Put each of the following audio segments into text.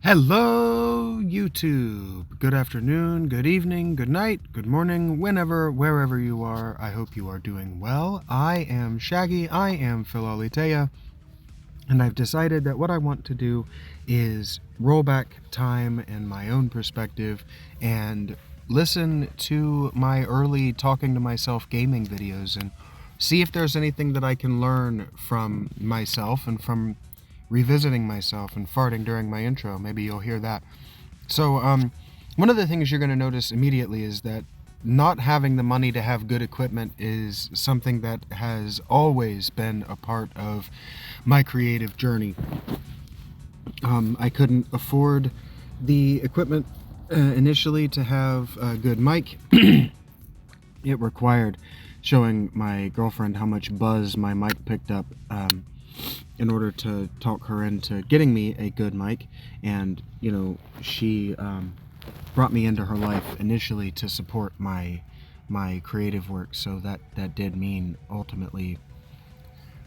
Hello, YouTube. Good afternoon, good evening, good night, good morning, whenever, wherever you are. I hope you are doing well. I am Shaggy, I am Philolitea, and I've decided that what I want to do is roll back time and my own perspective and listen to my early talking to myself gaming videos and see if there's anything that I can learn from myself and from revisiting myself and farting during my intro. Maybe you'll hear that. So, one of the things you're going to notice immediately is that not having the money to have good equipment is something that has always been a part of my creative journey. I couldn't afford the equipment initially to have a good mic. It required showing my girlfriend how much buzz my mic picked up in order to talk her into getting me a good mic. And, you know, she brought me into her life initially to support my creative work, so that did mean ultimately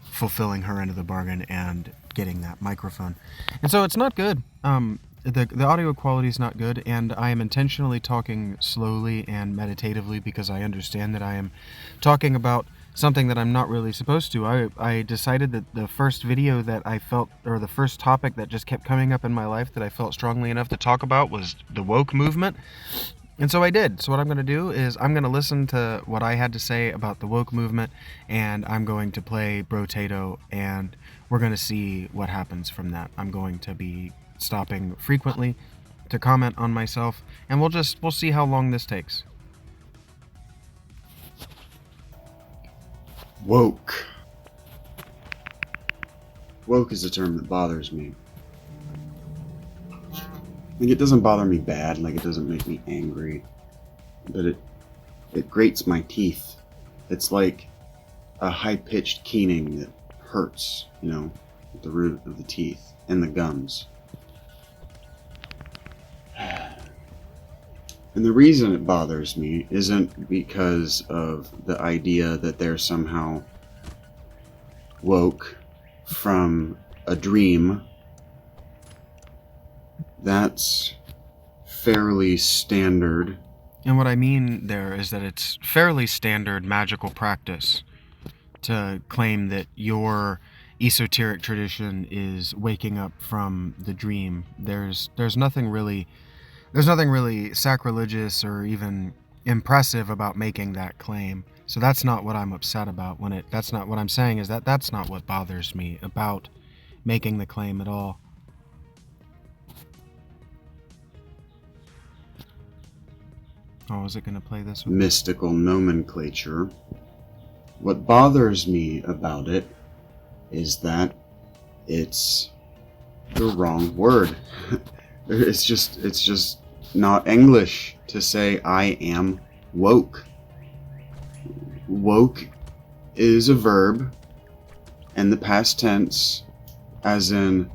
fulfilling her end of the bargain and getting that microphone. And so it's not good. The audio quality is not good, and I am intentionally talking slowly and meditatively because I understand that I am talking about something that I'm not really supposed to. I decided that the first video that I felt, or the first topic that just kept coming up in my life that I felt strongly enough to talk about, was the woke movement. And so I did. So what I'm going to do is I'm going to listen to what I had to say about the woke movement, and I'm going to play Brotato, and we're going to see what happens from that. I'm going to be stopping frequently to comment on myself, and we'll see how long this takes. Woke. Woke is a term that bothers me. Like, it doesn't bother me bad, like it doesn't make me angry, but it grates my teeth. It's like a high-pitched keening that hurts, you know, at the root of the teeth and the gums. And the reason it bothers me isn't because of the idea that they're somehow woke from a dream. That's fairly standard. And what I mean there is that it's fairly standard magical practice to claim that your esoteric tradition is waking up from the dream. There's nothing really sacrilegious or even impressive about making that claim. So that's not what I'm upset about that's not what I'm saying, is that's not what bothers me about making the claim at all. Oh, is it going to play this one? Mystical nomenclature. What bothers me about it is that it's the wrong word. It's just not English to say I am woke. Woke is a verb, and the past tense, as in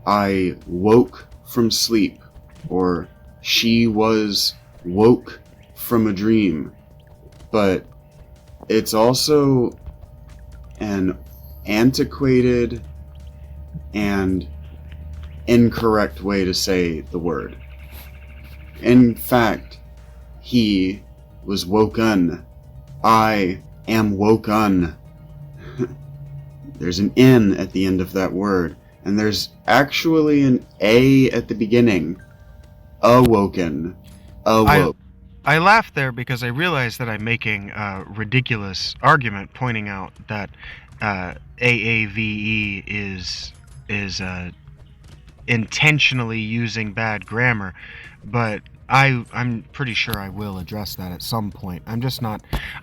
I woke from sleep, or she was woke from a dream. But it's also an antiquated and incorrect way to say the word. In fact, he was woken. I am woken. There's an N at the end of that word, and there's actually an A at the beginning. Awoken. Awoke. I laughed there because I realized that I'm making a ridiculous argument pointing out that AAVE is intentionally using bad grammar, but I'm pretty sure I will address that at some point. I'm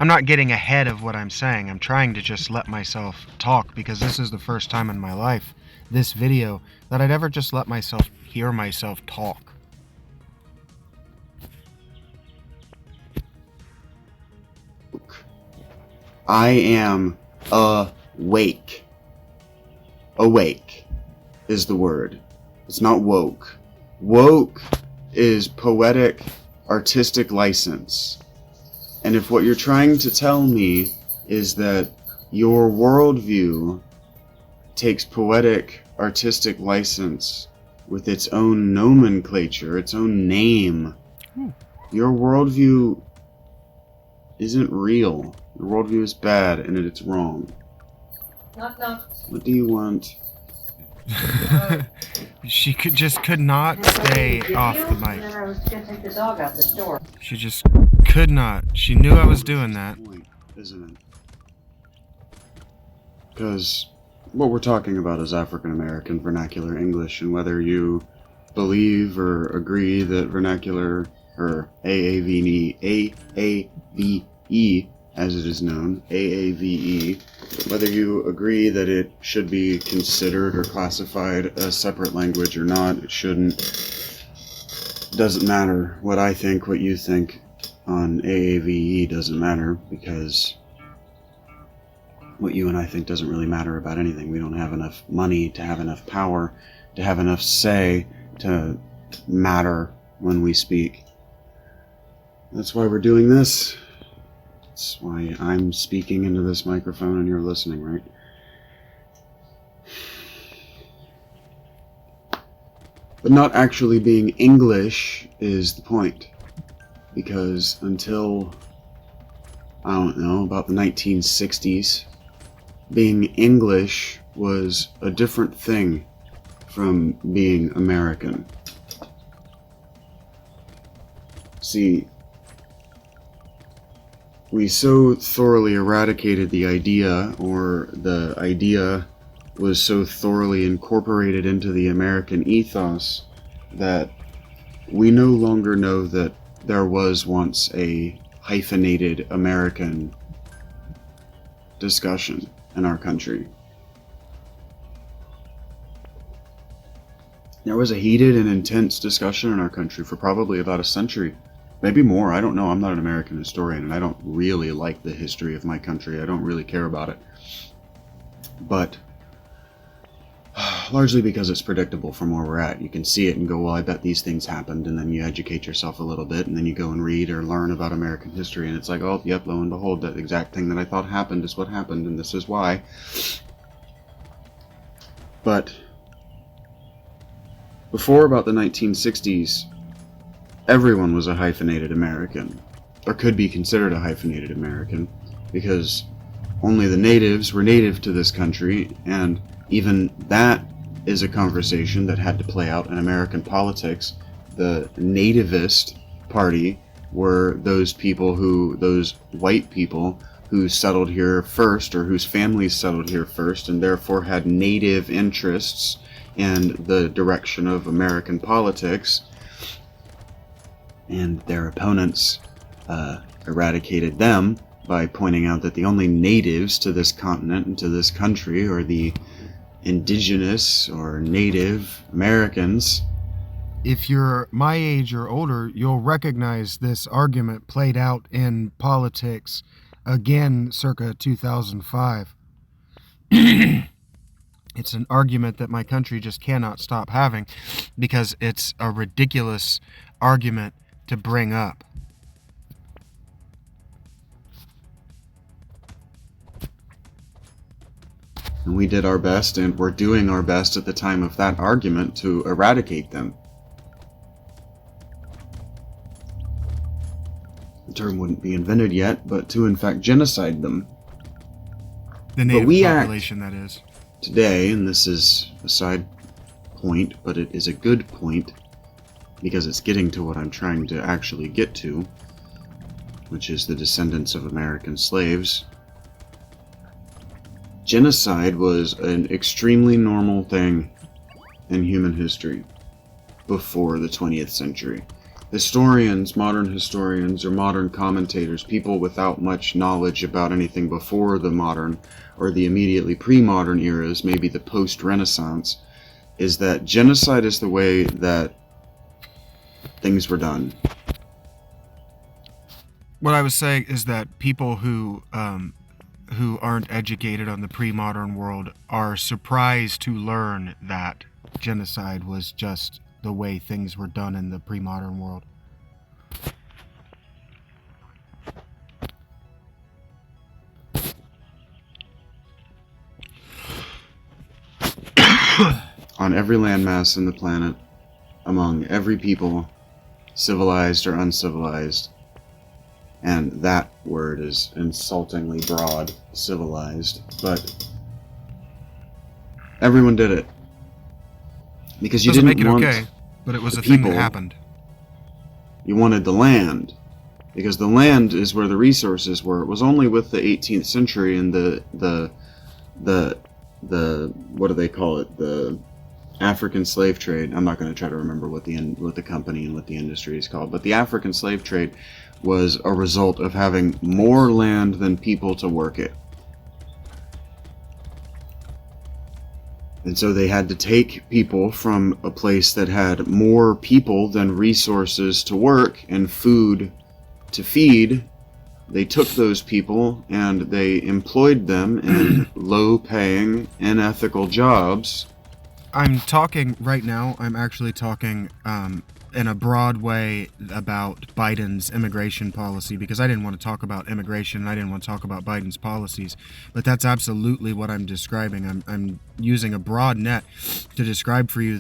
not getting ahead of what I'm saying. I'm trying to just let myself talk, because this is the first time in my life, this video, that I'd ever just let myself hear myself talk. I am awake. Awake is the word. It's not woke. Woke is poetic, artistic license. And if what you're trying to tell me is that your worldview takes poetic, artistic license with its own nomenclature, its own name. Your worldview isn't real. Your worldview is bad and it's wrong. Knock, knock. What do you want? She could not stay off the mic. And then I was going to take the dog out the door. She just could not. She knew I was doing that. Point, isn't it? Because what we're talking about is African American vernacular English, and whether you believe or agree that vernacular, or AAVE, as it is known, AAVE, whether you agree that it should be considered or classified a separate language or not, it shouldn't. Doesn't matter what I think, what you think on AAVE doesn't matter, because what you and I think doesn't really matter about anything. We don't have enough money to have enough power, to have enough say to matter when we speak. That's why we're doing this. That's why I'm speaking into this microphone and you're listening, right? But not actually being English is the point. Because until, I don't know, about the 1960s, being English was a different thing from being American. See, we so thoroughly eradicated the idea, or the idea was so thoroughly incorporated into the American ethos, that we no longer know that there was once a hyphenated American discussion in our country. There was a heated and intense discussion in our country for probably about a century. Maybe more, I don't know. I'm not an American historian, and I don't really like the history of my country. I don't really care about it. But largely because it's predictable from where we're at. You can see it and go, well, I bet these things happened, and then you educate yourself a little bit, and then you go and read or learn about American history, and it's like, oh, yep, lo and behold, that exact thing that I thought happened is what happened, and this is why. But before about the 1960s, everyone was a hyphenated American, or could be considered a hyphenated American, because only the natives were native to this country, and even that is a conversation that had to play out in American politics. The nativist party were those white people who settled here first, or whose families settled here first, and therefore had native interests in the direction of American politics. And their opponents eradicated them by pointing out that the only natives to this continent and to this country are the indigenous or Native Americans. If you're my age or older, you'll recognize this argument played out in politics again circa 2005. It's an argument that my country just cannot stop having because it's a ridiculous argument to bring up. And we did our best, and we're doing our best at the time of that argument to eradicate them. The term wouldn't be invented yet, but to in fact genocide them. The native population, that is. Today, and this is a side point, but it is a good point, because it's getting to what I'm trying to actually get to, which is the descendants of American slaves. Genocide was an extremely normal thing in human history before the 20th century. Historians, modern historians, or modern commentators, people without much knowledge about anything before the modern or the immediately pre-modern eras, maybe the post-Renaissance, is that genocide is the way that things were done. What I was saying is that people who aren't educated on the pre-modern world are surprised to learn that genocide was just the way things were done in the pre-modern world. On every landmass in the planet, among every people, civilized or uncivilized. And that word is insultingly broad, civilized, but everyone did it. Because you Doesn't didn't make it want okay, but it was the a thing that people. happened. You wanted the land, because the land is where the resources were. It was only with the 18th century and the what do they call it? The African slave trade. I'm not going to try to remember what the company and what the industry is called, but the African slave trade was a result of having more land than people to work it. And so they had to take people from a place that had more people than resources to work and food to feed. They took those people and they employed them in low-paying, unethical jobs. I'm talking right now, I'm actually talking in a broad way about Biden's immigration policy, because I didn't want to talk about immigration and I didn't want to talk about Biden's policies, but that's absolutely what I'm describing. I'm using a broad net to describe for you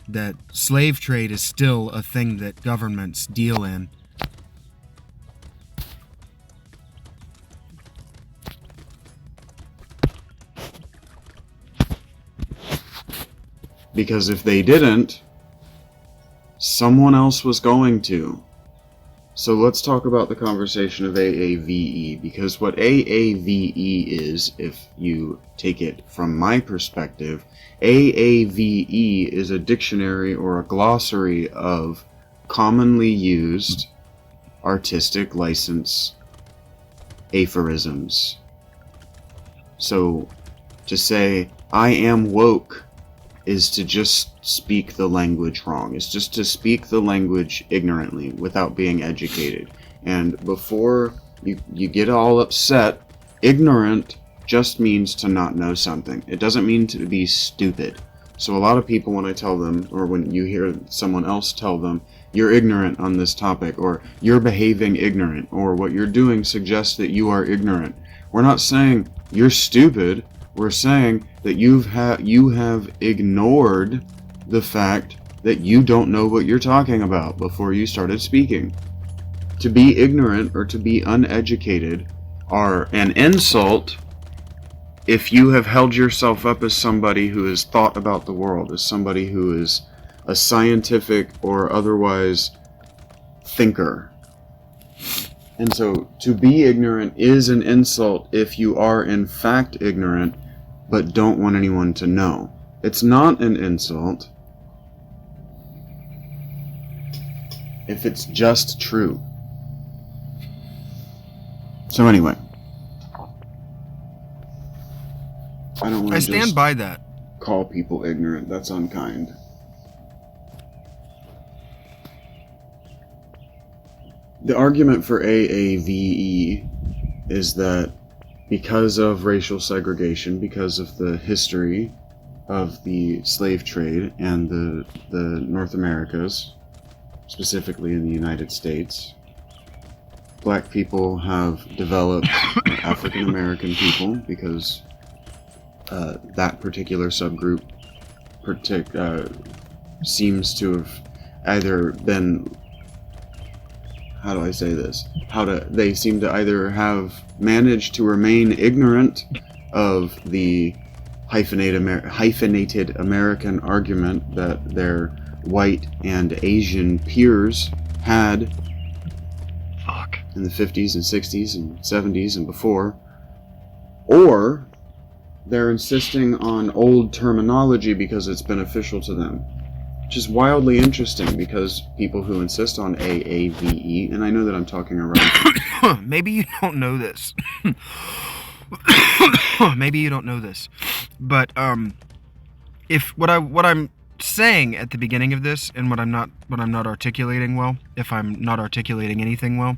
that slave trade is still a thing that governments deal in. Because if they didn't, someone else was going to. So let's talk about the conversation of AAVE, because what AAVE is, if you take it from my perspective, AAVE is a dictionary or a glossary of commonly used artistic license aphorisms. So to say, I am woke, is to just speak the language wrong. It's just to speak the language ignorantly without being educated. And before you get all upset, ignorant just means to not know something. It doesn't mean to be stupid. So a lot of people, when I tell them, or when you hear someone else tell them, you're ignorant on this topic, or you're behaving ignorant, or what you're doing suggests that you are ignorant. We're not saying you're stupid. We're saying that you have ignored the fact that you don't know what you're talking about before you started speaking. To be ignorant or to be uneducated are an insult if you have held yourself up as somebody who has thought about the world, as somebody who is a scientific or otherwise thinker. And so to be ignorant is an insult if you are in fact ignorant but don't want anyone to know. It's not an insult if it's just true. So anyway, I don't want to stand by that. Call people ignorant. That's unkind. The argument for AAVE is that because of racial segregation, because of the history of the slave trade and the North Americas, specifically in the United States, black people have developed African American people, because that particular subgroup seems to have either been, how do I say this? They seem to either have managed to remain ignorant of the hyphenated American argument that their white and Asian peers had in the 50s and 60s and 70s and before, or they're insisting on old terminology because it's beneficial to them. Which is wildly interesting, because people who insist on AAVE, and I know that I'm talking around. Maybe you don't know this. Maybe you don't know this, but if what I'm saying at the beginning of this, and what I'm not articulating well, if I'm not articulating anything well,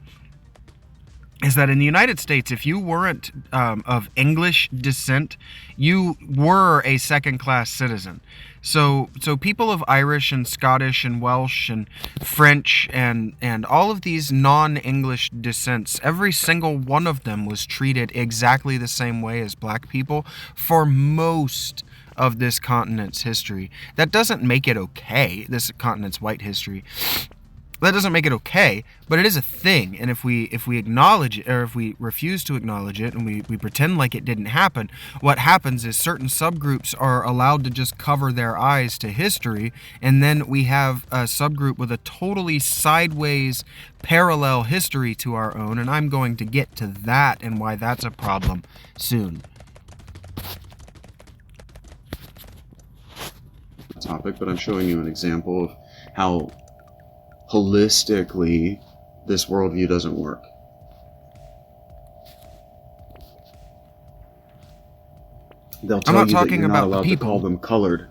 is that in the United States, if you weren't of English descent, you were a second-class citizen. So people of Irish and Scottish and Welsh and French and all of these non-English descents, every single one of them was treated exactly the same way as black people for most of this continent's history. That doesn't make it okay, this continent's white history. That doesn't make it okay, but it is a thing. And if we acknowledge it, or if we refuse to acknowledge it, and we pretend like it didn't happen, what happens is certain subgroups are allowed to just cover their eyes to history, and then we have a subgroup with a totally sideways parallel history to our own, and I'm going to get to that and why that's a problem soon. Topic, but I'm showing you an example of how holistically this worldview doesn't work. They'll tell you that you're not allowed to call them colored.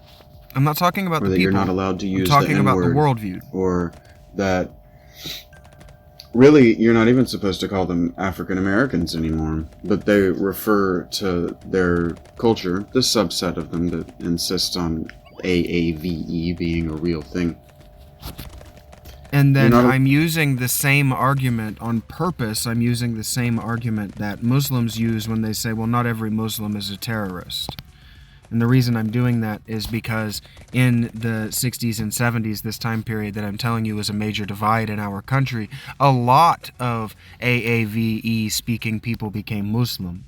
I'm not talking about the people. Or that you're not allowed to use the N-word. I'm talking about the worldview. Or that really you're not even supposed to call them African Americans anymore. But they refer to their culture, the subset of them that insists on AAVE being a real thing. And then I'm using the same argument on purpose. I'm using the same argument that Muslims use when they say, well, not every Muslim is a terrorist. And the reason I'm doing that is because in the 60s and 70s, this time period that I'm telling you was a major divide in our country, a lot of AAVE speaking people became Muslim.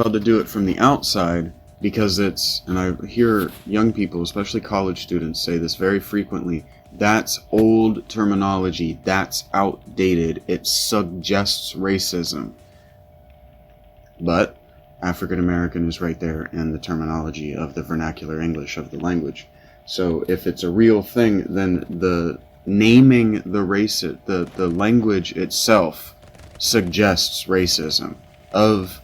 To do it from the outside because it's, and I hear young people, especially college students, say this very frequently, that's old terminology, that's outdated, it suggests racism. But African American is right there in the terminology of the vernacular English of the language. So if it's a real thing, then the naming the race, the language itself suggests racism of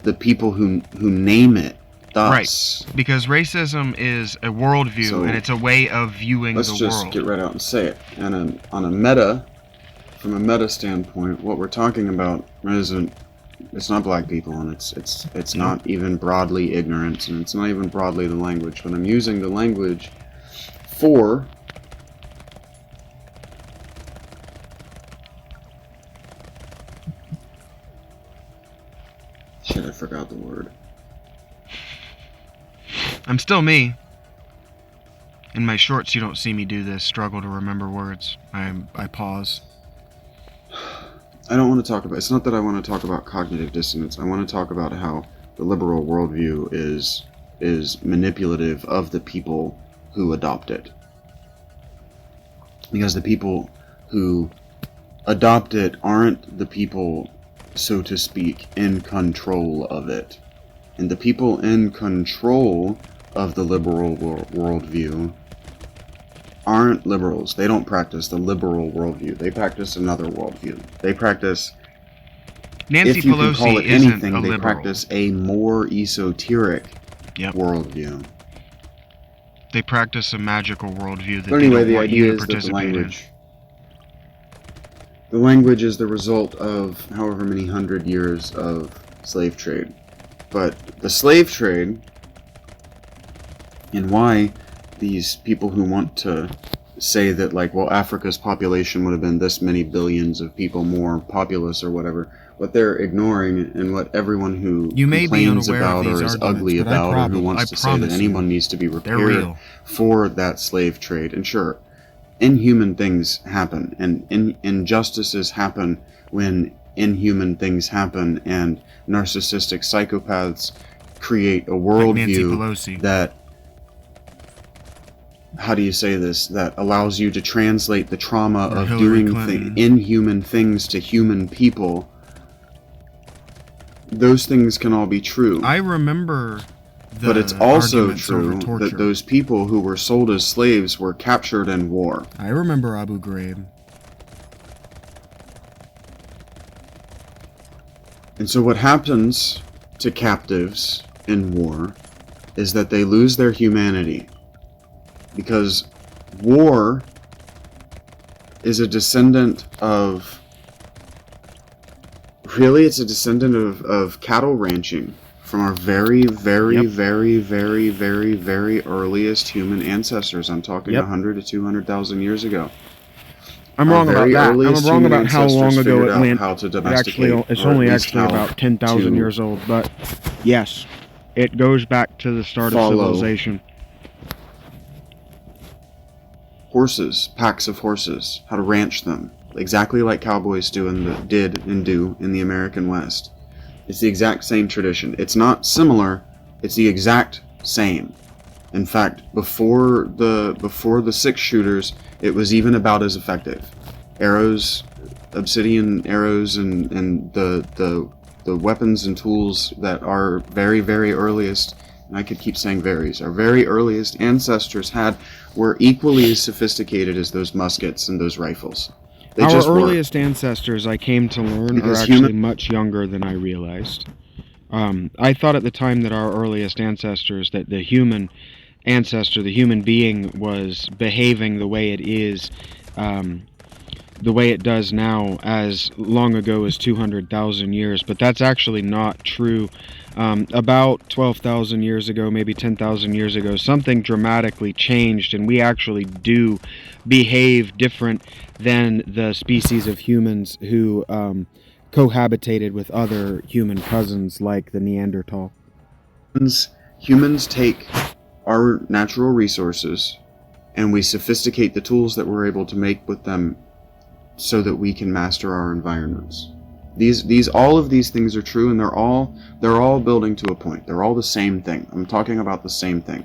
the people who name it. Thus. Right, because racism is a worldview, and it's a way of viewing the world. Let's just get right out and say it. And on a meta, from a meta standpoint, what we're talking about isn't, it's not black people, and it's not even broadly ignorance, and it's not even broadly the language, but I'm using the language for shit, I forgot the word. I'm still me. In my shorts, you don't see me do this. Struggle to remember words. I pause. I don't want to talk about... It's not that I want to talk about cognitive dissonance. I want to talk about how the liberal worldview is manipulative of the people who adopt it. Because the people who adopt it aren't the people, so to speak, in control of it. And the people in control of the liberal worldview aren't liberals. They don't practice the liberal worldview. They practice another worldview. They practice, Nancy if you Pelosi can call it isn't anything, a they liberal. practice a more esoteric worldview. They practice a magical worldview that But anyway, they don't the want idea you to is that participate the language is the result of however many hundred years of slave trade. But the slave trade, and why these people who want to say that, like, well, Africa's population would have been this many billions of people more populous or whatever, what they're ignoring and what everyone who complains about or is ugly about or who wants to say that anyone needs to be repaired for that slave trade. And sure, inhuman things happen, and injustices happen when inhuman things happen, and narcissistic psychopaths create a worldview that, how do you say this, that allows you to translate the trauma of doing inhuman things to human people. Those things can all be true. I remember the But it's also true that those people who were sold as slaves were captured in war. I remember Abu Ghraib. And so what happens to captives in war is that they lose their humanity. Because war is a descendant of... Really, it's a descendant of cattle ranching from our very, very, very, very, very, very earliest human ancestors. I'm talking 100 to 200,000 years ago. I'm wrong about very that. earliest I'm wrong human about how long ancestors ago figured it out went. how to It's domesticate, or at only least actually how about 10,000 to years old, but yes, it goes back to the start of follow civilization. horses, packs of horses, how to ranch them, exactly like cowboys did and do in the American West. It's the exact same tradition. It's not similar, it's the exact same. In fact, before the 6-shooters, it was even about as effective. Arrows, obsidian arrows, and the weapons and tools that our very, very earliest, and I could keep saying varies, our very earliest ancestors had were equally as sophisticated as those muskets and those rifles. They Our just earliest ancestors, I came to learn, Because are actually much younger than I realized. I thought at the time that our earliest ancestors, that the human ancestor, the human being, was behaving the way it is, the way it does now, as long ago as 200,000 years, but that's actually not true. About 12,000 years ago, maybe 10,000 years ago, something dramatically changed, and we actually do behave different than the species of humans who cohabitated with other human cousins like the Neanderthal. humans take our natural resources and we sophisticate the tools that we're able to make with them so that we can master our environments. All of these things are true, and they're all building to a point. They're all the same thing. I'm talking about the same thing.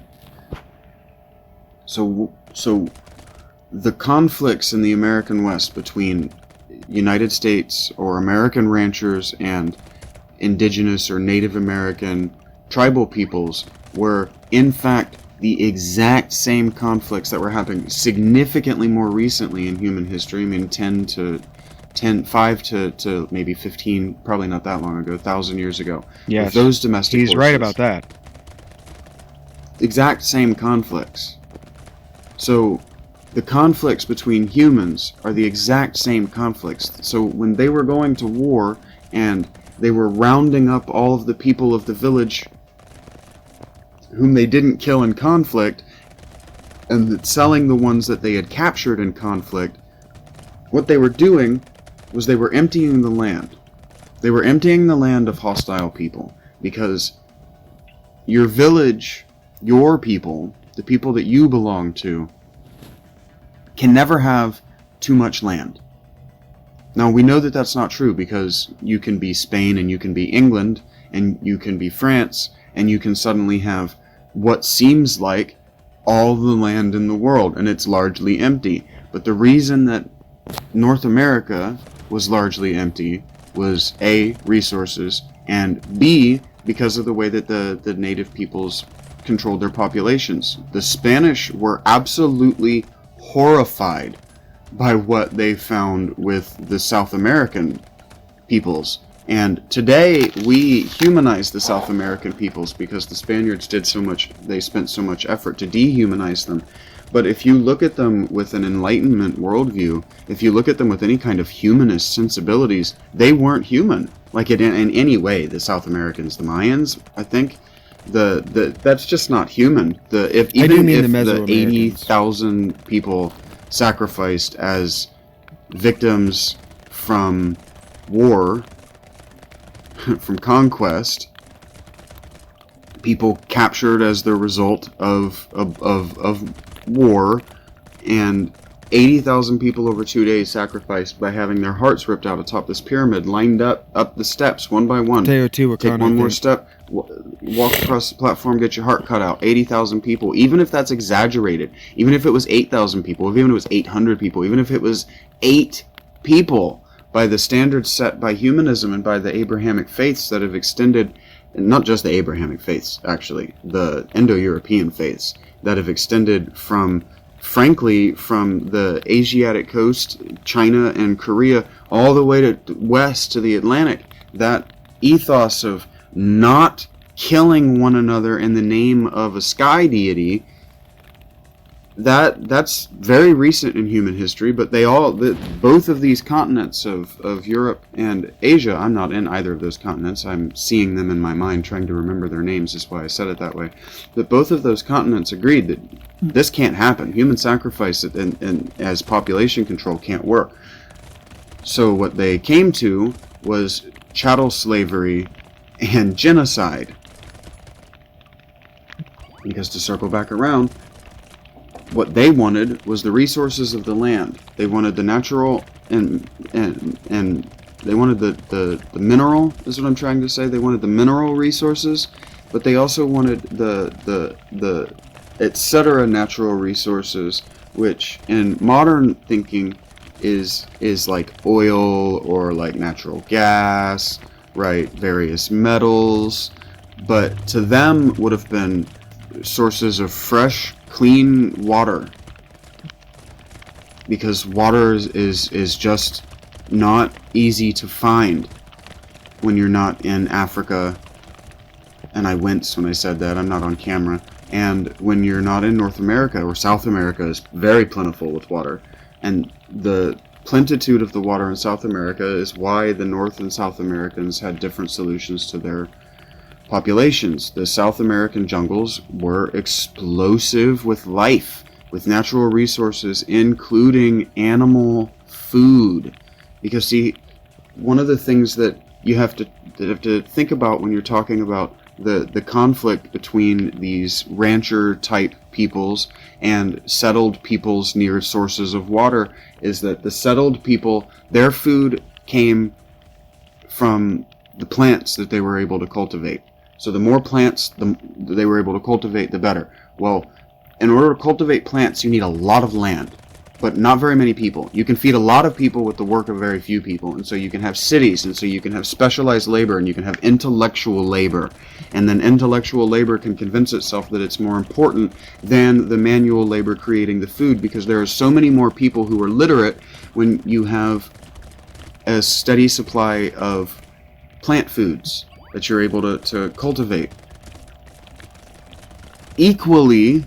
So the conflicts in the American West between United States or American ranchers and indigenous or Native American tribal peoples were, in fact, the exact same conflicts that were happening significantly more recently in human history. I mean, 5 to maybe 15, probably not that long ago, 1,000 years ago. Yes, with those domestic he's horses. right about that. Exact same conflicts. So the conflicts between humans are the exact same conflicts. So when they were going to war and they were rounding up all of the people of the village whom they didn't kill in conflict and selling the ones that they had captured in conflict, what they were doing was they were emptying the land. They were emptying the land of hostile people, because your village, your people, the people that you belong to, can never have too much land. Now, we know that that's not true, because you can be Spain and you can be England and you can be France, and you can suddenly have what seems like all the land in the world, and it's largely empty. But the reason that North America was largely empty was A, resources, and B, because of the way that the native peoples controlled their populations. The Spanish were absolutely horrified by what they found with the South American peoples. And today we humanize the South American peoples because the Spaniards they spent so much effort to dehumanize them. But if you look at them with an Enlightenment worldview, if you look at them with any kind of humanist sensibilities, they weren't human. Like in any way, the South Americans, the Mayans, I think, that's just not human. Even if the 80,000 people sacrificed as victims from war, from conquest, people captured as the result of war, and 80,000 people over 2 days sacrificed by having their hearts ripped out atop this pyramid, lined up the steps one by one. Take one more step, walk across the platform, get your heart cut out. 80,000 people, even if that's exaggerated, even if it was 8,000 people, even if it was 800 people, even if it was 8 people, by the standards set by humanism and by the Abrahamic faiths that have extended, not just the Abrahamic faiths, actually, the Indo-European faiths that have extended from, frankly, from the Asiatic coast, China and Korea, all the way to west to the Atlantic. That ethos of not killing one another in the name of a sky deity, that's very recent in human history, but both of these continents of Europe and Asia, I'm not in either of those continents, I'm seeing them in my mind, trying to remember their names, is why I said it that way, but both of those continents agreed that this can't happen. Human sacrifice and as population control can't work. So what they came to was chattel slavery and genocide. Because to circle back around, what they wanted was the resources of the land. They wanted the natural and they wanted the mineral, is what I'm trying to say. They wanted the mineral resources, but they also wanted the etc. natural resources, which in modern thinking is like oil or like natural gas, right? Various metals, but to them would have been sources of fresh, clean water, because water is just not easy to find when you're not in Africa, and I winced when I said that, I'm not on camera, and when you're not in North America, or South America is very plentiful with water, and the plenitude of the water in South America is why the North and South Americans had different solutions to their populations. The South American jungles were explosive with life, with natural resources, including animal food. Because see, one of the things that you have to think about when you're talking about the conflict between these rancher type peoples and settled peoples near sources of water is that the settled people, their food came from the plants that they were able to cultivate. So the more plants they were able to cultivate, the better. Well, in order to cultivate plants, you need a lot of land, but not very many people. You can feed a lot of people with the work of very few people, and so you can have cities, and so you can have specialized labor, and you can have intellectual labor. And then intellectual labor can convince itself that it's more important than the manual labor creating the food, because there are so many more people who are literate when you have a steady supply of plant foods that you're able to cultivate. Equally,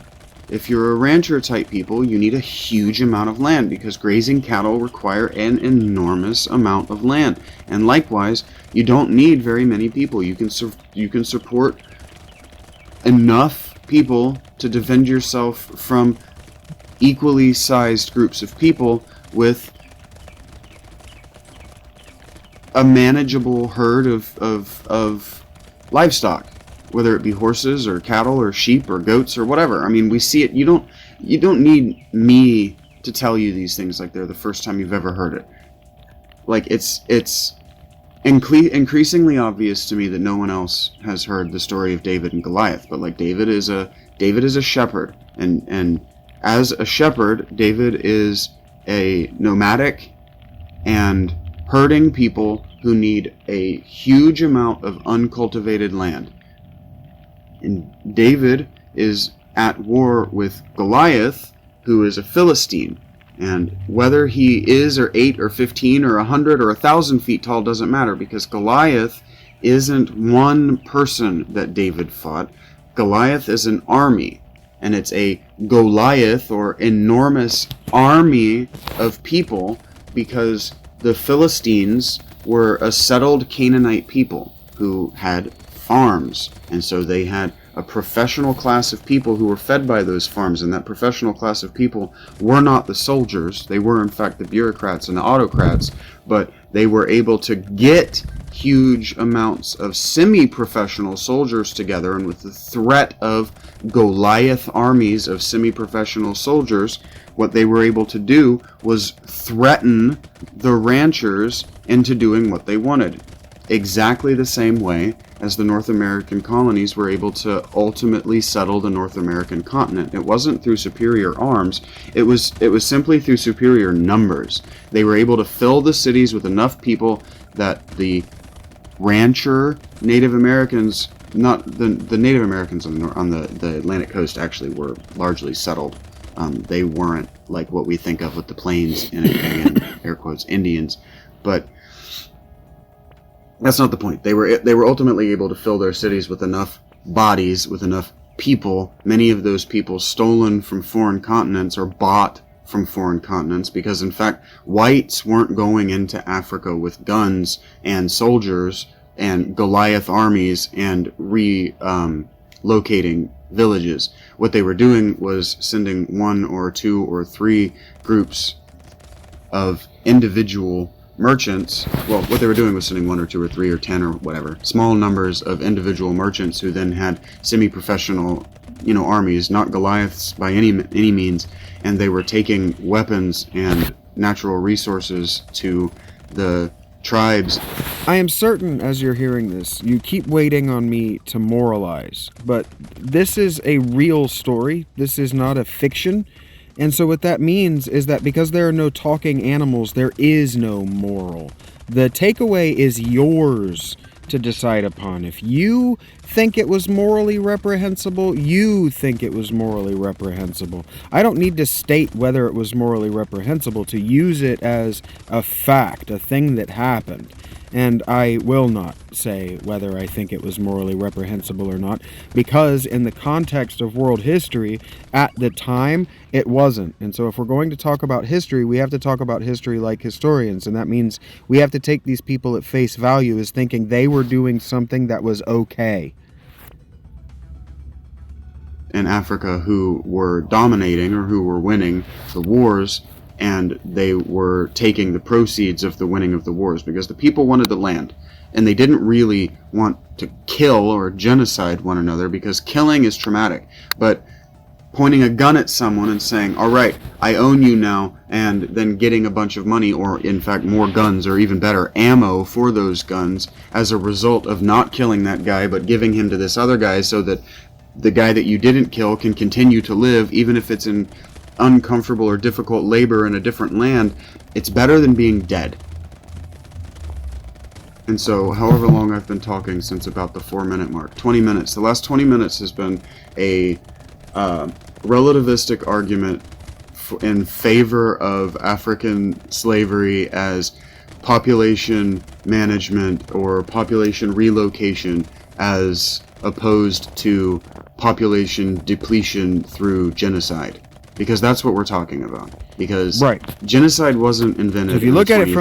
if you're a rancher type people, you need a huge amount of land, because grazing cattle require an enormous amount of land. And likewise, you don't need very many people. You can support enough people to defend yourself from equally sized groups of people with a manageable herd of livestock, whether it be horses or cattle or sheep or goats or whatever. I mean, we see it. You don't need me to tell you these things like they're the first time you've ever heard it. Like it's increasingly obvious to me that no one else has heard the story of David and Goliath. But like David is a shepherd, and as a shepherd, David is a nomadic and herding people who need a huge amount of uncultivated land. And David is at war with Goliath, who is a Philistine. And whether he is or 8 or 15 or 100 or 1,000 feet tall doesn't matter, because Goliath isn't one person that David fought. Goliath is an army. And it's a Goliath, or enormous army of people, because the Philistines were a settled Canaanite people who had farms, and so they had a professional class of people who were fed by those farms, and that professional class of people were not the soldiers. They were in fact the bureaucrats and the autocrats, but they were able to get huge amounts of semi-professional soldiers together, and with the threat of Goliath armies of semi-professional soldiers, what they were able to do was threaten the ranchers into doing what they wanted. Exactly the same way as the North American colonies were able to ultimately settle the North American continent. It wasn't through superior arms, it was simply through superior numbers. They were able to fill the cities with enough people that the rancher Native Americans, not the Native Americans on the Atlantic coast, actually were largely settled. They weren't like what we think of with the plains and air quotes Indians, but that's not the point. They were ultimately able to fill their cities with enough bodies, with enough people, many of those people stolen from foreign continents or bought from foreign continents, because in fact whites weren't going into Africa with guns and soldiers and Goliath armies and relocating villages. What they were doing was sending 1 or 2 or 3 groups of individual merchants. Well, what they were doing was sending 1 or 2 or 3 or 10 or whatever, small numbers of individual merchants who then had semi-professional, armies, not Goliaths by any means, and they were taking weapons and natural resources to the tribes. I am certain, as you're hearing this, you keep waiting on me to moralize, but this is a real story. This is not a fiction. And so what that means is that because there are no talking animals, there is no moral. The takeaway is yours to decide upon. If you think it was morally reprehensible, you think it was morally reprehensible. I don't need to state whether it was morally reprehensible to use it as a fact, a thing that happened. And I will not say whether I think it was morally reprehensible or not, because in the context of world history, at the time, it wasn't. And so if we're going to talk about history, we have to talk about history like historians, and that means we have to take these people at face value as thinking they were doing something that was okay. In Africa who were dominating or who were winning the wars, and they were taking the proceeds of the winning of the wars, because the people wanted the land, and they didn't really want to kill or genocide one another, because killing is traumatic. But pointing a gun at someone and saying, all right, I own you now, and then getting a bunch of money, or in fact more guns, or even better, ammo for those guns, as a result of not killing that guy but giving him to this other guy, so that the guy that you didn't kill can continue to live, even if it's in uncomfortable or difficult labor in a different land, it's better than being dead. And so, however long I've been talking, since about the 4-minute mark, 20 minutes, the last 20 minutes has been a relativistic argument in favor of African slavery as population management or population relocation, as opposed to population depletion through genocide. Because that's what we're talking about. Because right. Genocide wasn't invented. If you look at it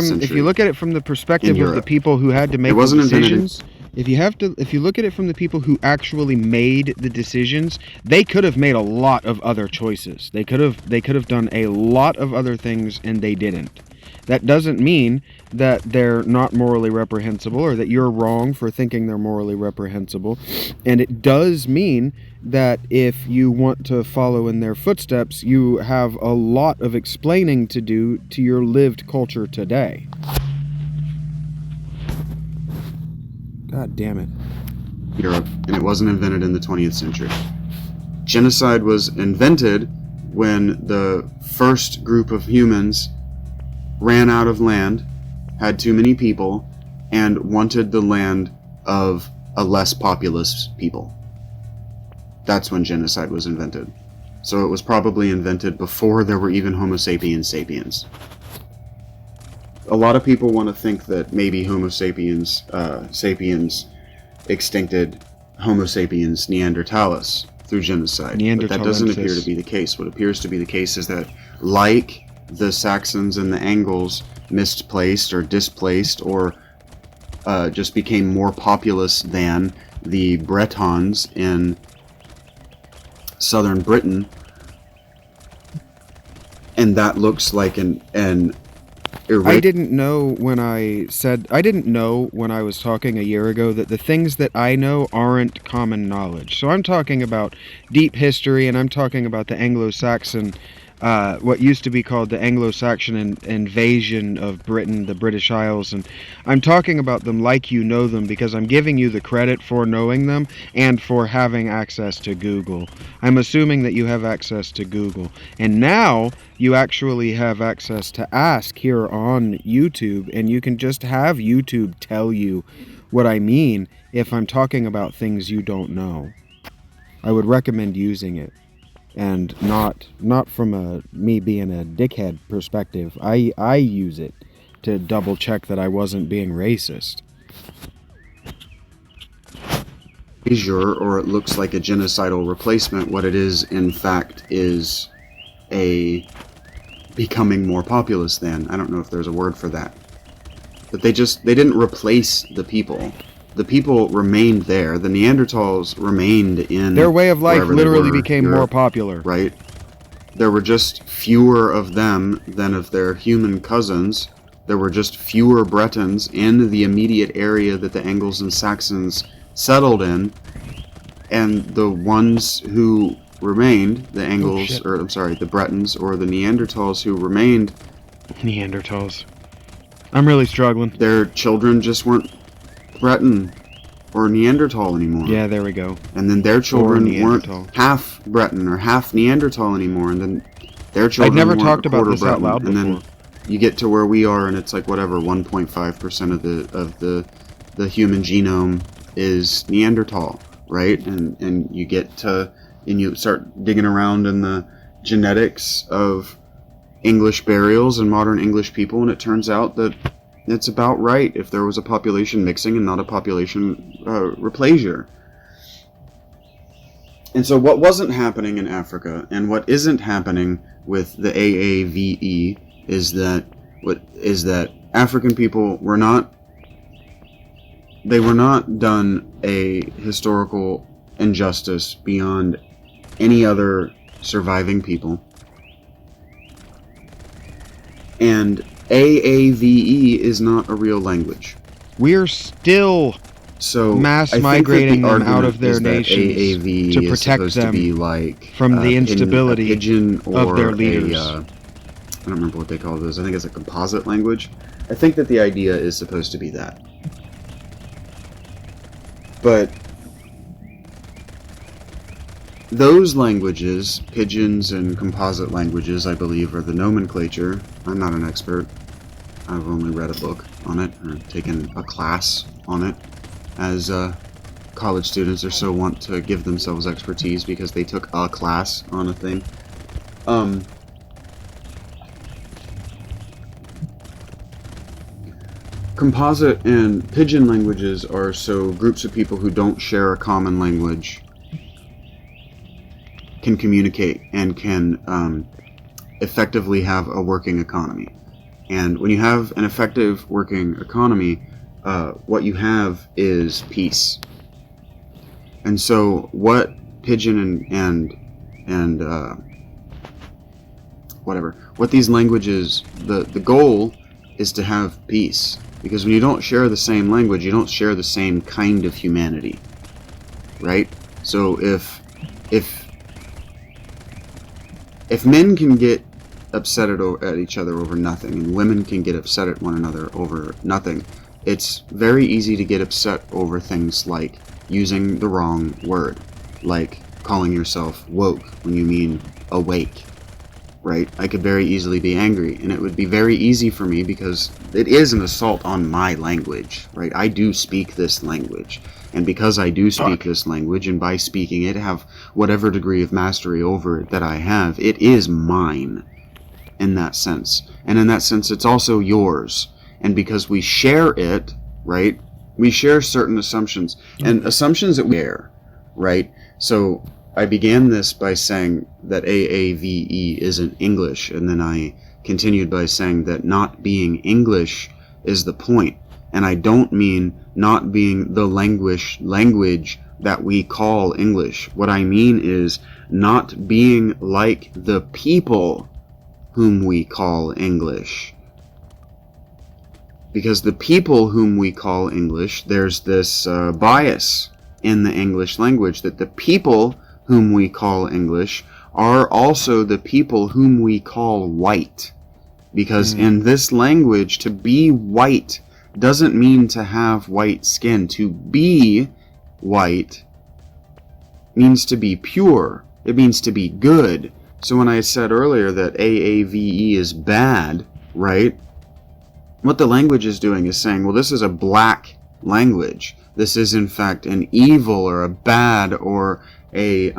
from the perspective of the people who had to make the decisions, if you look at it from the people who actually made the decisions, they could have made a lot of other choices. They could have done a lot of other things, and they didn't. That doesn't mean that they're not morally reprehensible, or that you're wrong for thinking they're morally reprehensible. And it does mean that if you want to follow in their footsteps, you have a lot of explaining to do to your lived culture today. God damn it. Europe, and it wasn't invented in the 20th century. Genocide was invented when the first group of humans ran out of land, had too many people, and wanted the land of a less populous people. That's when genocide was invented. So it was probably invented before there were even Homo sapiens sapiens. A lot of people want to think that maybe Homo sapiens extincted Homo sapiens neanderthalis through genocide. But that doesn't appear to be the case. What appears to be the case is that, like the Saxons and the Angles misplaced or displaced or just became more populous than the Bretons in southern Britain, and that looks like an I didn't know when I was talking a year ago that the things that I know aren't common knowledge. So I'm talking about deep history, and I'm talking about the Anglo-Saxon, what used to be called the Anglo-Saxon invasion of Britain, the British Isles, and I'm talking about them like you know them, because I'm giving you the credit for knowing them and for having access to Google. I'm assuming that you have access to Google, and now you actually have access to Ask here on YouTube, and you can just have YouTube tell you what I mean if I'm talking about things you don't know. I would recommend using it. And not from me being a dickhead perspective. I use it to double check that I wasn't being racist. erasure, or it looks like a genocidal replacement. What it is, in fact, is a becoming more populous than. I don't know if there's a word for that. But they didn't replace the people. The people remained there. The Neanderthals remained in Their way of life wherever they literally were, became Europe, more popular. right? There were just fewer of them than of their human cousins. There were just fewer Bretons in the immediate area that the Angles and Saxons settled in, and the ones who remained, the Angles, the Bretons or the Neanderthals who remained, Neanderthals. I'm really struggling. their children just weren't Breton or Neanderthal anymore. Yeah, there we go. And then their children weren't Neanderthal. half Breton or half Neanderthal anymore, and then their children never weren't talked a about quarter this out Breton. loud and before. then you get to where we are, and it's like whatever 1.5% of the human genome is Neanderthal, right? And you get to, and you start digging around in the genetics of English burials and modern English people, and it turns out that it's about right if there was a population mixing and not a population replaisure. And so what wasn't happening in Africa, and what isn't happening with the AAVE, is that African people were not done a historical injustice beyond any other surviving people. And AAVE is not a real language. We're still So mass I think migrating that the them out argument of their is that nations AAV to is protect supposed them to be like from the instability a pigeon or of their leaders. I don't remember what they call those. I think it's a composite language. I think that the idea is supposed to be that. But those languages, pigeons and composite languages, I believe, are the nomenclature. I'm not an expert. I've only read a book on it, or taken a class on it, as college students are so wont to give themselves expertise because they took a class on a thing. Composite and pigeon languages are so groups of people who don't share a common language can communicate and can effectively have a working economy. And when you have an effective working economy, what you have is peace. And so what pigeon and what these languages, the goal is to have peace. Because when you don't share the same language, you don't share the same kind of humanity, right? So if men can get upset at each other over nothing, and women can get upset at one another over nothing, it's very easy to get upset over things like using the wrong word, like calling yourself woke when you mean awake, right? I could very easily be angry, and it would be very easy for me because it is an assault on my language, right? I do speak this language, and because I do speak this language, and by speaking it have whatever degree of mastery over it that I have, it is mine in that sense. And in that sense, it's also yours. And because we share it, right, we share certain assumptions, and assumptions that we share, right? So I began this by saying that AAVE isn't English, and then I continued by saying that not being English is the point. And I don't mean not being the language that we call English. What I mean is not being like the people whom we call English. Because the people whom we call English, there's this bias in the English language that the people whom we call English are also the people whom we call white. Because in this language, to be white doesn't mean to have white skin. To be white means to be pure. It means to be good. So when I said earlier that AAVE is bad, right? What the language is doing is saying, well, this is a black language. This is in fact an evil or a bad or a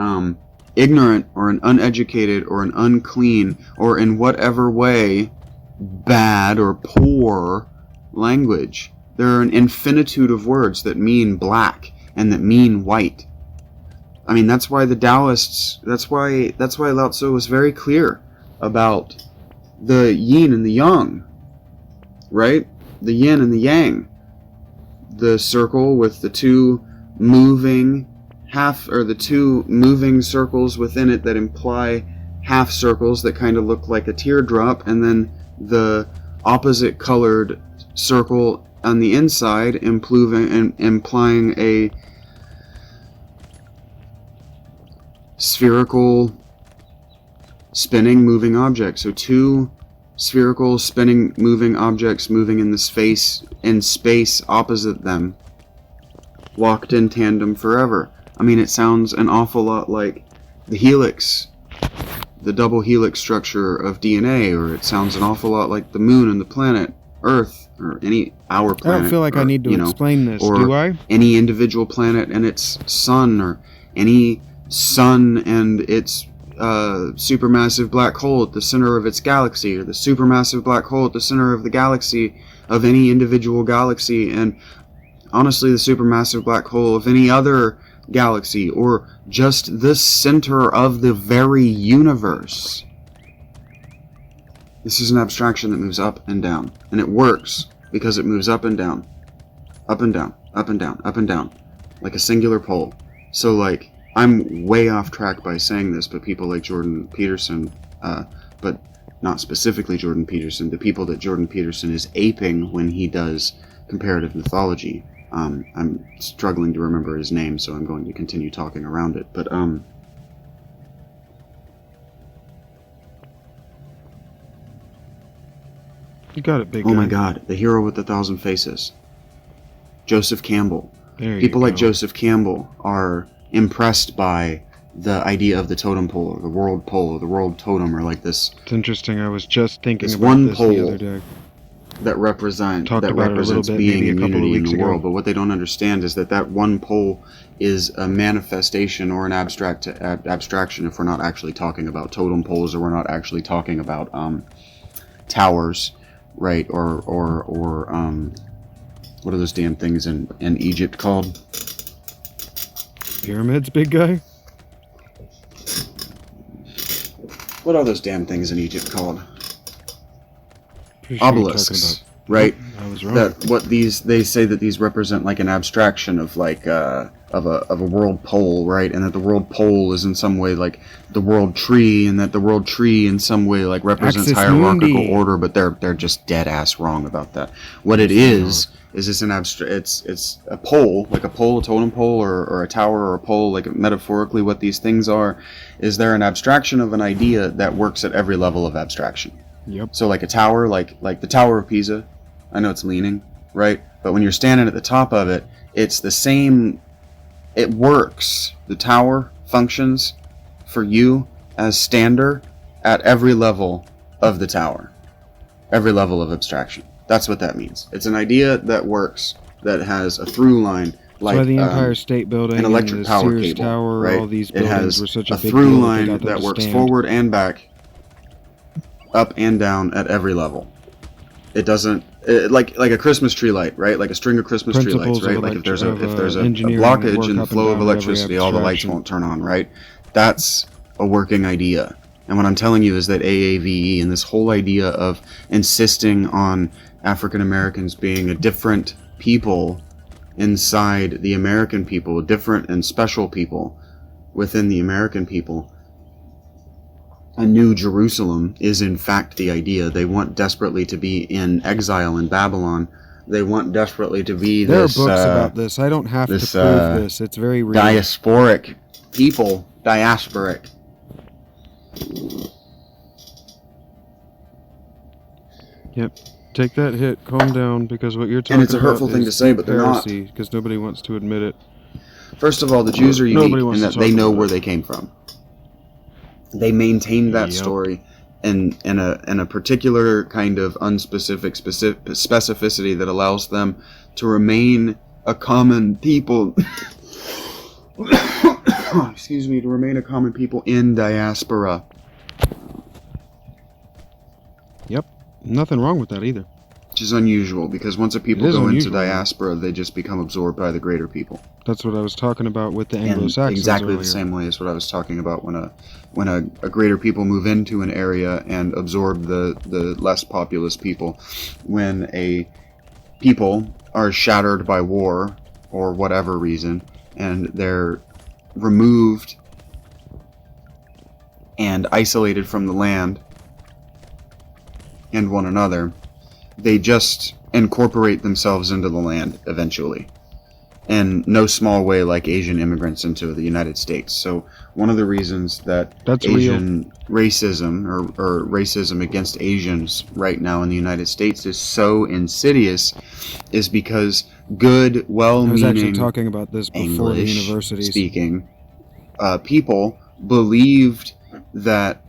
ignorant or an uneducated or an unclean or in whatever way bad or poor language. There are an infinitude of words that mean black and that mean white. I mean, that's why the Taoists, that's why Lao Tzu was very clear about the yin and the yang, right? The yin and the yang. The circle with the two moving the two moving circles within it that imply half circles that kind of look like a teardrop, and then the opposite colored circle on the inside implying a spherical spinning moving object. So two spherical spinning moving objects moving in space opposite them, locked in tandem forever. I mean, it sounds an awful lot like the helix, the double helix structure of DNA, or it sounds an awful lot like the moon and the planet Earth, or our planet. I don't feel like I need to explain this, or do I? Any individual planet and its sun, or any sun and its supermassive black hole at the center of its galaxy, or the supermassive black hole at the center of the galaxy of any individual galaxy, and honestly the supermassive black hole of any other galaxy, or just the center of the very universe. This is an abstraction that moves up and down, and it works because it moves up and down, up and down, up and down, up and down, like a singular pole. So, like, I'm way off track by saying this, but people like Jordan Peterson, but not specifically Jordan Peterson, the people that Jordan Peterson is aping when he does comparative mythology. I'm struggling to remember his name, so I'm going to continue talking around it. But, you got it, big guy. oh my god, the hero with 1,000 faces. Joseph Campbell. People like Joseph Campbell are impressed by the idea of the totem pole, or the world pole, or the world totem, or like this. It's interesting. I was just thinking This about one this pole the other day. That represents bit, being maybe a and couple of unity in weeks the ago. world. But what they don't understand is that one pole is a manifestation or an abstraction. If we're not actually talking about totem poles, or we're not actually talking about towers, right? Or what are those damn things in Egypt called? Pyramids, big guy? What are those damn things in Egypt called? Pretty sure you're Obelisks, talking right? I was wrong. They say that these represent like an abstraction of like of a world pole, right? And that the world pole is in some way like the world tree, and that the world tree in some way like represents Axis hierarchical mundi. order, but they're just dead ass wrong about that. What it is it's an it's a pole, like a pole, a totem pole, or a tower, or a pole, like metaphorically what these things are, is they're an abstraction of an idea that works at every level of abstraction. Yep. So like a tower, like the Tower of Pisa, I know it's leaning, right? But when you're standing at the top of it, it's the same, it works. The tower functions for you as stander at every level of the tower, every level of abstraction. That's what that means. It's an idea that works, that has a through line, like That's why the Empire State Building, an electric and the power Sears cable, Tower, right? all these It buildings has were such a a big through deal that line they got them that to works stand. forward and back, up and down at every level. It doesn't like a Christmas tree light, right? Like a string of Christmas tree lights, Principles right? of Like if there's a engineering blockage work in the up and flow of down every electricity, all the lights abstraction. won't turn on, right? That's a working idea. And what I'm telling you is that AAVE and this whole idea of insisting on African Americans being a different people inside the American people, different and special people within the American people, a new Jerusalem is in fact the idea. They want desperately to be in exile in Babylon. They want desperately to be There this are books about this. I don't have to this, prove this. It's very real. diasporic people. Diasporic. Yep. Take that hit. Calm down, because what you're talking about And it's a hurtful thing to say, but they're not. Because nobody wants to admit it. First of all, the Jews are unique Nobody wants in to that they talk know about where it. they came from. They maintain that Yep. story in a particular kind of unspecific specificity that allows them to remain a common people. Excuse me, to remain a common people in diaspora. Yep. Nothing wrong with that either. Which is unusual, because once a people It is go into unusual. diaspora, they just become absorbed by the greater people. That's what I was talking about with the And Anglo-Saxons exactly earlier. the same way as what I was talking about when a greater people move into an area and absorb the less populous people. When a people are shattered by war or whatever reason, and they're removed and isolated from the land and one another, they just incorporate themselves into the land eventually. In no small way like Asian immigrants into the United States. So one of the reasons that That's Asian racism or racism against Asians right now in the United States is so insidious is because good, I was actually well-meaning talking about this before the English universities. speaking people believed that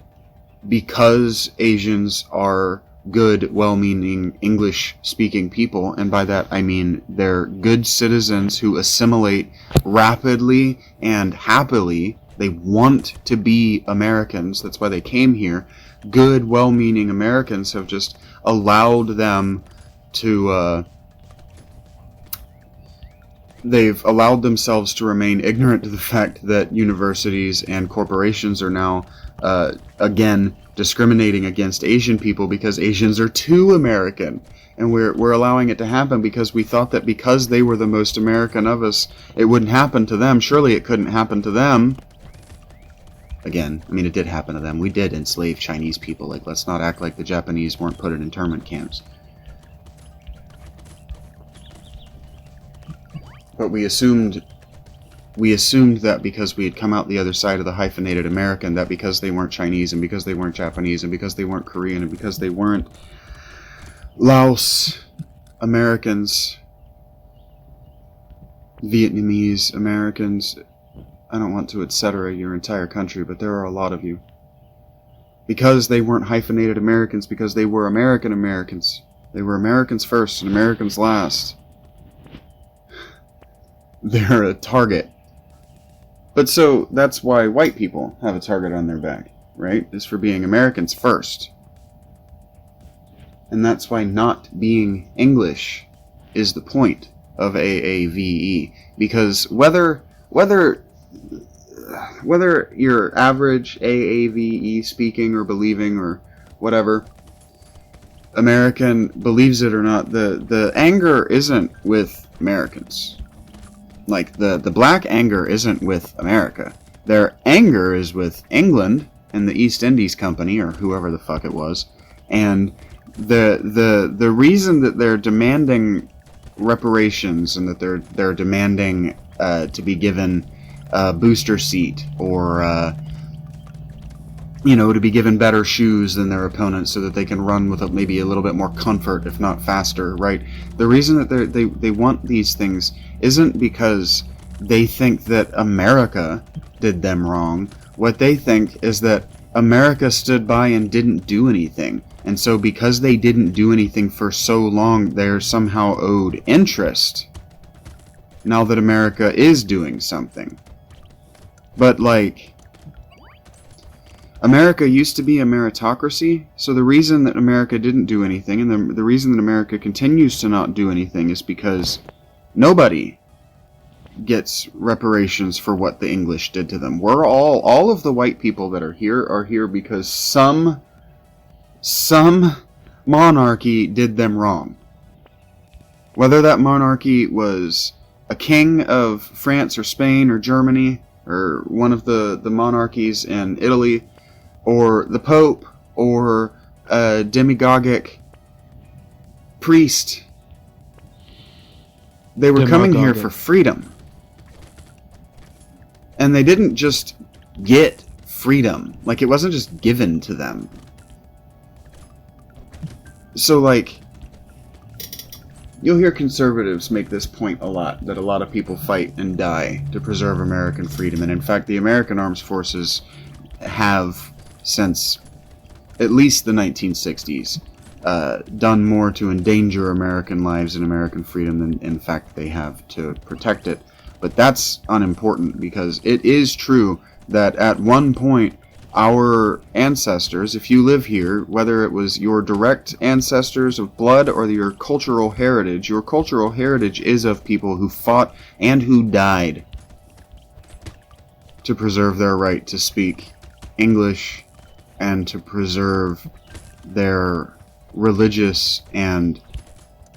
because Asians are good, well-meaning English-speaking people, and by that I mean they're good citizens who assimilate rapidly and happily. They want to be Americans. That's why they came here. Good, well-meaning Americans have just allowed them to they've allowed themselves to remain ignorant to the fact that universities and corporations are now again discriminating against Asian people because Asians are too American, and we're allowing it to happen because we thought that because they were the most American of us, it wouldn't happen to them. Surely it couldn't happen to them. Again, I mean, it did happen to them. We did enslave Chinese people. Like, let's not act like the Japanese weren't put in internment camps. But we assumed that because we had come out the other side of the hyphenated American, that because they weren't Chinese, and because they weren't Japanese, and because they weren't Korean, and because they weren't Laos Americans, Vietnamese Americans, I don't want to etc. your entire country, but there are a lot of you. Because they weren't hyphenated Americans, because they were American Americans. They were Americans first and Americans last. They're a target. But so, that's why white people have a target on their back, right? Is for being Americans first. And that's why not being English is the point of AAVE. Because whether you're average AAVE speaking or believing or whatever, American believes it or not, the anger isn't with Americans. Like, the black anger isn't with America. Their anger is with England and the East Indies Company, or whoever the fuck it was. And the reason that they're demanding reparations and that they're demanding to be given a booster seat or to be given better shoes than their opponents so that they can run with maybe a little bit more comfort, if not faster, right? The reason that they want these things isn't because they think that America did them wrong. What they think is that America stood by and didn't do anything. And so because they didn't do anything for so long, they're somehow owed interest now that America is doing something. But, like, America used to be a meritocracy, so the reason that America didn't do anything, and the reason that America continues to not do anything, is because nobody gets reparations for what the English did to them. We're all of the white people that are here because some monarchy did them wrong. Whether that monarchy was a king of France or Spain or Germany, or one of the monarchies in Italy, or the Pope, or a demagogic priest. They were coming here for freedom. And they didn't just get freedom. Like, it wasn't just given to them. So, like, you'll hear conservatives make this point a lot, that a lot of people fight and die to preserve American freedom. And in fact, the American Armed Forces have, since at least the 1960s, done more to endanger American lives and American freedom than, in fact, they have to protect it. But that's unimportant, because it is true that at one point, our ancestors, if you live here, whether it was your direct ancestors of blood or your cultural heritage is of people who fought and who died to preserve their right to speak English and to preserve their religious and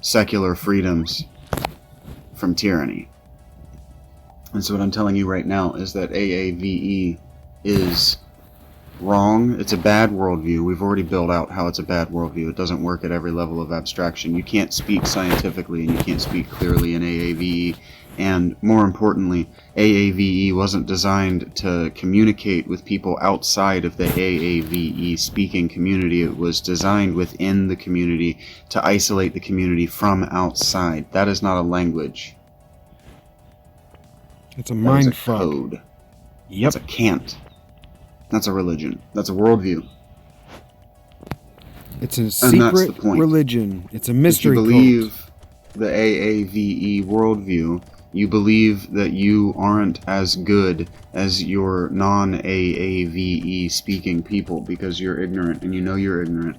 secular freedoms from tyranny. And so what I'm telling you right now is that AAVE is wrong. It's a bad worldview. We've already built out how it's a bad worldview. It doesn't work at every level of abstraction. You can't speak scientifically and you can't speak clearly in AAVE. And more importantly, AAVE wasn't designed to communicate with people outside of the AAVE speaking community. It was designed within the community to isolate the community from outside. That is not a language. It's a mind fuck. Code. Yep. It's a cant. That's a religion. That's a worldview. It's a secret religion. It's a mystery cult. If you believe the AAVE worldview, you believe that you aren't as good as your non-AAVE speaking people because you're ignorant and you know you're ignorant.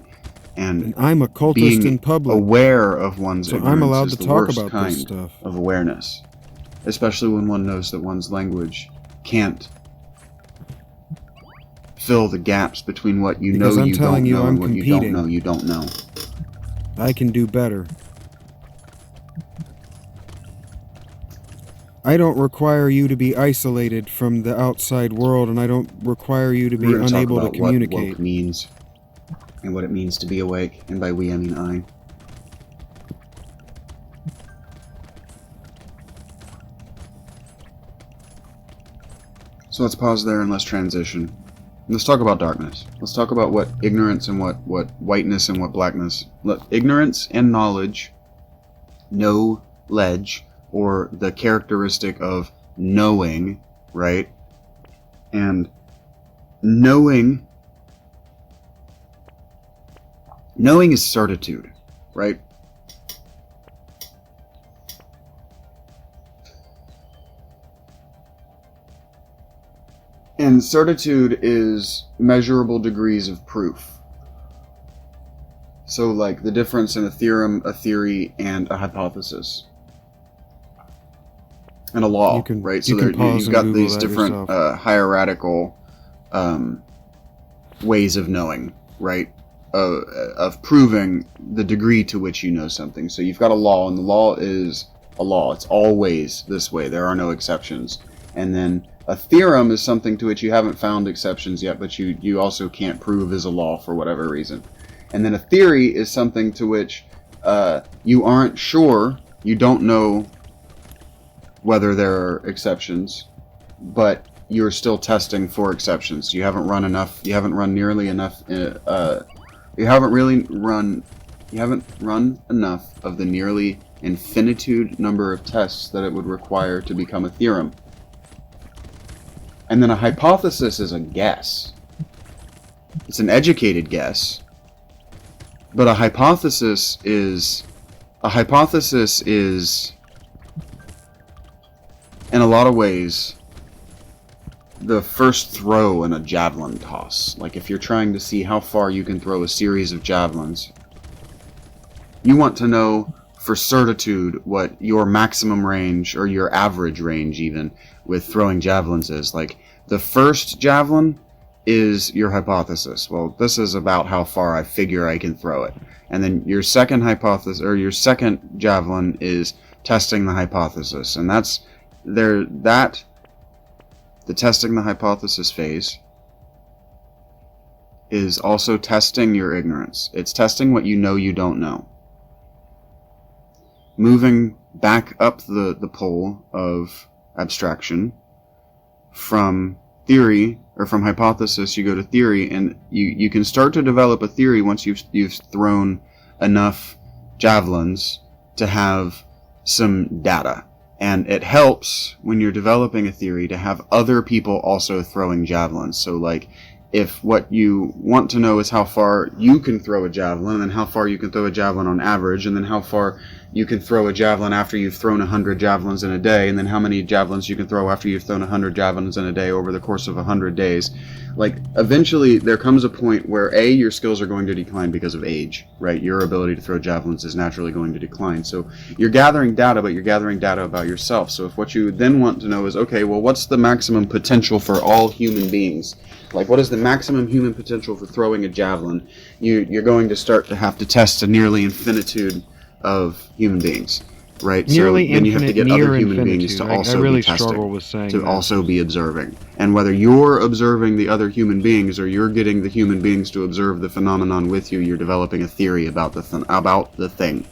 And I'm a cultist in public. Aware of one's ignorance I'm allowed is to the talk worst about kind this stuff. of awareness. Especially when one knows that one's language can't fill the gaps between what you know you don't know and what you don't know you don't know. I can do better. I don't require you to be isolated from the outside world, and I don't require you to be unable to communicate. What woke means and what it means to be awake, and by we I mean I. So let's pause there and let's transition. Let's talk about darkness. Let's talk about what ignorance and what whiteness and what blackness. Ignorance and knowledge, knowledge, or the characteristic of knowing, right? And knowing is certitude, right? And certitude is measurable degrees of proof. So, like, the difference in a theorem, a theory, and a hypothesis. And a law, right? So you've got these different hierarchical ways of knowing, right? Of proving the degree to which you know something. So you've got a law, and the law is a law. It's always this way. There are no exceptions. And then a theorem is something to which you haven't found exceptions yet, but you also can't prove is a law for whatever reason. And then a theory is something to which you aren't sure, you don't know whether there are exceptions, but you're still testing for exceptions. You haven't run enough, you haven't run nearly enough, you haven't run enough of the nearly infinitude number of tests that it would require to become a theorem. And then a hypothesis is a guess. It's an educated guess. But a hypothesis is, in a lot of ways, the first throw in a javelin toss. Like if you're trying to see how far you can throw a series of javelins, you want to know for certitude what your maximum range, or your average range even, with throwing javelins is. Like, the first javelin is your hypothesis. Well, this is about how far I figure I can throw it. And then your second hypothesis, or your second javelin, is testing the hypothesis. And that's the testing the hypothesis phase is also testing your ignorance. It's testing what you know you don't know. Moving back up the pole of abstraction, from theory, or from hypothesis, you go to theory, and you can start to develop a theory once you've thrown enough javelins to have some data. And it helps when you're developing a theory to have other people also throwing javelins. So, like, if what you want to know is how far you can throw a javelin, and then how far you can throw a javelin on average, and then how far you can throw a javelin after you've thrown 100 javelins in a day, and then how many javelins you can throw after you've thrown 100 javelins in a day over the course of 100 days. Like, eventually there comes a point where your skills are going to decline because of age, right? Your ability to throw javelins is naturally going to decline. So you're gathering data, but you're gathering data about yourself. So if what you then want to know is, okay, well, what's the maximum potential for all human beings? Like, what is the maximum human potential for throwing a javelin? You're going to start to have to test a nearly infinitude of human beings, right? Nearly so then you have to get other human infinitude. beings to I also really be testing, struggle with saying to that. also be observing. And whether you're observing the other human beings or you're getting the human beings to observe the phenomenon with you, you're developing a theory about the thing.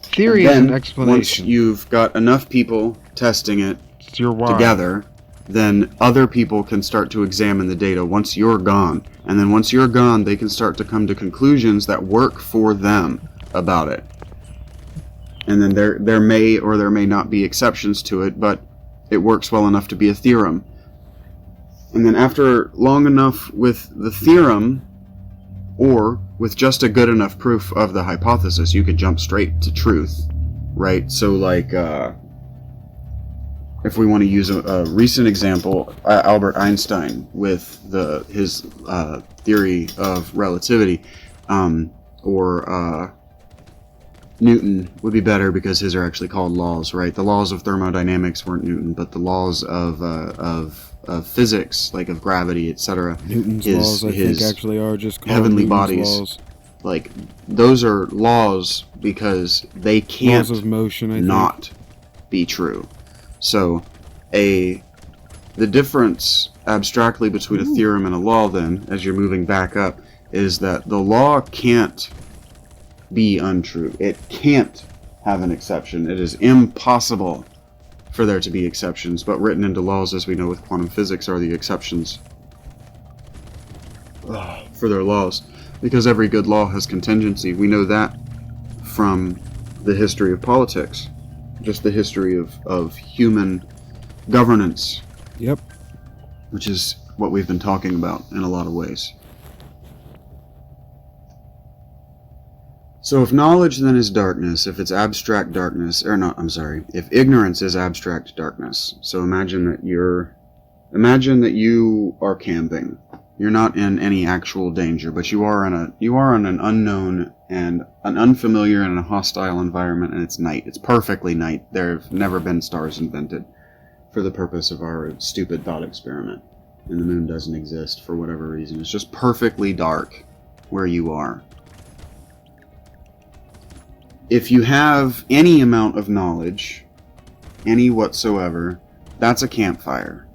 Theory is an explanation. Once you've got enough people testing it It's your why. together, then other people can start to examine the data once you're gone. And then once you're gone, they can start to come to conclusions that work for them about it. And then there may or there may not be exceptions to it, but it works well enough to be a theorem. And then after long enough with the theorem, or with just a good enough proof of the hypothesis, you could jump straight to truth, right? So like, if we want to use a recent example, Albert Einstein with his theory of relativity, or Newton would be better because his are actually called laws, right? The laws of thermodynamics weren't Newton, but the laws of physics, like of gravity, etc. Newton's laws, I think, actually are just called heavenly Newton's bodies. laws. Like, those are laws because they can't Laws of motion, I think. not be true. So, the difference abstractly between a theorem and a law, then, as you're moving back up, is that the law can't be untrue. It can't have an exception. It is impossible for there to be exceptions, but written into laws, as we know with quantum physics, are the exceptions for their laws. Because every good law has contingency. We know that from the history of politics. Just the history of human governance. Yep. Which is what we've been talking about in a lot of ways. So if knowledge then is darkness, if it's abstract darkness, or not, I'm sorry, if ignorance is abstract darkness, so imagine that you are camping. You're not in any actual danger, but you are in an unknown and an unfamiliar and a hostile environment, and it's night. It's perfectly night. There have never been stars invented for the purpose of our stupid thought experiment. And the moon doesn't exist for whatever reason. It's just perfectly dark where you are. If you have any amount of knowledge, any whatsoever, that's a campfire.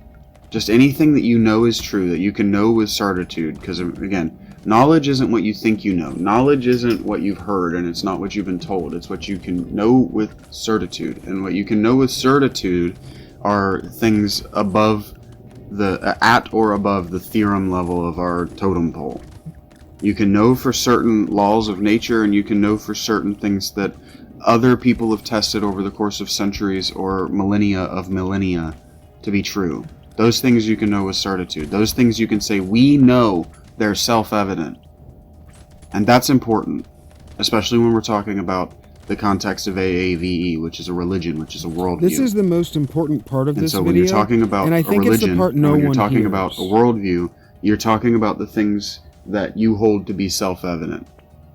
Just anything that you know is true, that you can know with certitude, because, again, knowledge isn't what you think you know. Knowledge isn't what you've heard, and it's not what you've been told. It's what you can know with certitude. And what you can know with certitude are things at or above the theorem level of our totem pole. You can know for certain laws of nature, and you can know for certain things that other people have tested over the course of centuries or millennia to be true. Those things you can know with certitude. Those things you can say, we know they're self-evident. And that's important, especially when we're talking about the context of AAVE, which is a religion, which is a worldview. This is the most important part of this video. And so when you're talking about and I think a religion, it's the part no when you're one talking hears. about a worldview, you're talking about the things that you hold to be self-evident.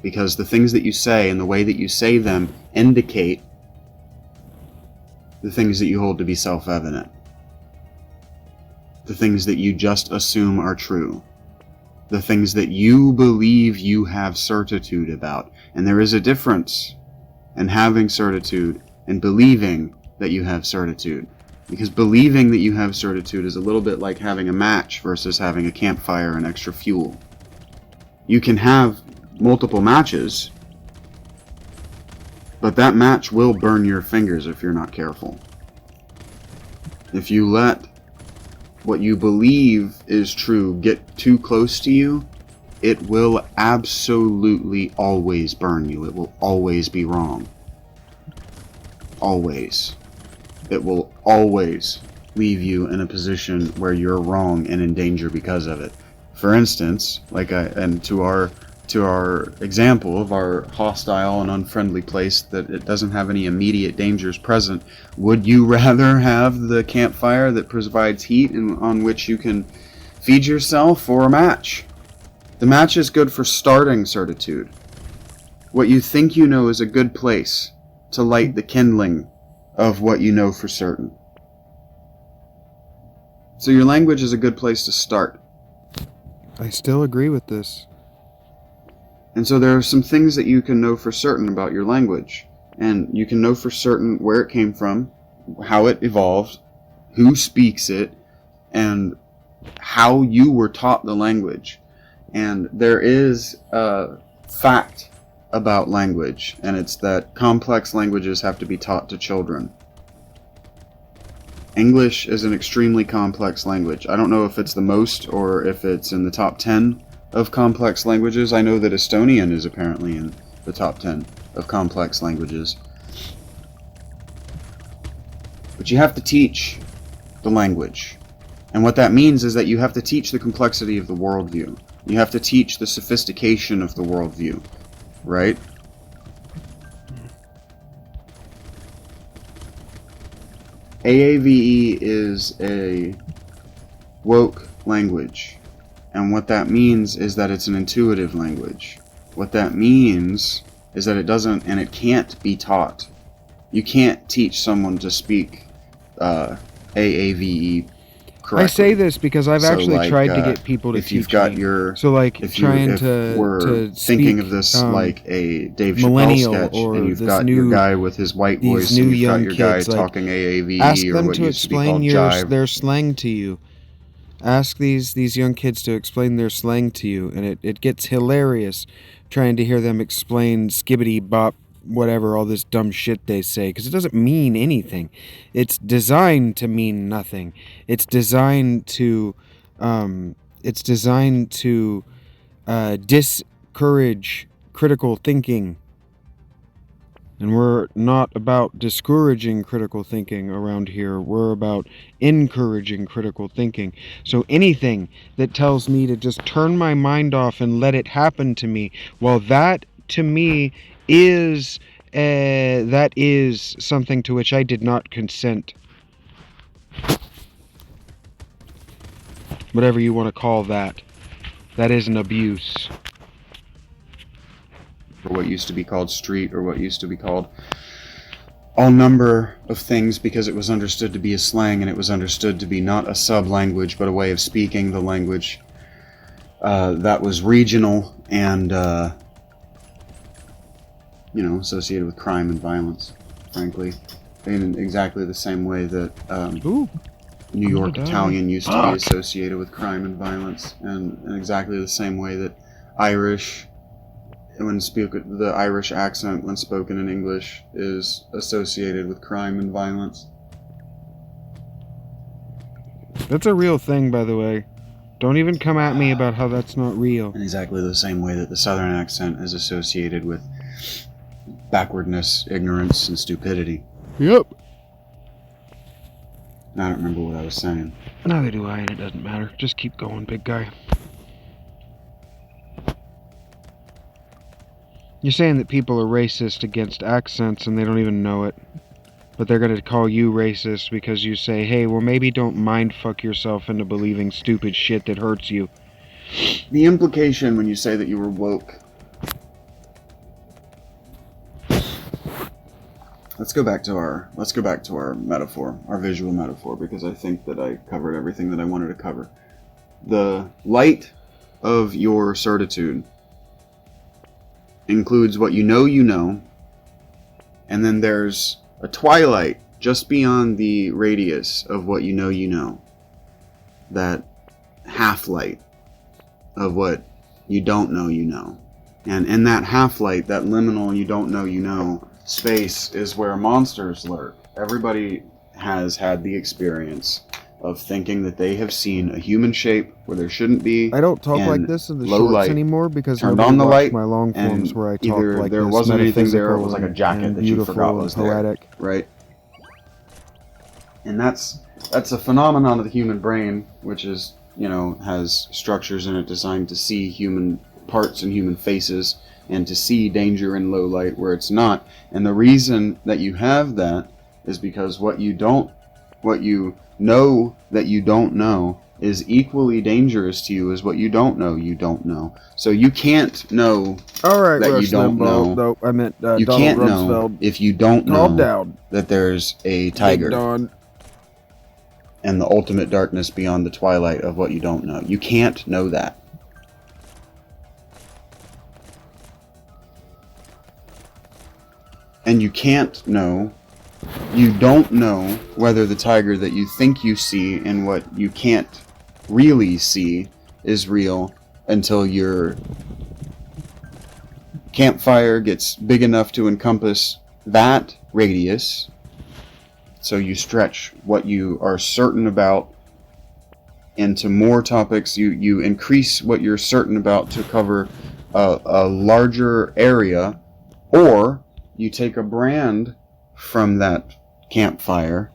Because the things that you say and the way that you say them indicate the things that you hold to be self-evident. The things that you just assume are true. The things that you believe you have certitude about. And there is a difference in having certitude and believing that you have certitude. Because believing that you have certitude is a little bit like having a match versus having a campfire and extra fuel. You can have multiple matches, but that match will burn your fingers if you're not careful. If you let what you believe is true get too close to you, it will absolutely always burn you. It will always be wrong. Always. It will always leave you in a position where you're wrong and in danger because of it. For instance, and to our to our example of our hostile and unfriendly place, that it doesn't have any immediate dangers present, would you rather have the campfire that provides heat and on which you can feed yourself, or a match? The match is good for starting certitude. What you think you know is a good place to light the kindling of what you know for certain. So your language is a good place to start. I still agree with this. And so there are some things that you can know for certain about your language. And you can know for certain where it came from, how it evolved, who speaks it, and how you were taught the language. And there is a fact about language, and it's that complex languages have to be taught to children. English is an extremely complex language. I don't know if it's the most or if it's in the top 10 of complex languages. I know that Estonian is apparently in the top 10 of complex languages. But you have to teach the language. And what that means is that you have to teach the complexity of the worldview. You have to teach the sophistication of the worldview, right? AAVE is a woke language. And what that means is that it's an intuitive language. What that means is that it doesn't and it can't be taught. You can't teach someone to speak AAVE correctly. I say this because I've actually tried to get people to if teach you've got me. your So like if trying we're to thinking speak, of this like a Dave Chappelle millennial, sketch, or and you've this got new, your guy with his white these voice, new and you've got young your guy kids, like, talking AAVE, ask or them what to used to be explain called jive. their slang to you. Ask these young kids to explain their slang to you, and it gets hilarious trying to hear them explain skibbity bop, whatever, all this dumb shit they say, because it doesn't mean anything. It's designed to mean nothing. It's designed to discourage critical thinking. And we're not about discouraging critical thinking around here. We're about encouraging critical thinking. So anything that tells me to just turn my mind off and let it happen to me, well, that to me is something to which I did not consent. Whatever you want to call that. That is an abuse. Or what used to be called street, or what used to be called all number of things, because it was understood to be a slang, and it was understood to be not a sub-language, but a way of speaking the language that was regional and, associated with crime and violence, frankly. In exactly the same way that New York Italian used to be associated with crime and violence, and in exactly the same way that Irish, the Irish accent when spoken in English, is associated with crime and violence. That's a real thing, by the way. Don't even come at me about how that's not real. In exactly the same way that the Southern accent is associated with backwardness, ignorance, and stupidity. Yep. I don't remember what I was saying. Neither do I, and it doesn't matter. Just keep going, big guy. You're saying that people are racist against accents and they don't even know it. But they're going to call you racist because you say, hey, well, maybe don't mind fuck yourself into believing stupid shit that hurts you. The implication when you say that you were woke. Let's go back to our metaphor, our visual metaphor, because I think that I covered everything that I wanted to cover. The light of your certitude includes what you know, and then there's a twilight just beyond the radius of what you know. That half-light of what you don't know. And in that half-light, that liminal you don't know space is where monsters lurk. Everybody has had the experience of thinking that they have seen a human shape where there shouldn't be. I don't talk like this in the low shorts light, anymore because turned nobody on the watched light, my long forms and where I talk either like there this, wasn't anything there, or it metaphysical was like a and jacket that you beautiful forgot and was there, poetic. right? And that's a phenomenon of the human brain, which is, has structures in it designed to see human parts and human faces, and to see danger in low light where it's not. And the reason that you have that is because what you know that you don't know is equally dangerous to you as what you don't know. So you can't know that you don't know. No, I meant You Donald can't Rumsfeld. know if you don't Calm know down. that there's a tiger Big Don. and the ultimate darkness beyond the twilight of what you don't know. You can't know that. And you can't know, you don't know whether the tiger that you think you see and what you can't really see is real until your campfire gets big enough to encompass that radius. So you stretch what you are certain about into more topics. You increase what you're certain about to cover a larger area, or you take a brand from that campfire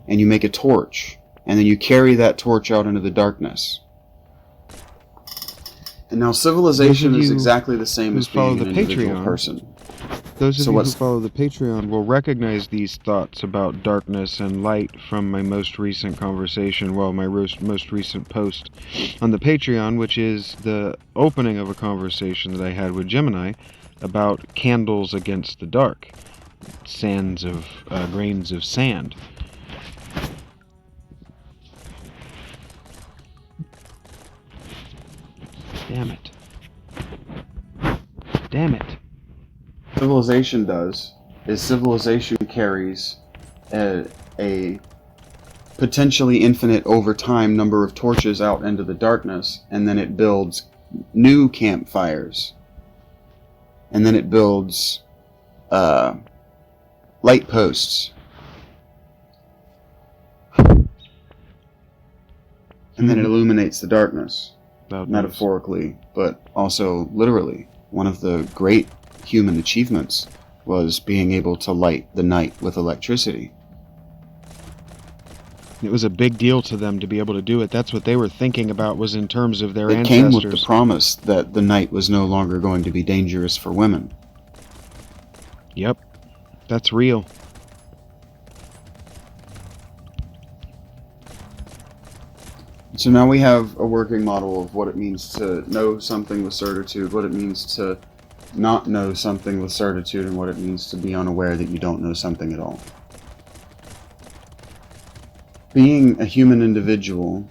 and you make a torch, and then you carry that torch out into the darkness. And now civilization is exactly the same as being an individual person. Those of you who follow the Patreon will recognize these thoughts about darkness and light from my most recent conversation, my most recent post on the Patreon, which is the opening of a conversation that I had with Gemini about candles against the dark, grains of sand. Damn it. Civilization civilization carries a potentially infinite over time number of torches out into the darkness, and then it builds new campfires, and then it builds light posts, and then it illuminates the darkness, metaphorically, but also literally. One of the great human achievements was being able to light the night with electricity. It was a big deal to them to be able to do it. That's what they were thinking about, was in terms of their It ancestors. came with the promise that the night was no longer going to be dangerous for women. Yep, that's real. So now we have a working model of what it means to know something with certitude, what it means to not know something with certitude, and what it means to be unaware that you don't know something at all. Being a human individual,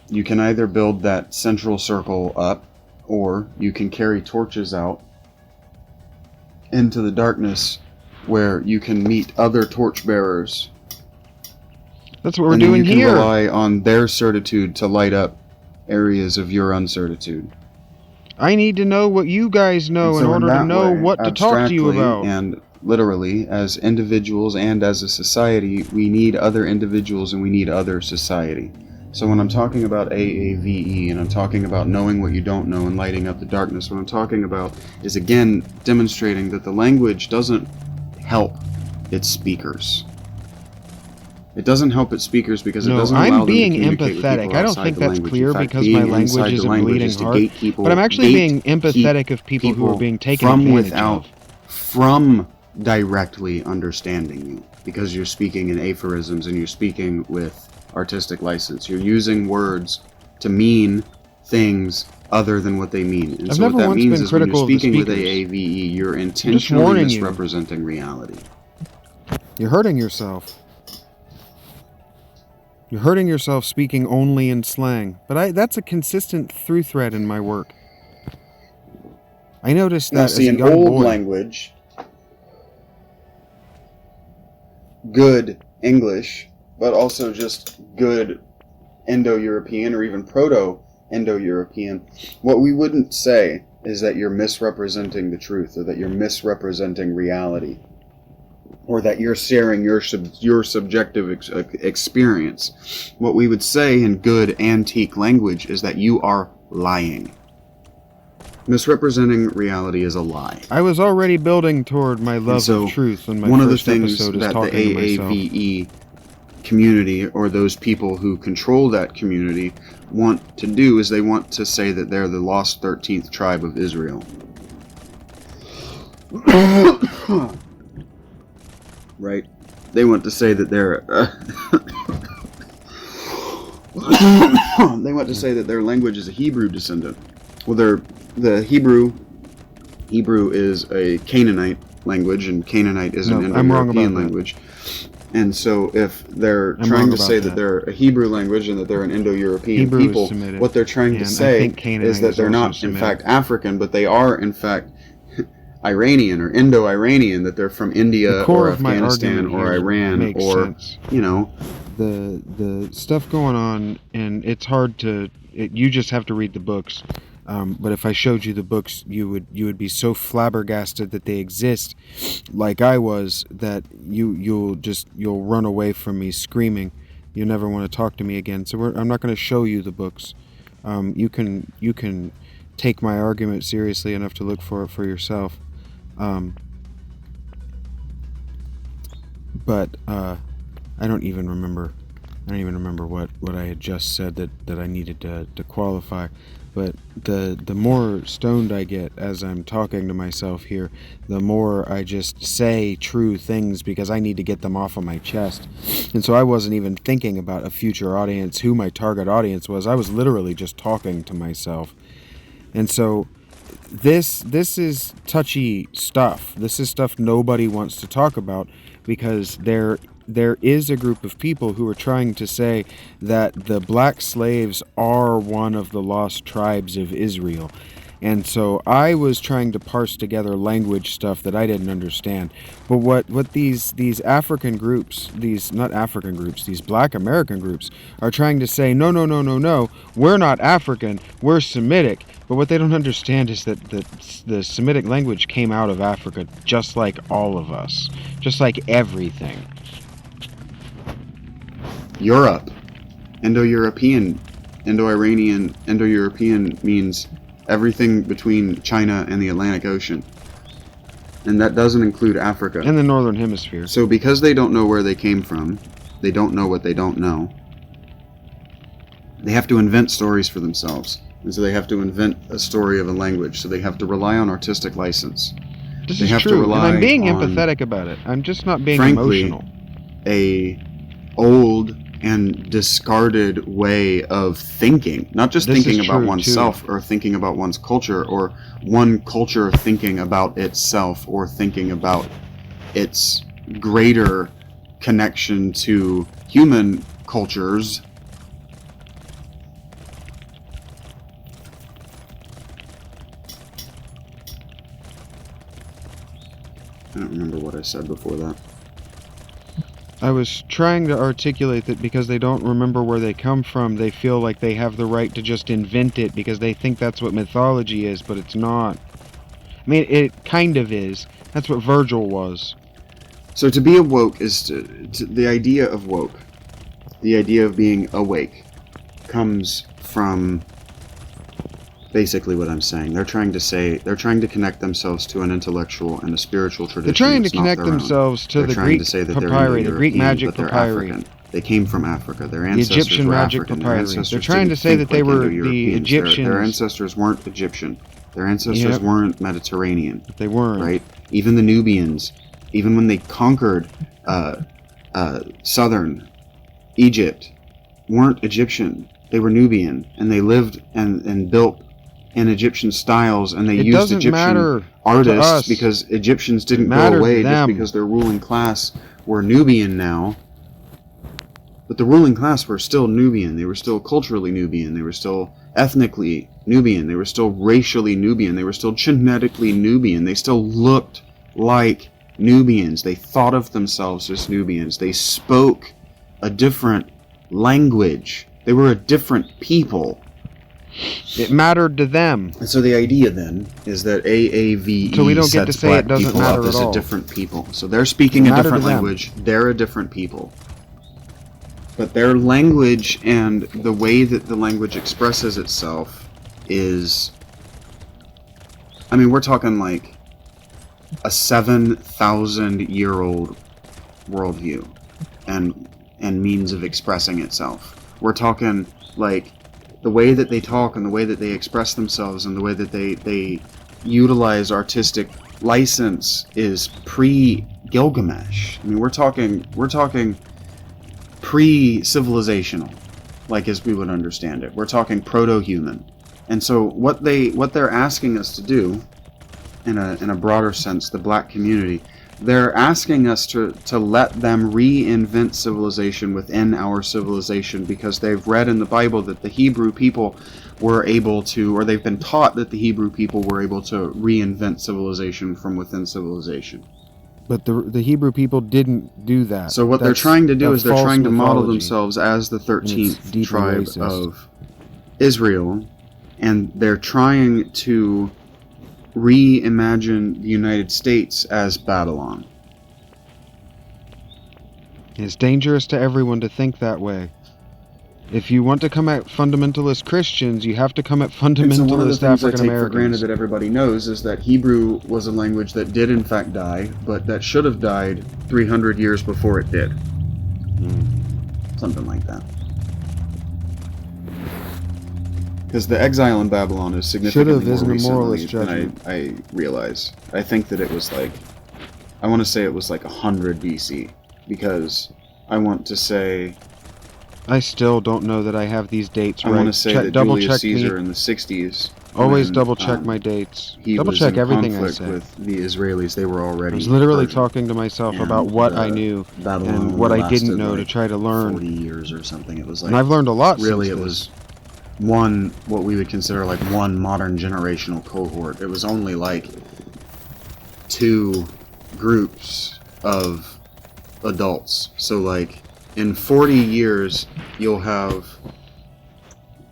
you can either build that central circle up, or you can carry torches out into the darkness where you can meet other torchbearers. That's what we're doing here. And you can rely on their certitude to light up areas of your uncertitude. I need to know what you guys know in order to know what to talk to you about. And literally, as individuals and as a society, we need other individuals and we need other society. So when I'm talking about AAVE, and I'm talking about knowing what you don't know and lighting up the darkness, what I'm talking about is, again, demonstrating that the language doesn't help its speakers. It doesn't help its speakers because it doesn't allow them to communicate with people outside the language. I don't think that's clear. In fact, because my language is a bleeding heart. But I'm actually being empathetic of people who are being taken advantage of. From directly understanding you, because you're speaking in aphorisms and you're speaking with artistic license. You're using words to mean things other than what they mean. And so what that means is when you're speaking with AAVE, you're intentionally misrepresenting reality. You're hurting yourself. You're hurting yourself speaking only in slang. But that's a consistent through thread in my work. I noticed that as a young boy. In old language, good English, but also just good Indo-European or even Proto-Indo-European, what we wouldn't say is that you're misrepresenting the truth, or that you're misrepresenting reality, or that you're sharing your subjective experience. What we would say in good antique language is that you are lying. Misrepresenting reality is a lie. I was already building toward my love of truth, and my one of the first things episode is that talking the to myself. AAVE community, or those people who control that community, want to do is they want to say that they're the lost 13th tribe of Israel. Right? They want to say that they're they want to say that their language is a Hebrew descendant. Well, the Hebrew is a Canaanite language, and Canaanite is an Indo-European language. And so if they're trying to say that they're a Hebrew language and that they're an Indo-European people, what they're trying to say is that they're not, in fact, African, but they are, in fact, Iranian or Indo-Iranian, that they're from India or Afghanistan or Iran or, you know. The stuff going on, and it's hard to... you just have to read the books. But if I showed you the books, you would be so flabbergasted that they exist, like I was, that you'll run away from me screaming. You'll never want to talk to me again. So I'm not going to show you the books. You can take my argument seriously enough to look for it for yourself. But I don't even remember what I had just said that I needed to qualify. But the more stoned I get as I'm talking to myself here, the more I just say true things because I need to get them off of my chest. And so I wasn't even thinking about a future audience, who my target audience was. I was literally just talking to myself. And so this is touchy stuff. This is stuff nobody wants to talk about, because there is a group of people who are trying to say that the black slaves are one of the lost tribes of Israel. And so I was trying to parse together language stuff that I didn't understand. But what these African groups, these black American groups are trying to say, no, we're not African, we're Semitic. But what they don't understand is that the Semitic language came out of Africa just like all of us, just like everything. Europe, Indo-European, Indo-Iranian, Indo-European means everything between China and the Atlantic Ocean. And that doesn't include Africa. And the Northern Hemisphere. So because they don't know where they came from, they don't know what they don't know, they have to invent stories for themselves. And so they have to invent a story of a language. So they have to rely on artistic license. This is true, and I'm being empathetic about it. I'm just not being emotional. A old and discarded way of thinking, not just thinking about oneself or thinking about one's culture, or one culture thinking about itself or thinking about its greater connection to human cultures. I don't remember what I said before that. I was trying to articulate that because they don't remember where they come from, they feel like they have the right to just invent it because they think that's what mythology is, but it's not. I mean, it kind of is. That's what Virgil was. So to be awoke is the idea of woke, the idea of being awake, comes from basically what I'm saying. They're trying to connect themselves to an intellectual and a spiritual tradition. They're trying to connect themselves to the Greek papyri, the Greek magic papyri. They came from Africa. Their ancestors Egyptian were magic African. papyri. They're trying to say that they were the Egyptians. Their ancestors weren't Egyptian. Their ancestors weren't Mediterranean. They weren't. Right? Even the Nubians, even when they conquered southern Egypt, weren't Egyptian. They were Nubian, and they lived and built in Egyptian styles, and they used Egyptian artists because Egyptians didn't go away just because their ruling class were Nubian now. But the ruling class were still Nubian. They were still culturally Nubian. They were still ethnically Nubian. They were still racially Nubian. They were still genetically Nubian. They still looked like Nubians. They thought of themselves as Nubians. They spoke a different language. They were a different people. It mattered to them. And so the idea then is that AAVE so we don't get to sets say black it doesn't people matter up at as all. a different people. So they're speaking a different language. They're a different people. But their language and the way that the language expresses itself is... I mean, we're talking like a 7,000-year-old worldview. And and means of expressing itself. We're talking like the way that they talk and the way that they express themselves and the way that they utilize artistic license is pre-Gilgamesh. I mean, we're talking pre-civilizational, like as we would understand it. We're talking proto-human. And so what they're asking us to do, in a broader sense, the black community, they're asking us to let them reinvent civilization within our civilization, because they've read in the Bible that the Hebrew people were able to, or they've been taught that the Hebrew people were able to reinvent civilization from within civilization. But the Hebrew people didn't do that. So what they're trying to do is they're trying to model themselves as the 13th tribe of Israel, and they're trying to reimagine the United States as Babylon. It's dangerous to everyone to think that way. If you want to come at fundamentalist Christians, you have to come at fundamentalist African Americans. For granted that everybody knows is that Hebrew was a language that did in fact die, but that should have died 300 years before it did. Something like that. Because the exile in Babylon is significantly more recently than I realize. I think that it was like, I want to say it was like 100 BC, because I want to say... I still don't know that I have these dates right. I want to say that Julius Caesar in the 60s... Always double check my dates. Double check everything I say. With the Israelis, they were already... I was literally talking to myself about what I knew and what I didn't know to try to learn. 40 years or something. It was like... And I've learned a lot really, since it was what we would consider like one modern generational cohort. It was only like 2 groups of adults. So like in 40 years, you'll have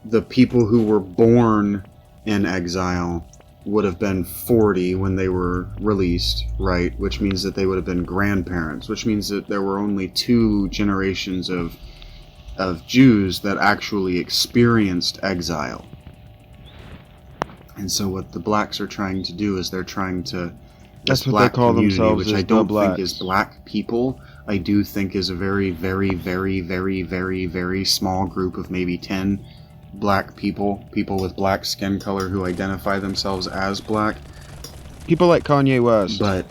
the people who were born in exile would have been 40 when they were released, right? Which means that they would have been grandparents, which means that there were only 2 generations of Jews that actually experienced exile. And so what the blacks are trying to do is they're trying to... That's what they call themselves, which I don't think is black people. I do think is a very, very, very, very, very, very small group of maybe 10 black people with black skin color who identify themselves as black. People like Kanye West. But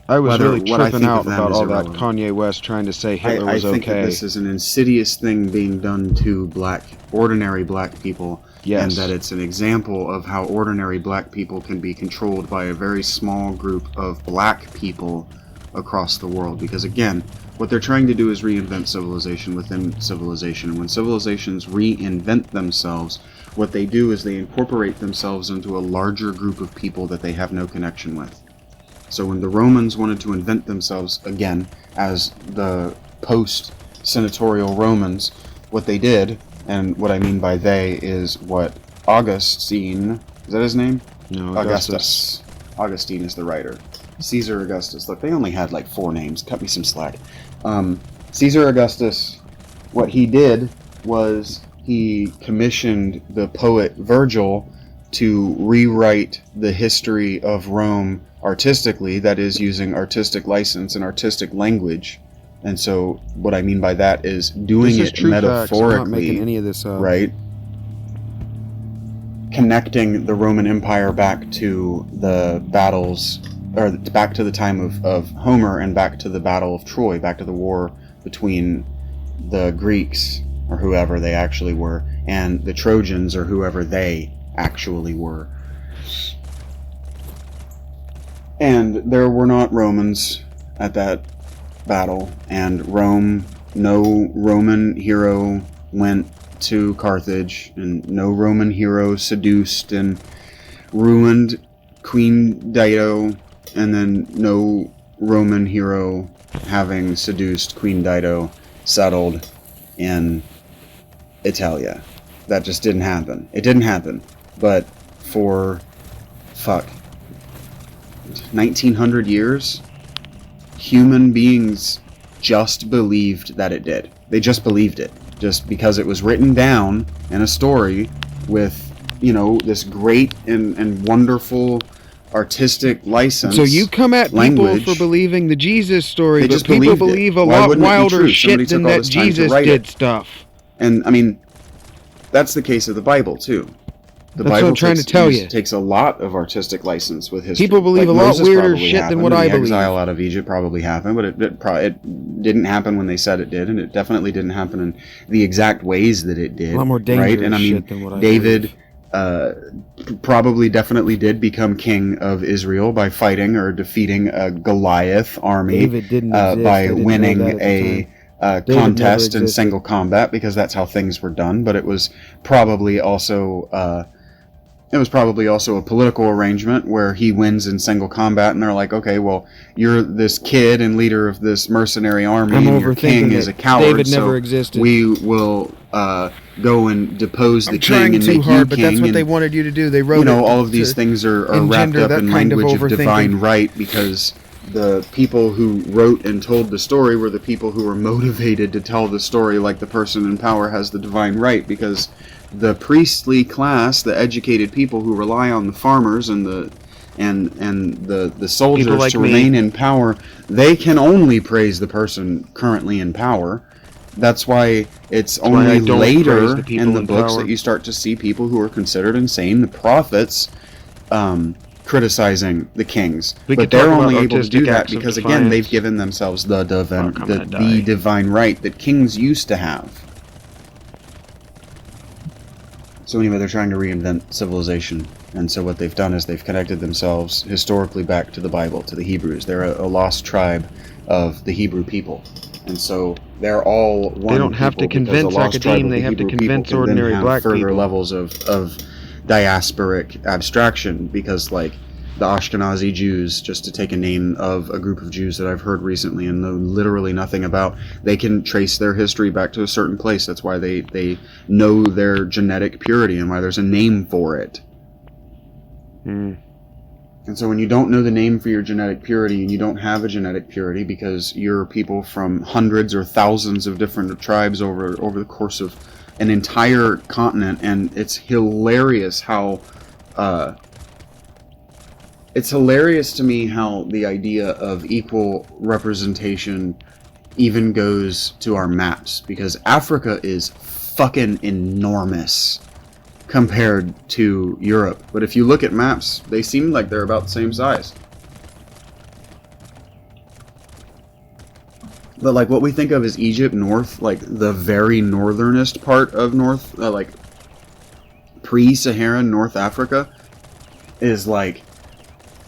I was really tripping out about all that Kanye West trying to say Hitler was okay. I think that this is an insidious thing being done to ordinary black people. Yes. And that it's an example of how ordinary black people can be controlled by a very small group of black people across the world. Because again, what they're trying to do is reinvent civilization within civilization. When civilizations reinvent themselves, what they do is they incorporate themselves into a larger group of people that they have no connection with. So when the Romans wanted to invent themselves again as the post-senatorial Romans, what they did, and what I mean by they is what Augustine, is that his name? No, Augustus. Augustine is the writer. Caesar Augustus. Look, they only had like 4 names. Cut me some slack. Caesar Augustus, what he did was he commissioned the poet Virgil to rewrite the history of Rome artistically, that is, using artistic license and artistic language. And so what I mean by that is doing it metaphorically, I'm not making any of this up. Right? Connecting the Roman Empire back to the battles, or back to the time of Homer, and back to the Battle of Troy, back to the war between the Greeks, or whoever they actually were, and the Trojans, or whoever they actually were. And there were not Romans at that battle, and no Roman hero went to Carthage, and no Roman hero seduced and ruined Queen Dido, and then no Roman hero, having seduced Queen Dido, settled in Italia. That just didn't happen. It didn't happen. But for 1900 years, human beings just believed that it did. They just believed it. Just because it was written down in a story with, this great and wonderful artistic license. So you come at language, people for believing the Jesus story, they but just people believed it. believe a Why lot wouldn't it be wilder true? shit Somebody than took all that this time to Jesus write did it. stuff. And I mean, that's the case of the Bible too. The That's Bible what I'm trying to tell you. takes a lot of artistic license with history. People believe a lot Moses weirder probably shit than happened, what and I the believe. exile out of Egypt probably happened, but it didn't happen when they said it did, and it definitely didn't happen in the exact ways that it did. A lot more dangerous right? And I mean, shit than what I David believe. probably definitely did become king of Israel by fighting or defeating a Goliath army David didn't exist. by I didn't know winning that at the time. David contest never in existed. single combat, because that's how things were done. But it was probably also a political arrangement where he wins in single combat, and they're like, okay, well, you're this kid and leader of this mercenary army, I'm and your king overthinking is a it. coward, David so never existed. we will go and depose the I'm king trying and too make hard, you but king. that's what and, they wanted you to do. They wrote you know, it all of these to things are wrapped engender up that in kind of language of overthinking. divine right, because the people who wrote and told the story were the people who were motivated to tell the story like the person in power has the divine right, because the priestly class, the educated people who rely on the farmers and the soldiers like to me. remain in power, they can only praise the person currently in power. That's why it's why I only don't praise later the people in the in books power. that you start to see people who are considered insane, the prophets, criticizing the kings. We But could talk they're about only able to artistic do that acts of because, again, defiance. they've given themselves the I'm gonna die. divine right that kings used to have. So anyway, they're trying to reinvent civilization. And so what they've done is they've connected themselves historically back to the Bible, to the Hebrews. They're a lost tribe of the Hebrew people. And so they're all one. They don't have to people, because convince a lost tribe academe, of they the have to Hebrew people convince can then ordinary have black further people. levels of diasporic abstraction, because like the Ashkenazi Jews, just to take a name of a group of Jews that I've heard recently and know literally nothing about, they can trace their history back to a certain place. That's why they know their genetic purity and why there's a name for it. And so when you don't know the name for your genetic purity, and you don't have a genetic purity because you're people from hundreds or thousands of different tribes over the course of an entire continent, and it's hilarious how it's hilarious to me how the idea of equal representation even goes to our maps, because Africa is fucking enormous compared to Europe. But if you look at maps, they seem like they're about the same size. But like what we think of as Egypt North, like the very northernest part of North, like pre-Saharan North Africa, is like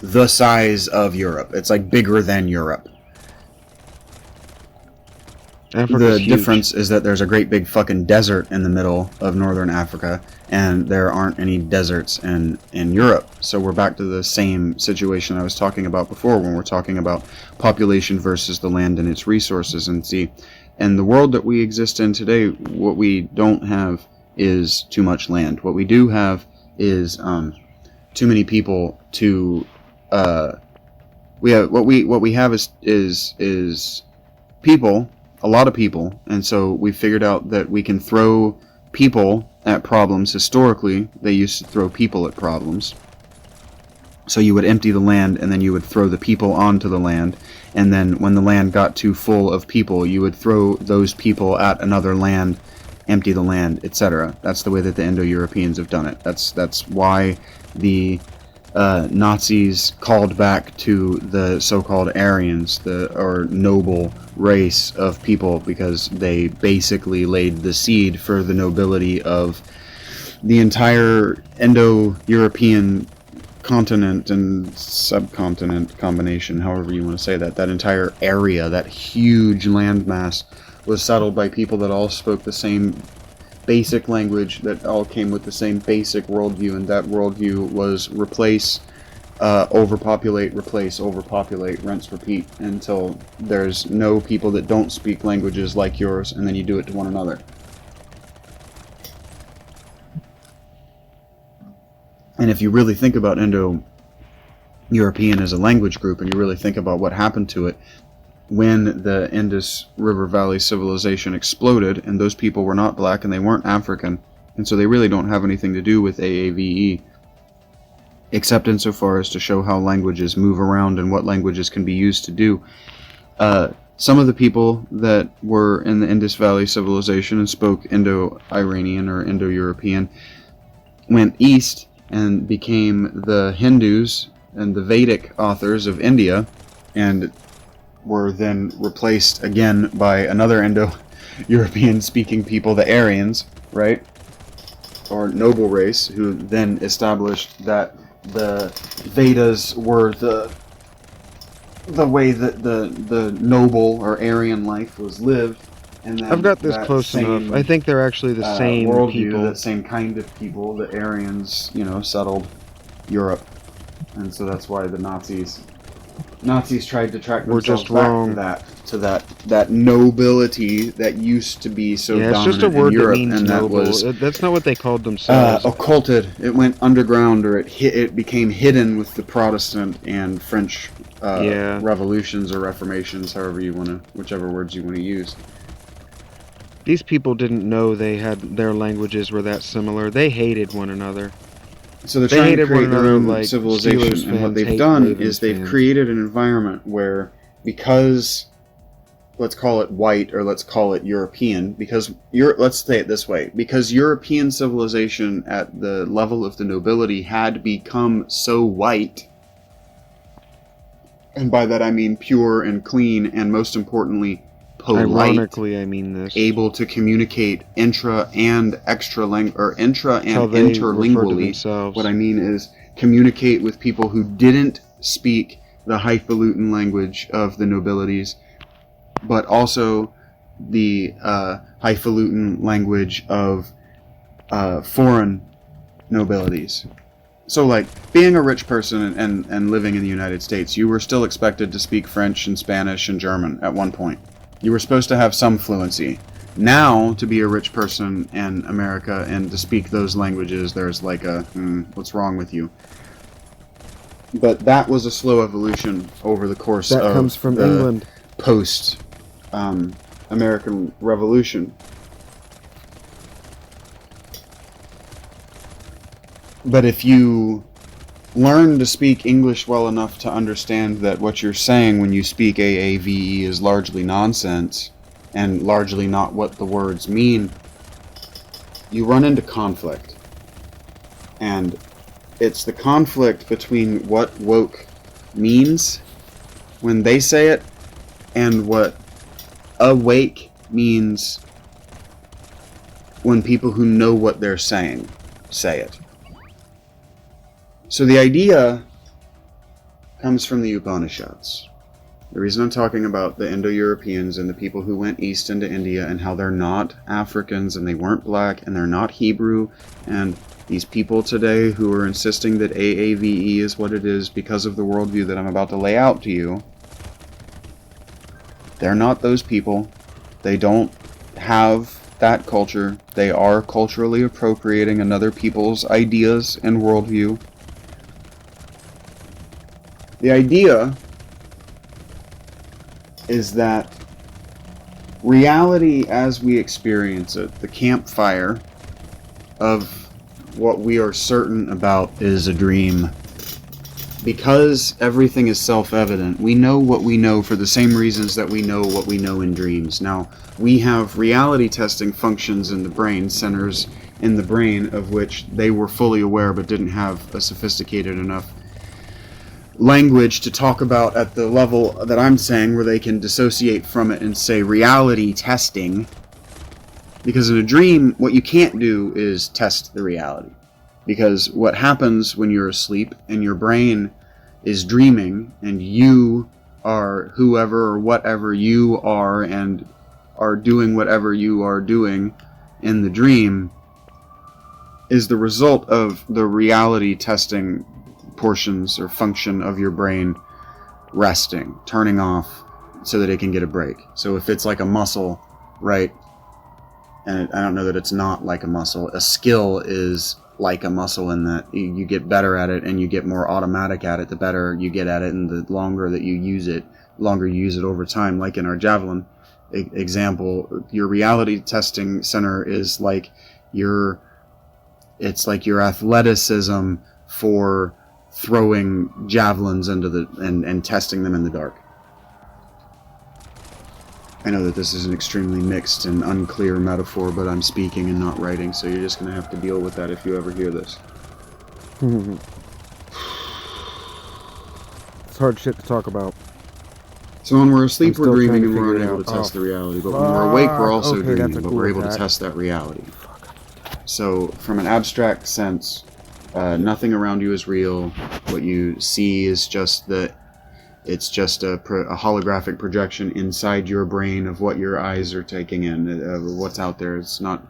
the size of Europe. It's like bigger than Europe. Africa's The huge. difference is that there's a great big fucking desert in the middle of northern Africa, and there aren't any deserts in Europe. So we're back to the same situation I was talking about before, when we're talking about population versus the land and its resources. And see, in the world that we exist in today, what we don't have is too much land. What we do have is too many people to we have what we have is people, a lot of people, and so we figured out that we can throw people at problems. Historically, they used to throw people at problems. So you would empty the land, and then you would throw the people onto the land, and then when the land got too full of people, you would throw those people at another land, empty the land, etc. That's the way that the Indo-Europeans have done it. That's why the Nazis called back to the so-called Aryans, or noble race of people, because they basically laid the seed for the nobility of the entire Indo-European continent and subcontinent combination, however you want to say that. That entire area, that huge landmass, was settled by people that all spoke the same basic language, that all came with the same basic worldview, and that worldview was replace, overpopulate, replace, overpopulate, rinse, repeat, until there's no people that don't speak languages like yours, and then you do it to one another. And if you really think about Indo-European as a language group, and you really think about what happened to it, when the Indus River Valley civilization exploded, and those people were not black and they weren't African, and so they really don't have anything to do with AAVE. except insofar as to show how languages move around and what languages can be used to do. Some of the people that were in the Indus Valley civilization and spoke Indo-Iranian or Indo-European went east and became the Hindus and the Vedic authors of India, and were then replaced again by another Indo-European speaking people, the Aryans, right? Or noble race, who then established that the Vedas were the way that the noble or Aryan life was lived. And then I've got this close enough. I think they're actually the same worldview, people. the same kind of people. The Aryans, settled Europe, and so that's why the Nazis tried to track themselves back to that nobility that used to be so dominant it's just a word in Europe, that means and noble. That's not what they called themselves. Occulted. It went underground, or it became hidden with the Protestant and French revolutions or reformations, whichever words you want to use. These people didn't know their languages were that similar. They hated one another. So they're trying to create their own like civilization, Steelers and what fans they've hate done Ravens is they've fans. created an environment where, because, let's call it white, or let's call it European, let's say it this way, because European civilization at the level of the nobility had become so white, and by that I mean pure and clean, and most importantly, polite. Ironically, I mean this. Able to communicate intra and interlingually. What I mean is communicate with people who didn't speak the highfalutin language of the nobilities, but also the highfalutin language of foreign nobilities. So, like, being a rich person and living in the United States, you were still expected to speak French and Spanish and German at one point. You were supposed to have some fluency. Now, to be a rich person in America and to speak those languages, there's like what's wrong with you? But that was a slow evolution over the course of that comes from the England. Post-American Revolution. But if you learn to speak English well enough to understand that what you're saying when you speak AAVE is largely nonsense and largely not what the words mean, you run into conflict. And it's the conflict between what woke means when they say it and what awake means when people who know what they're saying say it. So the idea comes from the Upanishads. The reason I'm talking about the Indo-Europeans and the people who went east into India and how they're not Africans and they weren't black and they're not Hebrew, and these people today who are insisting that AAVE is what it is because of the worldview that I'm about to lay out to you, they're not those people. They don't have that culture. They are culturally appropriating another people's ideas and worldview. The idea is that reality as we experience it, the campfire of what we are certain about, is a dream. Because everything is self-evident, we know what we know for the same reasons that we know what we know in dreams. Now, we have reality testing functions in the brain, centers in the brain of which they were fully aware but didn't have a sophisticated enough language to talk about at the level that I'm saying, where they can dissociate from it and say reality testing. Because in a dream, what you can't do is test the reality. Because what happens when you're asleep and your brain is dreaming and you are whoever or whatever you are and are doing whatever you are doing in the dream is the result of the reality testing portions or function of your brain resting, turning off so that it can get a break. So if it's like a muscle, right, and I don't know that it's not like a muscle, a skill is like a muscle in that you get better at it and you get more automatic at it the better you get at it, and the longer that you use it, over time. Like in our javelin example, your reality testing center is like your athleticism for throwing javelins into the and testing them in the dark. I know that this is an extremely mixed and unclear metaphor, but I'm speaking and not writing, so you're just going to have to deal with that if you ever hear this. It's hard shit to talk about. So when we're asleep, we're dreaming and we're figure it unable to out. test the reality. But when we're awake, we're also Okay, that's dreaming, a but cool we're able to attack. test that reality. So from an abstract sense, nothing around you is real. What you see is just that it's just a holographic projection inside your brain of what your eyes are taking in, what's out there. It's not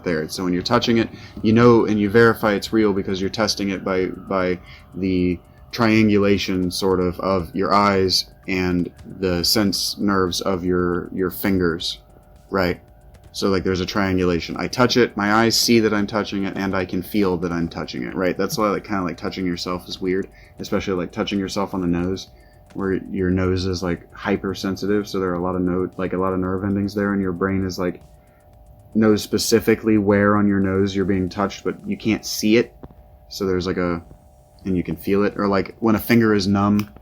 there. So when you're touching it, you know, and you verify it's real because you're testing it by the triangulation sort of your eyes and the sense nerves of your fingers, right? So like there's a triangulation. I touch it, my eyes see that I'm touching it, and I can feel that I'm touching it, right? That's why like kind of like touching yourself is weird, especially like touching yourself on the nose, where your nose is like hypersensitive. So there are a lot of nerve endings there, and your brain is like knows specifically where on your nose you're being touched, but you can't see it. So there's like and you can feel it, or like when a finger is numb.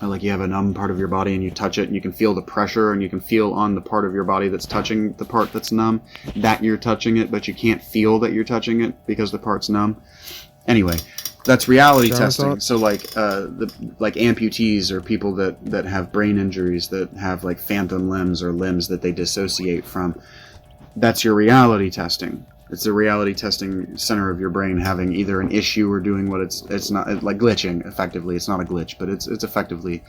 Or like you have a numb part of your body and you touch it and you can feel the pressure and you can feel on the part of your body that's touching the part that's numb that you're touching it, but you can't feel that you're touching it because the part's numb. Anyway, that's reality testing. So like like amputees or people that have brain injuries, that have like phantom limbs or limbs that they dissociate from, that's your reality testing. It's a reality testing center of your brain having either an issue or doing what it's not, like glitching, effectively. It's not a glitch, but it's effectively,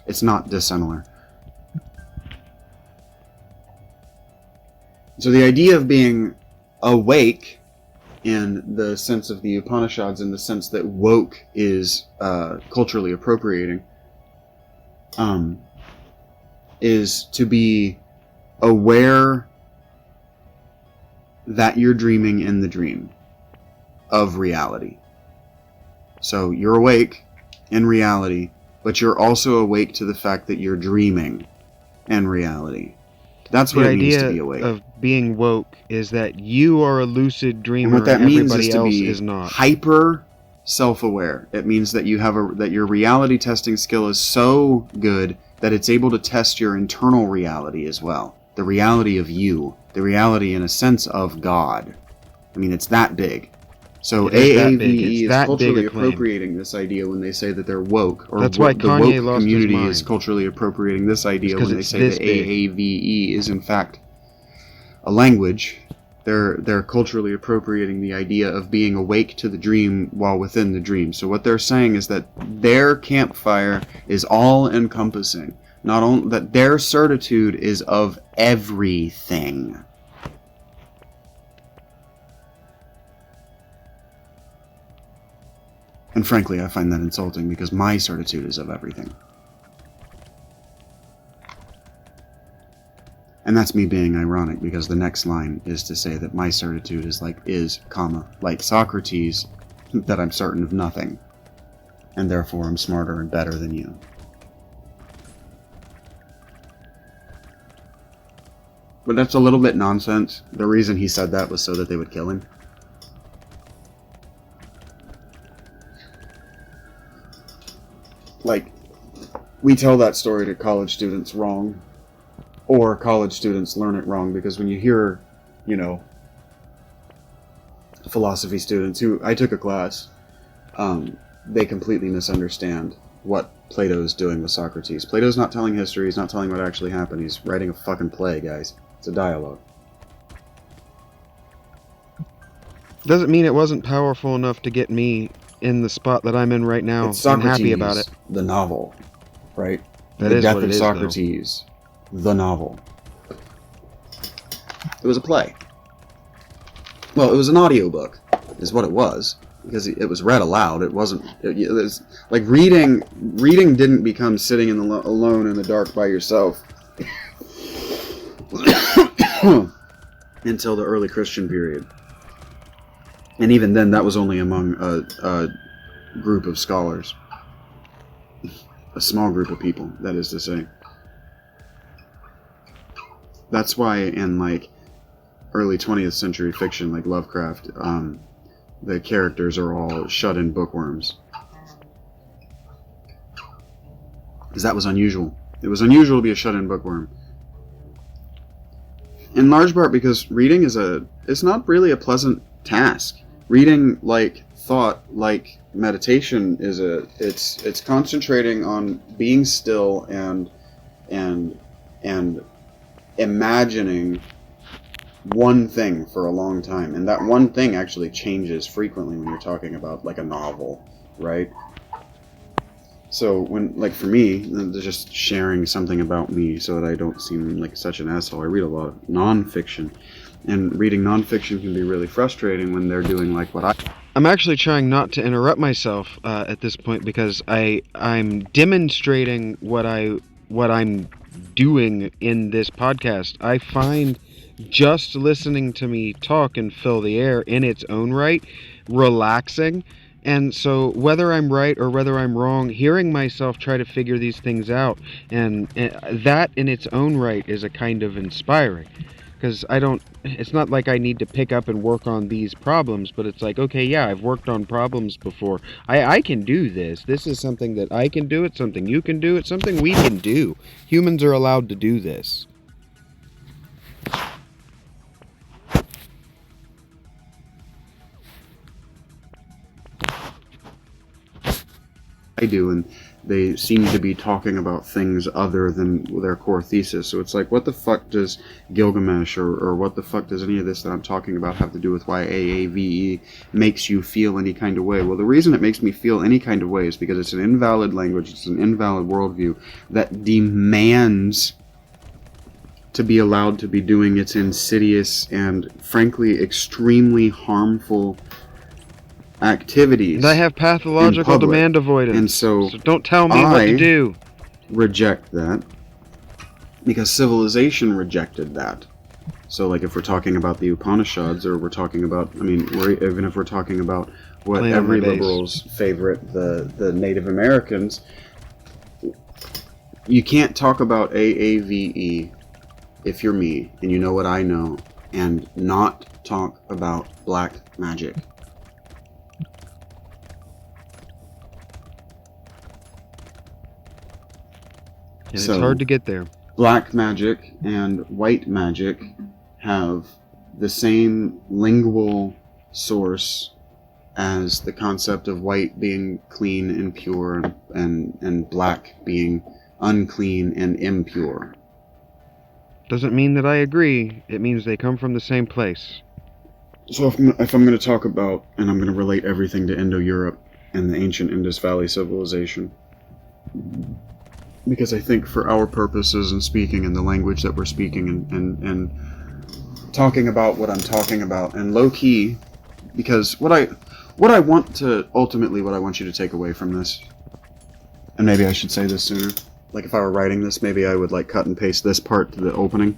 it's not dissimilar. So the idea of being awake in the sense of the Upanishads, in the sense that woke is culturally appropriating, is to be aware that you're dreaming in the dream of reality. So you're awake in reality, but you're also awake to the fact that you're dreaming in reality. That's what it means to be awake. The idea of being woke is that you are a lucid dreamer And what that and means everybody is to else be is not. hyper self-aware. It means that you have that your reality testing skill is so good that it's able to test your internal reality as well. The reality of you. The reality, in a sense, of God. I mean, it's that big. So AAVE is culturally appropriating this idea when they say that they're woke, or that's why the Kanye woke lost community his mind. is culturally appropriating this idea when they say that AAVE is in fact a language. They're culturally appropriating the idea of being awake to the dream while within the dream. So what they're saying is that their campfire is all-encompassing. Not only that, their certitude is of everything. And frankly, I find that insulting because my certitude is of everything. And that's me being ironic, because the next line is to say that my certitude is like Socrates, that I'm certain of nothing, and therefore I'm smarter and better than you. But that's a little bit nonsense. The reason he said that was so that they would kill him. Like, we tell that story to college students wrong. Or college students learn it wrong, because when you hear, philosophy students who, I took a class, they completely misunderstand what Plato is doing with Socrates. Plato's not telling history, he's not telling what actually happened, he's writing a fucking play, guys. It's a dialogue. Doesn't mean it wasn't powerful enough to get me in the spot that I'm in right now. I'm happy about it. The novel, right? That The is Death what it of is, Socrates, the novel. It was a play. Well, it was an audiobook, is what it was, because it was read aloud. It wasn't. It was like reading. Reading didn't become sitting alone in the dark by yourself until the early Christian period. And even then, that was only among a group of scholars. A small group of people, that is to say. That's why in, like, early 20th century fiction, like Lovecraft, the characters are all shut-in bookworms. Because that was unusual. It was unusual to be a shut-in bookworm. In large part because reading it's not really a pleasant task. Reading, like thought, like meditation, it's concentrating on being still and imagining one thing for a long time, and that one thing actually changes frequently when you're talking about like a novel, right? So when, like for me, just sharing something about me so that I don't seem like such an asshole, I read a lot of nonfiction, and reading nonfiction can be really frustrating when they're doing like what I'm actually trying not to interrupt myself at this point because I'm demonstrating what I'm doing in this podcast. I find just listening to me talk and fill the air in its own right relaxing. And so whether I'm right or whether I'm wrong, hearing myself try to figure these things out, and that in its own right is a kind of inspiring. Because it's not like I need to pick up and work on these problems, but it's like, okay, yeah, I've worked on problems before. I can do this. This is something that I can do. It's something you can do. It's something we can do. Humans are allowed to do this. I do, and they seem to be talking about things other than their core thesis. So it's like, what the fuck does Gilgamesh or what the fuck does any of this that I'm talking about have to do with why AAVE makes you feel any kind of way? Well, the reason it makes me feel any kind of way is because it's an invalid language, it's an invalid worldview that demands to be allowed to be doing its insidious and, frankly, extremely harmful activities. And I have pathological demand avoidance. And so don't tell me what to do. Reject that because civilization rejected that. So, like, if we're talking about the Upanishads, or we're talking about, even if we're talking about what every liberal's favorite, the Native Americans, you can't talk about AAVE if you're me and you know what I know, and not talk about black magic. And it's hard to get there. Black magic and white magic have the same lingual source as the concept of white being clean and pure and black being unclean and impure. Doesn't mean that I agree. It means they come from the same place. So if I'm going to talk about, and I'm going to relate everything to Indo-Europe and the ancient Indus Valley civilization, because I think for our purposes in speaking in the language that we're speaking and talking about what I'm talking about, and low-key, because what I want you to take away from this, and maybe I should say this sooner, like if I were writing this, maybe I would like cut and paste this part to the opening,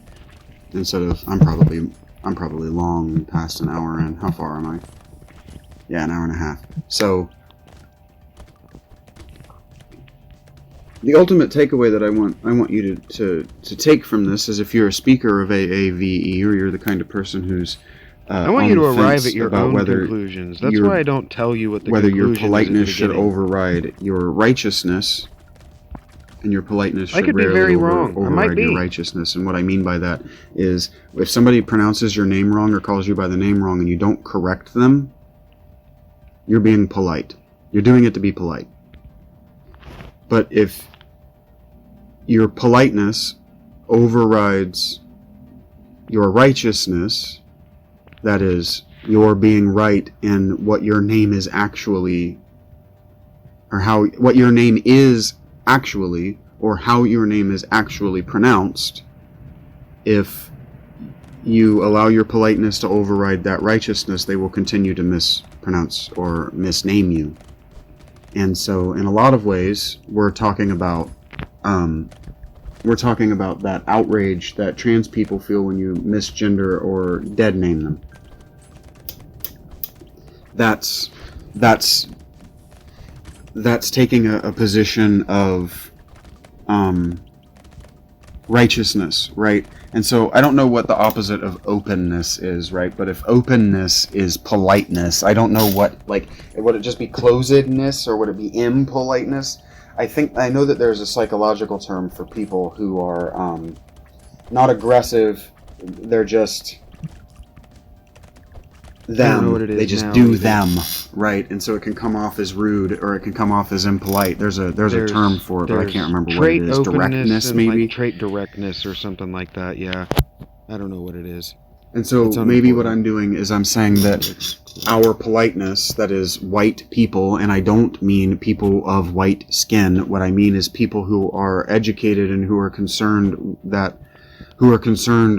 instead of, I'm probably long past an hour in. How far am I? Yeah, an hour and a half. So, the ultimate takeaway that I want you to take from this is, if you're a speaker of AAVE, or you're the kind of person who's I want you to arrive at your own conclusions. That's why I don't tell you what the conclusion is. Whether your politeness should override your righteousness, and your politeness should rarely override your righteousness. And what I mean by that is, if somebody pronounces your name wrong or calls you by the name wrong and you don't correct them, you're being polite. You're doing it to be polite. But if your politeness overrides your righteousness, that is, your being right in what your name is actually, or what your name is actually, or how your name is actually pronounced, if you allow your politeness to override that righteousness, they will continue to mispronounce or misname you. And so, in a lot of ways, we're talking about that outrage that trans people feel when you misgender or dead name them. That's taking a position of righteousness, right? And so I don't know what the opposite of openness is, right? But if openness is politeness, I don't know what, like, would it just be closedness or would it be impoliteness? I know that there's a psychological term for people who are not aggressive, they're just them. They just do them, right? And so it can come off as rude or it can come off as impolite. There's a term for it, but I can't remember what it is. Directness, maybe? Like trait directness or something like that, yeah. I don't know what it is. And so maybe what I'm doing is I'm saying that our politeness, that is white people, and I don't mean people of white skin. What I mean is people who are educated and who are concerned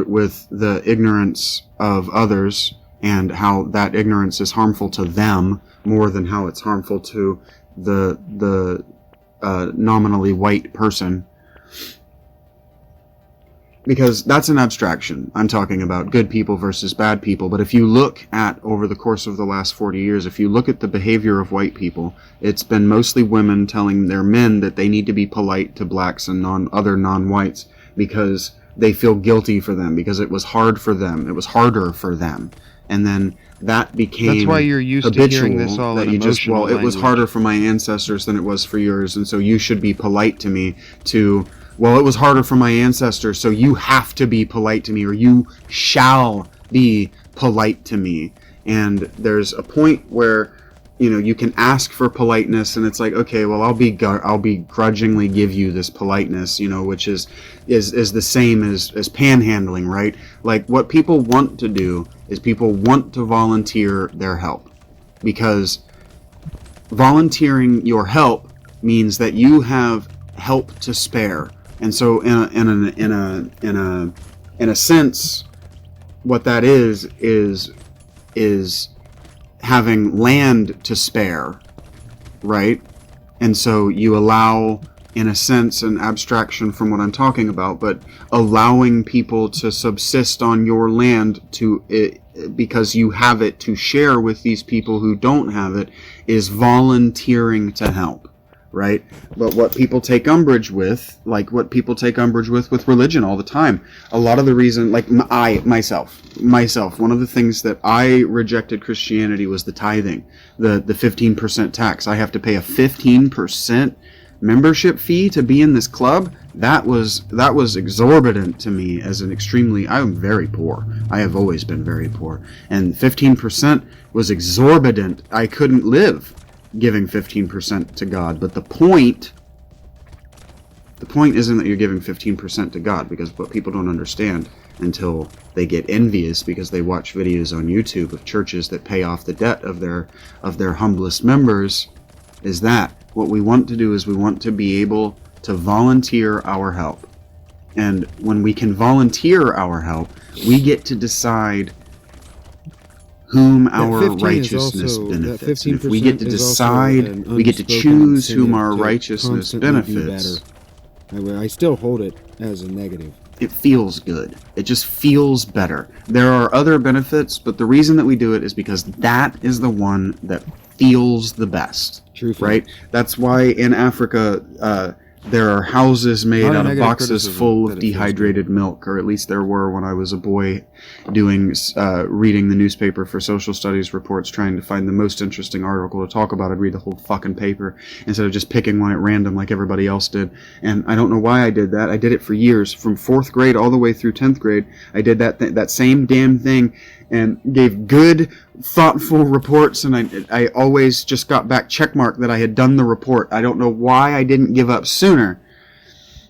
with the ignorance of others and how that ignorance is harmful to them more than how it's harmful to the nominally white person. Because that's an abstraction. I'm talking about good people versus bad people. But if you look at, over the course of the last 40 years, if you look at the behavior of white people, it's been mostly women telling their men that they need to be polite to blacks and other non-whites because they feel guilty for them, because it was hard for them. It was harder for them. And then that became That's why you're used to hearing this all in emotional it was language. harder for my ancestors than it was for yours, and so you should be polite to me to... Well, it was harder for my ancestors, so you have to be polite to me, or you shall be polite to me. And there's a point where, you know, you can ask for politeness, and it's like, okay, well, I'll begrudgingly give you this politeness, you know, which is the same as panhandling, right? Like, what people want to do is people want to volunteer their help, because volunteering your help means that you have help to spare. And so in a sense, what that is having land to spare, right? And so you allow, in a sense, an abstraction from what I'm talking about, but allowing people to subsist on your land because you have it to share with these people who don't have it, is volunteering to help. Right? But what people take umbrage with, with religion all the time, a lot of the reason, like myself, one of the things that I rejected Christianity was the tithing, the 15% tax. I have to pay a 15% membership fee to be in this club. That was exorbitant to me as I'm very poor. I have always been very poor. And 15% was exorbitant. I couldn't live giving 15% to God. But the point isn't that you're giving 15% to God, because what people don't understand until they get envious because they watch videos on YouTube of churches that pay off the debt of their humblest members, is that what we want to do is we want to be able to volunteer our help. And when we can volunteer our help, we get to decide whom our righteousness benefits. And if we get to decide, we get to choose whom our righteousness benefits. I still hold it as a negative. It feels good. It just feels better. There are other benefits, but the reason that we do it is because that is the one that feels the best. True. Right? That's why in Africa, there are houses made out of boxes full of dehydrated milk, or at least there were when I was a boy reading the newspaper for social studies reports, trying to find the most interesting article to talk about. I'd read the whole fucking paper instead of just picking one at random like everybody else did. And I don't know why I did that. I did it for years, from 4th grade all the way through 10th grade. I did that same damn thing and gave good, thoughtful reports, and I always just got back checkmark that I had done the report. I don't know why I didn't give up sooner,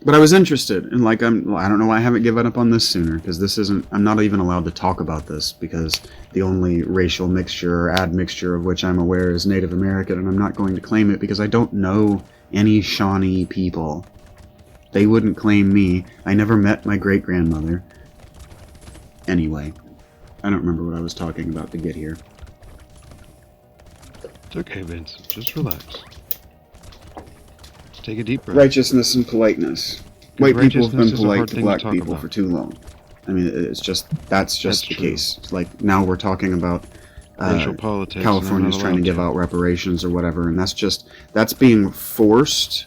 but I was interested, and I don't know why I haven't given up on this sooner, because I'm not even allowed to talk about this, because the only racial mixture or admixture of which I'm aware is Native American, and I'm not going to claim it because I don't know any Shawnee people. They wouldn't claim me. I never met my great-grandmother. Anyway, I don't remember what I was talking about to get here. It's okay, Vince. Just relax. Just take a deep breath. Righteousness and politeness. White people have been polite to black people for too long. I mean, that's just the case. Like, now we're talking about racial politics. California's trying to give out reparations or whatever, and that's being forced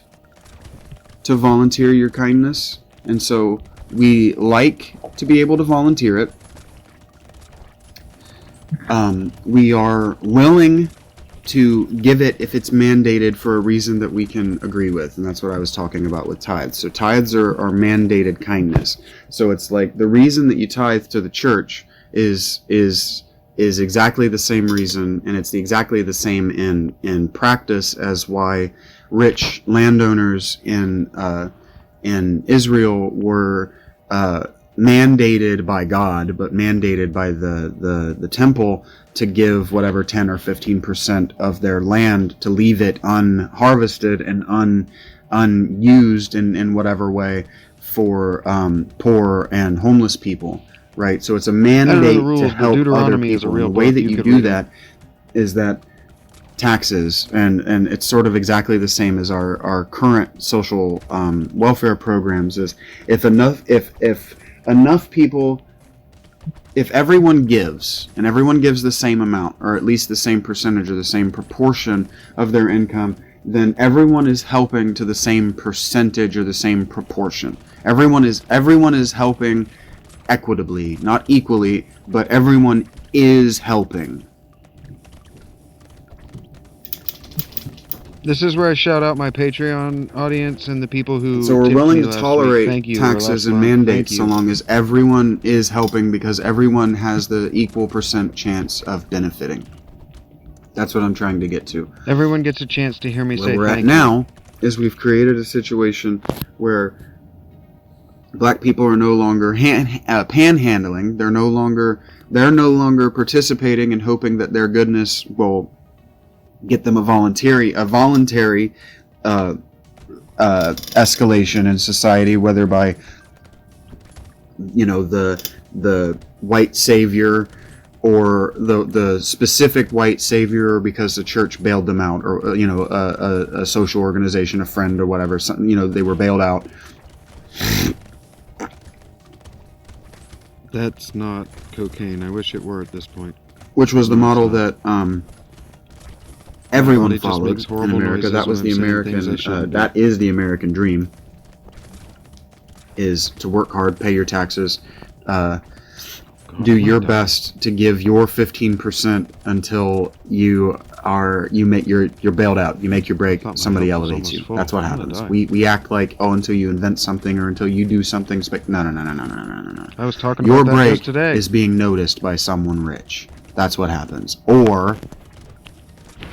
to volunteer your kindness. And so we like to be able to volunteer it. We are willing to give it if it's mandated for a reason that we can agree with, and that's what I was talking about with tithes. So tithes are mandated kindness. So it's like the reason that you tithe to the church is exactly the same reason, and it's exactly the same in practice as why rich landowners in Israel were mandated by God, but mandated by the temple to give whatever 10 or 15% of their land, to leave it unharvested and unused in whatever way for poor and homeless people, right? So it's a mandate to help other people. And the way that you do that is that taxes, and it's sort of exactly the same as our current social welfare programs. Is if enough people, if everyone gives, and everyone gives the same amount, or at least the same percentage or the same proportion of their income, then everyone is helping to the same percentage or the same proportion. Everyone is helping equitably, not equally, but everyone is helping. This is where I shout out my Patreon audience and the people who. So we're willing to tolerate taxes and mandates so long as everyone is helping, because everyone has the equal percent chance of benefiting. That's what I'm trying to get to. Everyone gets a chance to hear me say thank you. Where we're at now is we've created a situation where black people are no longer panhandling. They're no longer participating and hoping that their goodness will get them a voluntary escalation in society, whether by the white savior or the specific white savior, or because the church bailed them out, or a social organization, a friend, or whatever. They were bailed out. That's not cocaine. I wish it were at this point. Which was the model that everyone followed in America. That was the American. That is the American dream. Is to work hard, pay your taxes, do your best to give your 15% until you're bailed out. You make your break. Somebody elevates you. That's what happens. We act like, until you invent something or until you do something. No. I was talking your about that break just today. Is being noticed by someone rich. That's what happens. Or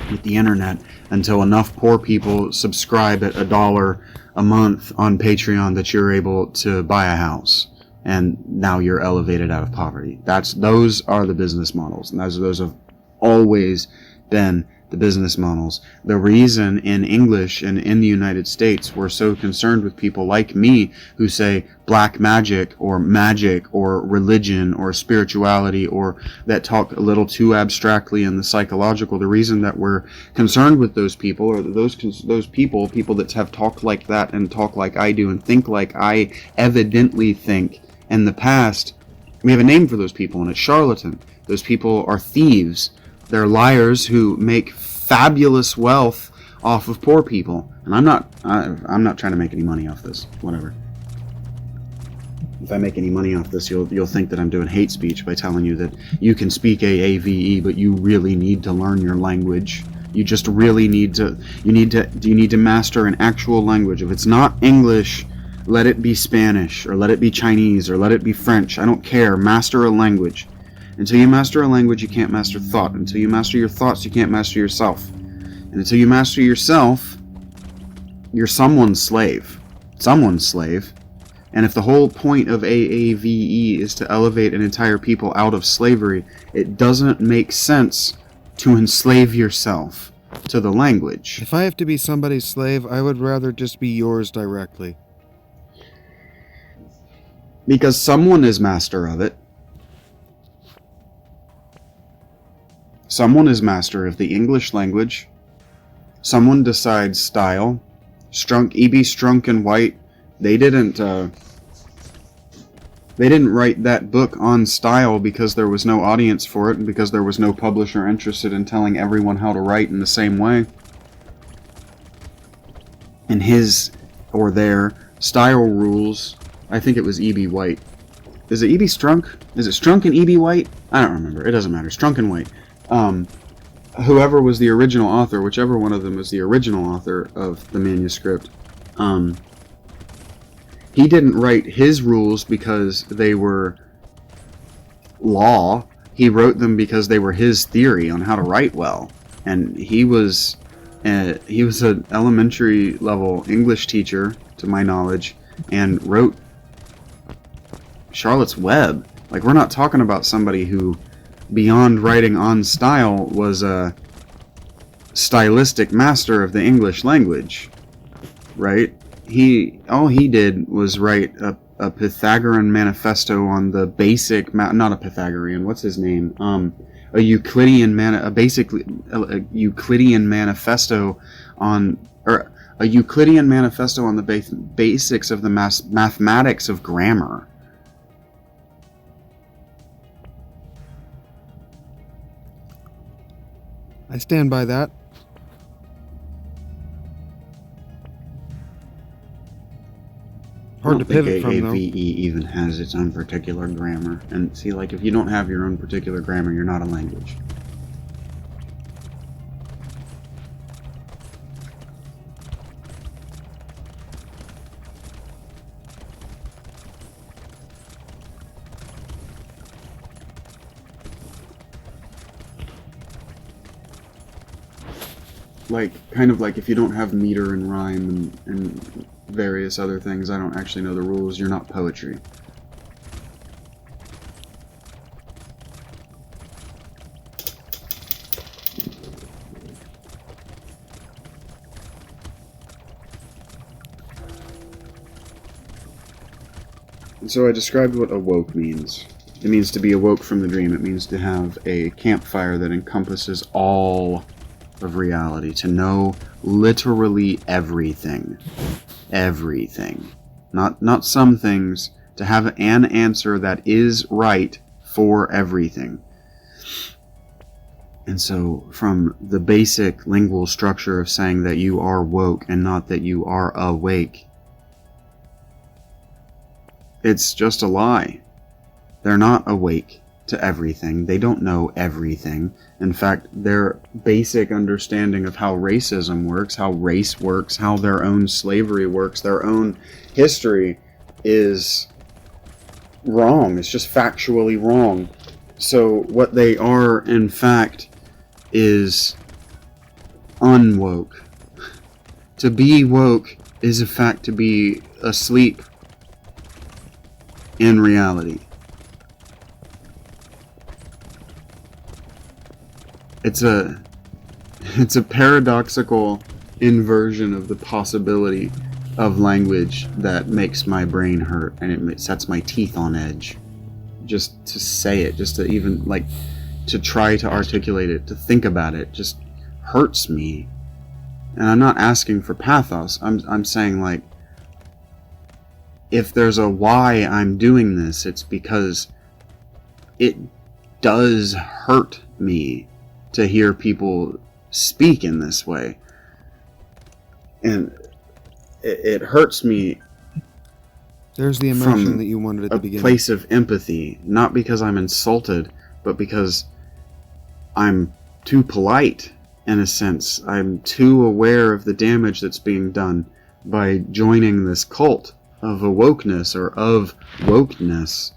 with the internet, until enough poor people subscribe at $1 a month on Patreon that you're able to buy a house, and now you're elevated out of poverty. Those are the business models, and those have always been the business models. The reason in English and in the United States we're so concerned with people like me who say black magic or religion or spirituality, or that talk a little too abstractly in the psychological, the reason that we're concerned with those people, or those people that have talked like that and talk like I do and think like I evidently think in the past, we have a name for those people, and it's charlatan. Those people are thieves. They're liars who make fabulous wealth off of poor people. And I'm not trying to make any money off this. Whatever. If I make any money off this, you'll think that I'm doing hate speech by telling you that you can speak AAVE, but you really need to learn your language. You just really need to. You need to master an actual language. If it's not English, let it be Spanish, or let it be Chinese, or let it be French. I don't care. Master a language. Until you master a language, you can't master thought. Until you master your thoughts, you can't master yourself. And until you master yourself, you're someone's slave. Someone's slave. And if the whole point of AAVE is to elevate an entire people out of slavery, it doesn't make sense to enslave yourself to the language. If I have to be somebody's slave, I would rather just be yours directly. Because someone is master of it. Someone is master of the English language. Someone decides style. E.B. Strunk and White, they didn't write that book on style because there was no audience for it, and because there was no publisher interested in telling everyone how to write in the same way. And his or their style rules I think it was E.B. White. Is it E.B. Strunk? Is it Strunk and E.B. White? I don't remember. It doesn't matter. Strunk and White. Whoever was the original author, whichever one of them was the original author of the manuscript, he didn't write his rules because they were law. He wrote them because they were his theory on how to write well. And he was an elementary level English teacher, to my knowledge, and wrote Charlotte's Web. Like, we're not talking about somebody who, beyond writing on style, was a stylistic master of the English language, right? All he did was write a Pythagorean manifesto on the basic, not a Pythagorean, what's his name? A Euclidean Euclidean manifesto on, or a Euclidean manifesto on the basics of the mathematics of grammar. I stand by that. Hard to pivot from, though. AAVE even has its own particular grammar. And see, like, if you don't have your own particular grammar, you're not a language. Like, kind of like if you don't have meter and rhyme and various other things, I don't actually know the rules, you're not poetry. And so I described what awoke means. It means to be awoke from the dream. It means to have a campfire that encompasses all of reality, to know literally everything. Everything. Not some things, to have an answer that is right for everything. And so, from the basic lingual structure of saying that you are woke and not that you are awake, it's just a lie. They're not awake to everything. They don't know everything. In fact, their basic understanding of how racism works, how race works, how their own slavery works, their own history is wrong. It's just factually wrong. So what they are, in fact, is unwoke. To be woke is, in fact, to be asleep in reality. It's a paradoxical inversion of the possibility of language that makes my brain hurt, and it sets my teeth on edge. Just to say it, just to even, like, to try to articulate it, to think about it, just hurts me. And I'm not asking for pathos. I'm saying, like, if there's a why I'm doing this, it's because it does hurt me to hear people speak in this way. And it hurts me. There's the emotion that you wanted at the beginning. A place of empathy, not because I'm insulted, but because I'm too polite, in a sense. I'm too aware of the damage that's being done by joining this cult of awokeness, or of wokeness.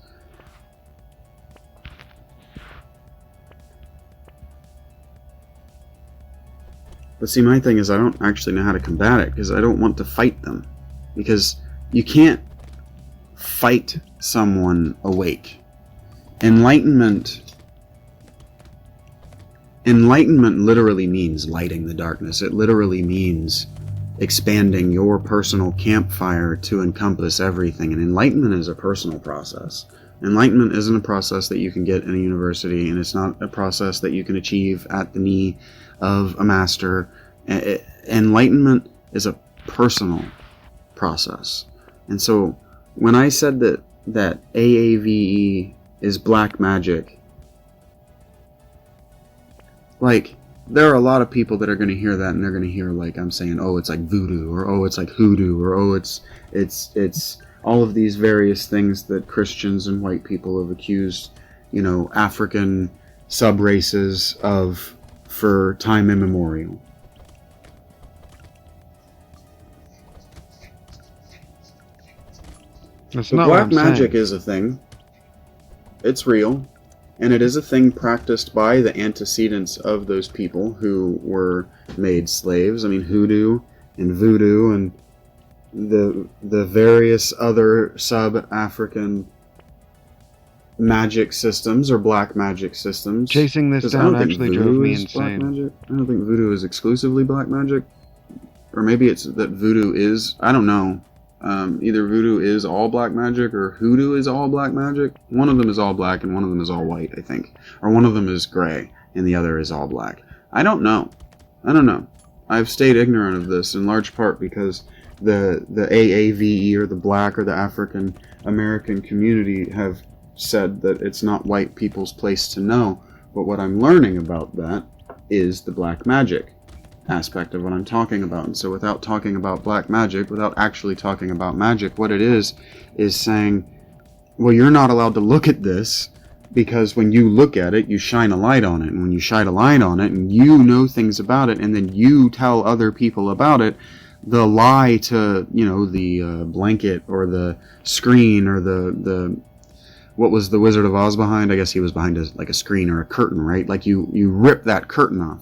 But see, my thing is I don't actually know how to combat it, because I don't want to fight them. Because you can't fight someone awake. Enlightenment literally means lighting the darkness. It literally means expanding your personal campfire to encompass everything. And enlightenment is a personal process. Enlightenment isn't a process that you can get in a university, and it's not a process that you can achieve at the knee of a master. Enlightenment is a personal process. And so when I said that AAVE is black magic, like, there are a lot of people that are going to hear that, and they're going to hear, like, I'm saying, oh, it's like voodoo, or oh, it's like hoodoo, or oh, it's all of these various things that Christians and white people have accused, African sub-races of for time immemorial. That's But not what black I'm magic saying. is a thing. It's real. And it is a thing practiced by the antecedents of those people who were made slaves. I mean, hoodoo and voodoo and the various other sub-African magic systems or black magic systems. Chasing this 'Cause I down don't think actually voodoo drove me is black insane. magic. I don't think voodoo is exclusively black magic. Or maybe it's that voodoo is, I don't know. Either voodoo is all black magic or hoodoo is all black magic. One of them is all black and one of them is all white, I think. Or one of them is gray and the other is all black. I don't know. I've stayed ignorant of this in large part because the AAVE or the black or the African American community have said that it's not white people's place to know. But what I'm learning about that is the black magic aspect of what I'm talking about. And so without talking about black magic, without actually talking about magic, what it is saying, well, you're not allowed to look at this because when you look at it, you shine a light on it. And when you shine a light on it and you know things about it and then you tell other people about it, the lie to, the blanket or the screen or the what was the Wizard of Oz behind? I guess he was behind a screen or a curtain, right? Like you rip that curtain off.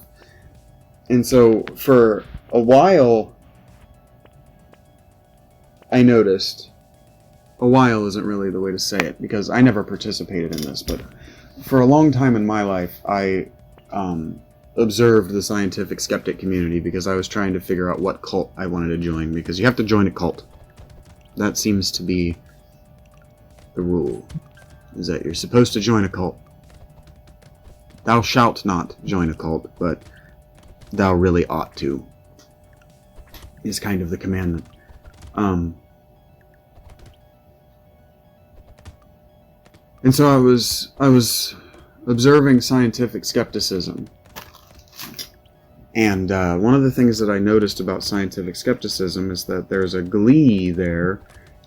And so for a while, I noticed, a while isn't really the way to say it because I never participated in this, but for a long time in my life, I observed the scientific skeptic community because I was trying to figure out what cult I wanted to join, because you have to join a cult. That seems to be the rule, is that you're supposed to join a cult. Thou shalt not join a cult, but thou really ought to, is kind of the commandment. And so I was observing scientific skepticism. And one of the things that I noticed about scientific skepticism is that there's a glee there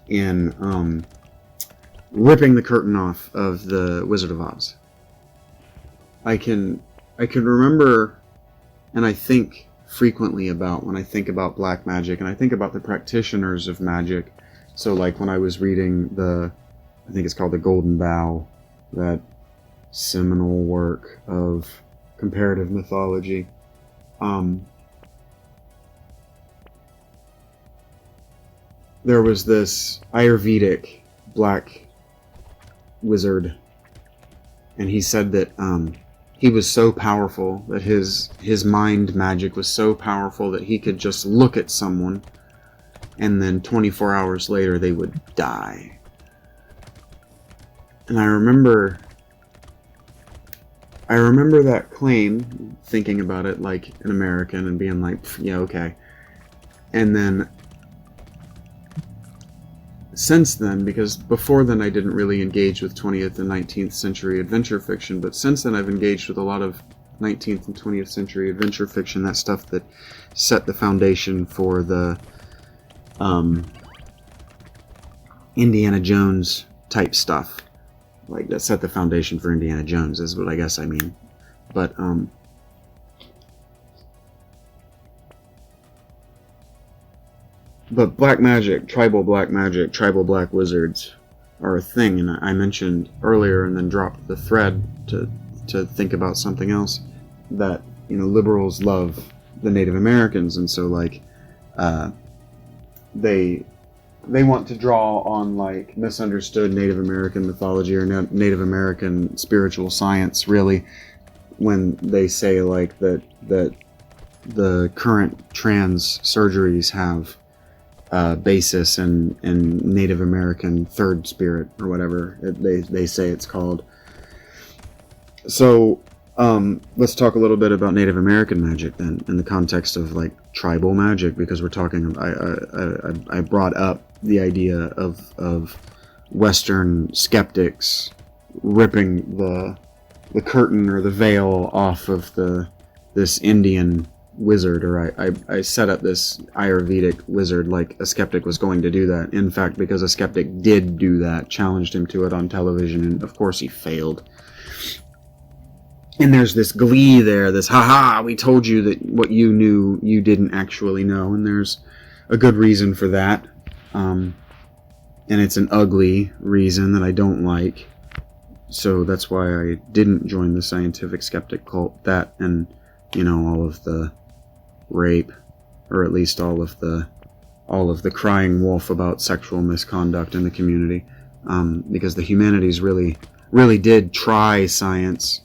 in ripping the curtain off of the Wizard of Oz. I can remember, and I think frequently about when I think about black magic, and I think about the practitioners of magic. So like when I was reading I think it's called The Golden Bough, that seminal work of comparative mythology. There was this Ayurvedic black wizard, and he said that he was so powerful that his mind magic was so powerful that he could just look at someone and then 24 hours later they would die. And I remember that claim, thinking about it like an American and being like, yeah, okay. And then since then, because before then I didn't really engage with 20th and 19th century adventure fiction, but since then I've engaged with a lot of 19th and 20th century adventure fiction, that stuff that set the foundation for the Indiana Jones type stuff. Like, that set the foundation for Indiana Jones, is what I guess I mean. But black magic, tribal black wizards are a thing, and I mentioned earlier and then dropped the thread to think about something else, that, liberals love the Native Americans, and so, like, they want to draw on, like, misunderstood Native American mythology or Native American spiritual science, really, when they say, like, that the current trans surgeries have basis in Native American third spirit, or whatever they say it's called. So let's talk a little bit about Native American magic then, in the context of, like, tribal magic, because we're talking. I brought up the idea of Western skeptics ripping the curtain or the veil off of this Indian wizard, or I set up this Ayurvedic wizard like a skeptic was going to do that. In fact, because a skeptic did do that, challenged him to it on television, and of course he failed. And there's this glee there, this haha, we told you that what you knew you didn't actually know, and there's a good reason for that. And it's an ugly reason that I don't like. So that's why I didn't join the scientific skeptic cult. That and, all of the rape, or at least all of the crying wolf about sexual misconduct in the community. Because the humanities really did try science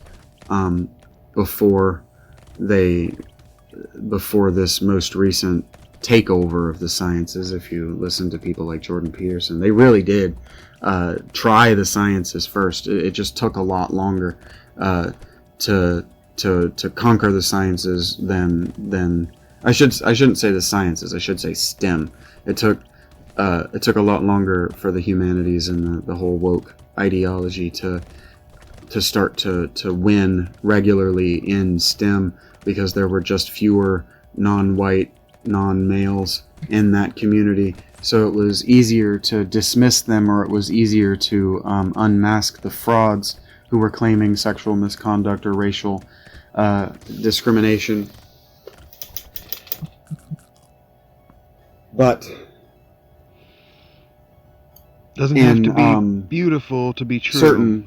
before this most recent takeover of the sciences. If you listen to people like Jordan Peterson, they really did try the sciences first. It just took a lot longer to conquer the sciences than I shouldn't say the sciences. I should say STEM. It took a lot longer for the humanities and the whole woke ideology to start to win regularly in STEM, because there were just fewer non-white, non-males in that community. So it was easier to dismiss them, or it was easier to unmask the frauds who were claiming sexual misconduct or racial discrimination. But doesn't have to be beautiful to be true.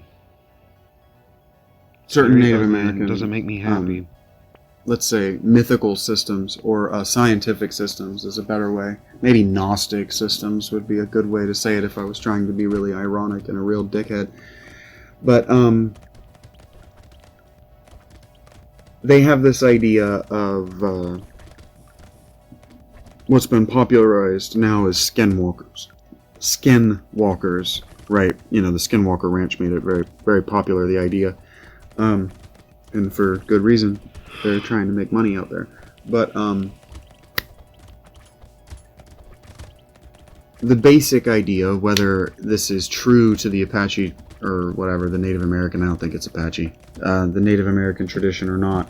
Certain Native American doesn't make me happy. Let's say mythical systems, or scientific systems is a better way. Maybe Gnostic systems would be a good way to say it if I was trying to be really ironic and a real dickhead. But they have this idea of what's been popularized now as skinwalkers. Skinwalkers, right? The Skinwalker Ranch made it very, very popular, the idea. And for good reason. They're trying to make money out there. But the basic idea, whether this is true to the Apache or whatever, the Native American, I don't think it's Apache, the Native American tradition or not,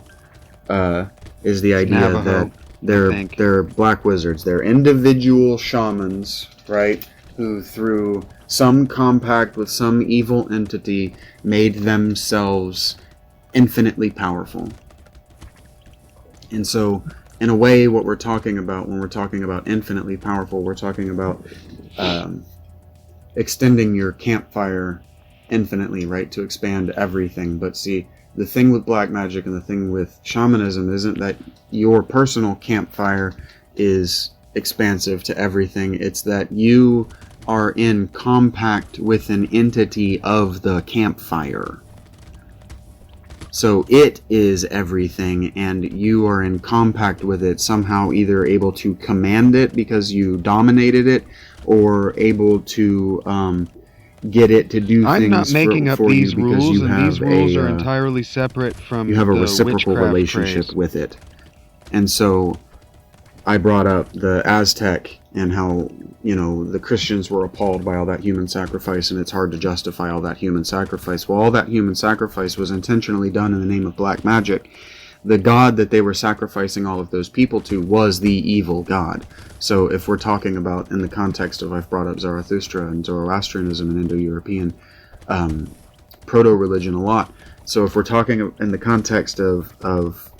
is the idea Navajo, that they're black wizards. They're individual shamans, right, who through some compact with some evil entity made themselves infinitely powerful. And so, in a way, what we're talking about when we're talking about infinitely powerful, we're talking about extending your campfire infinitely, right, to expand everything. But see, the thing with black magic and the thing with shamanism isn't that your personal campfire is expansive to everything. It's that you are in compact with an entity of the campfire. So it is everything, and you are in compact with it, somehow either able to command it because you dominated it, or able to get it to do I'm things not making up for these you because rules, you and have these rules are entirely separate from you have a the reciprocal witchcraft relationship craze. with it. And so I brought up the Aztec and how, the Christians were appalled by all that human sacrifice, and it's hard to justify all that human sacrifice. Well, all that human sacrifice was intentionally done in the name of black magic. The god that they were sacrificing all of those people to was the evil god. So if we're talking about, in the context of, I've brought up Zarathustra and Zoroastrianism and Indo-European proto-religion a lot. So if we're talking in the context of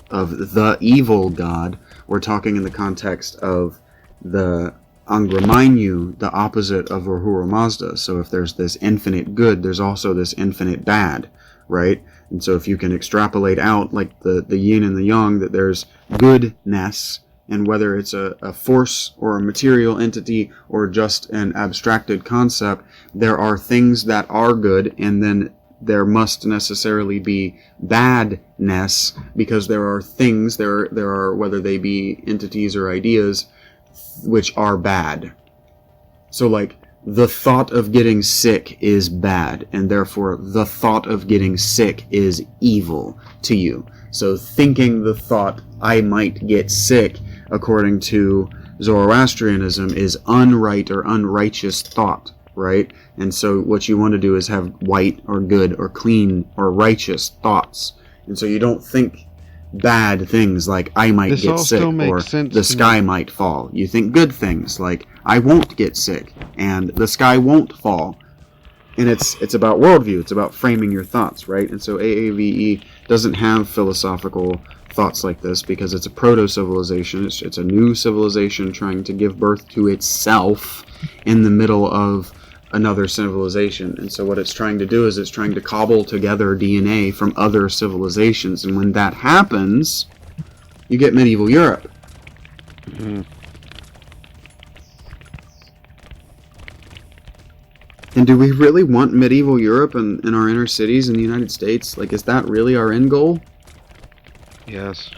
the evil god, we're talking in the context of the Angra Mainyu, the opposite of Ahura Mazda. So if there's this infinite good, there's also this infinite bad, right? And so if you can extrapolate out, like the yin and the yang, that there's goodness, and whether it's a force or a material entity or just an abstracted concept, there are things that are good, and then there must necessarily be badness, because there are things, there are, whether they be entities or ideas, which are bad. So like, the thought of getting sick is bad, and therefore the thought of getting sick is evil to you. So thinking the thought, I might get sick, according to Zoroastrianism, is unright or unrighteous thought, right? And so what you want to do is have white or good or clean or righteous thoughts. And so you don't think bad things like I might This get all sick still makes or sense the to sky me. might fall. You think good things like I won't get sick and the sky won't fall. And it's about worldview. It's about framing your thoughts, right? And so AAVE doesn't have philosophical thoughts like this because it's a proto-civilization. It's a new civilization trying to give birth to itself in the middle of another civilization. And so what it's trying to do is it's trying to cobble together DNA from other civilizations. And when that happens, you get medieval Europe. Mm-hmm. And do we really want medieval Europe in our inner cities in the United States? Like, is that really our end goal? Yes.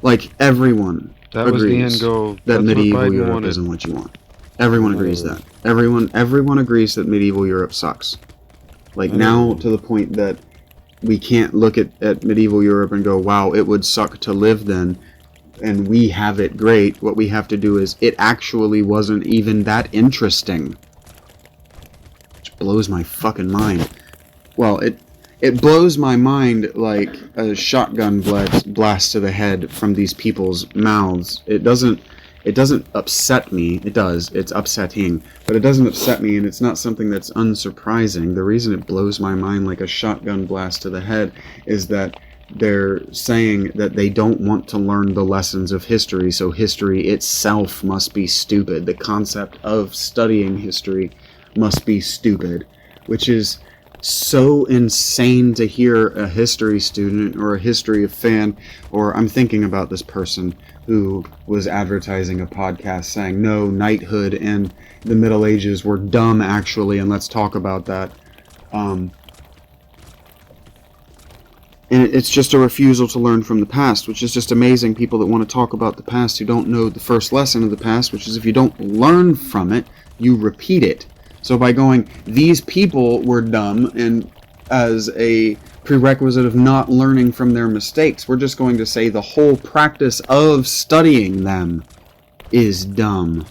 Like, everyone That agrees was the end goal. that That's medieval what Biden Europe wanted. isn't what you want. Everyone agrees that. Everyone agrees that medieval Europe sucks. Like, now to the point that we can't look at medieval Europe and go, wow, it would suck to live then, and we have it great. What we have to do is, it actually wasn't even that interesting. Which blows my fucking mind. Well, it blows my mind like a shotgun blast to the head from these people's mouths. It doesn't upset me. It does. It's upsetting. But it doesn't upset me, and it's not something that's unsurprising. The reason it blows my mind like a shotgun blast to the head is that they're saying that they don't want to learn the lessons of history, so history itself must be stupid. The concept of studying history must be stupid, which is so insane to hear a history student or a history fan, or I'm thinking about this person who was advertising a podcast saying, no, knighthood and the Middle Ages were dumb actually, and let's talk about that. And it's just a refusal to learn from the past, which is just amazing. People that want to talk about the past who don't know the first lesson of the past, which is if you don't learn from it, you repeat it. So by going, these people were dumb, and as a prerequisite of not learning from their mistakes, we're just going to say the whole practice of studying them is dumb.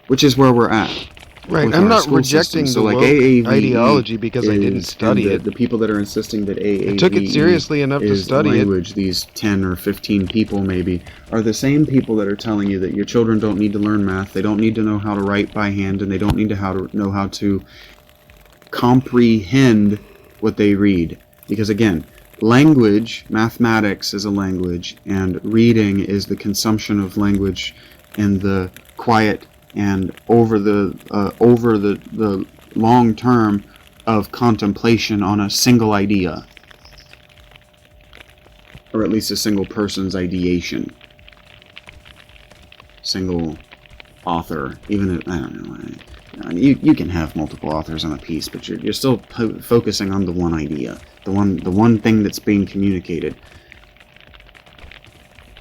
Which is where we're at. Right, I'm not rejecting the woke ideology because I didn't study it. The people that are insisting that AAVE I took it seriously enough to study language, these 10 or 15 people maybe, are the same people that are telling you that your children don't need to learn math, they don't need to know how to write by hand, and they don't need to know how to comprehend what they read. Because again, language, mathematics is a language, and reading is the consumption of language in the quiet and over the long term of contemplation on a single idea, or at least a single person's ideation, single author. Even if, I don't know, you can have multiple authors on a piece, but you're still focusing on the one idea, the one thing that's being communicated.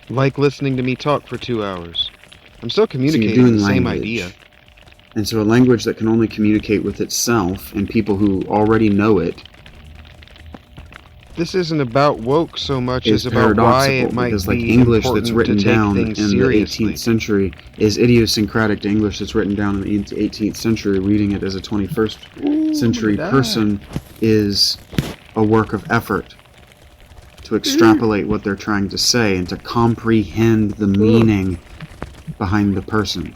Like listening to me talk for 2 hours. I'm still communicating the same idea. And so a language that can only communicate with itself and people who already know it. This isn't about woke so much as about paradoxical, why it might because, be like, English important that's written to take down things in seriously. the 18th century is idiosyncratic to English that's written down in the 18th century. Reading it as a 21st century person is a work of effort to extrapolate what they're trying to say and to comprehend the meaning behind the person.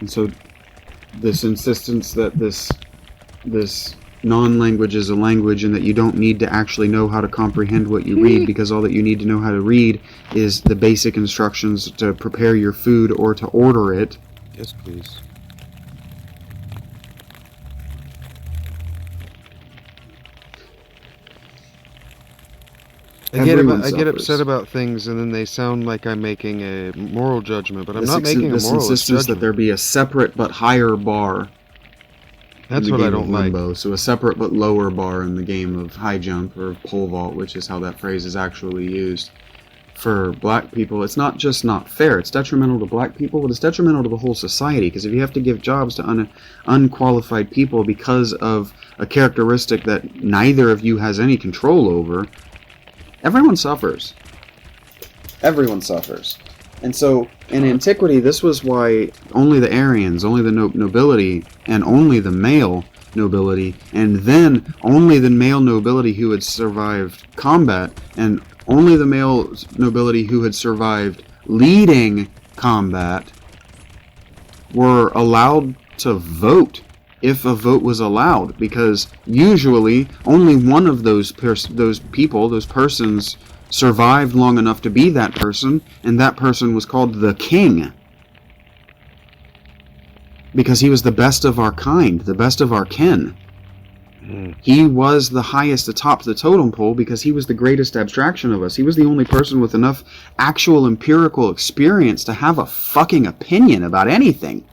And so this insistence that this non-language is a language and that you don't need to actually know how to comprehend what you read, because all that you need to know how to read is the basic instructions to prepare your food or to order it. Yes, please. I get upset about things, and then they sound like I'm making a moral judgment, but I'm not making a moral insistence judgment. that there be a separate but higher bar. That's what I don't like. Limbo. So a separate but lower bar in the game of high jump or pole vault, which is how that phrase is actually used. For black people, it's not just not fair, it's detrimental to black people, but it's detrimental to the whole society, because if you have to give jobs to unqualified people because of a characteristic that neither of you has any control over, everyone suffers. Everyone suffers. And so, in antiquity, this was why only the Aryans, only the nobility, and only the male nobility, and then only the male nobility who had survived combat, and only the male nobility who had survived leading combat were allowed to vote if a vote was allowed, because usually only one of those persons survived long enough to be that person, and that person was called the king, because he was the best of our kind, the best of our kin. He was the highest atop the totem pole because he was the greatest abstraction of us. He was the only person with enough actual empirical experience to have a fucking opinion about anything.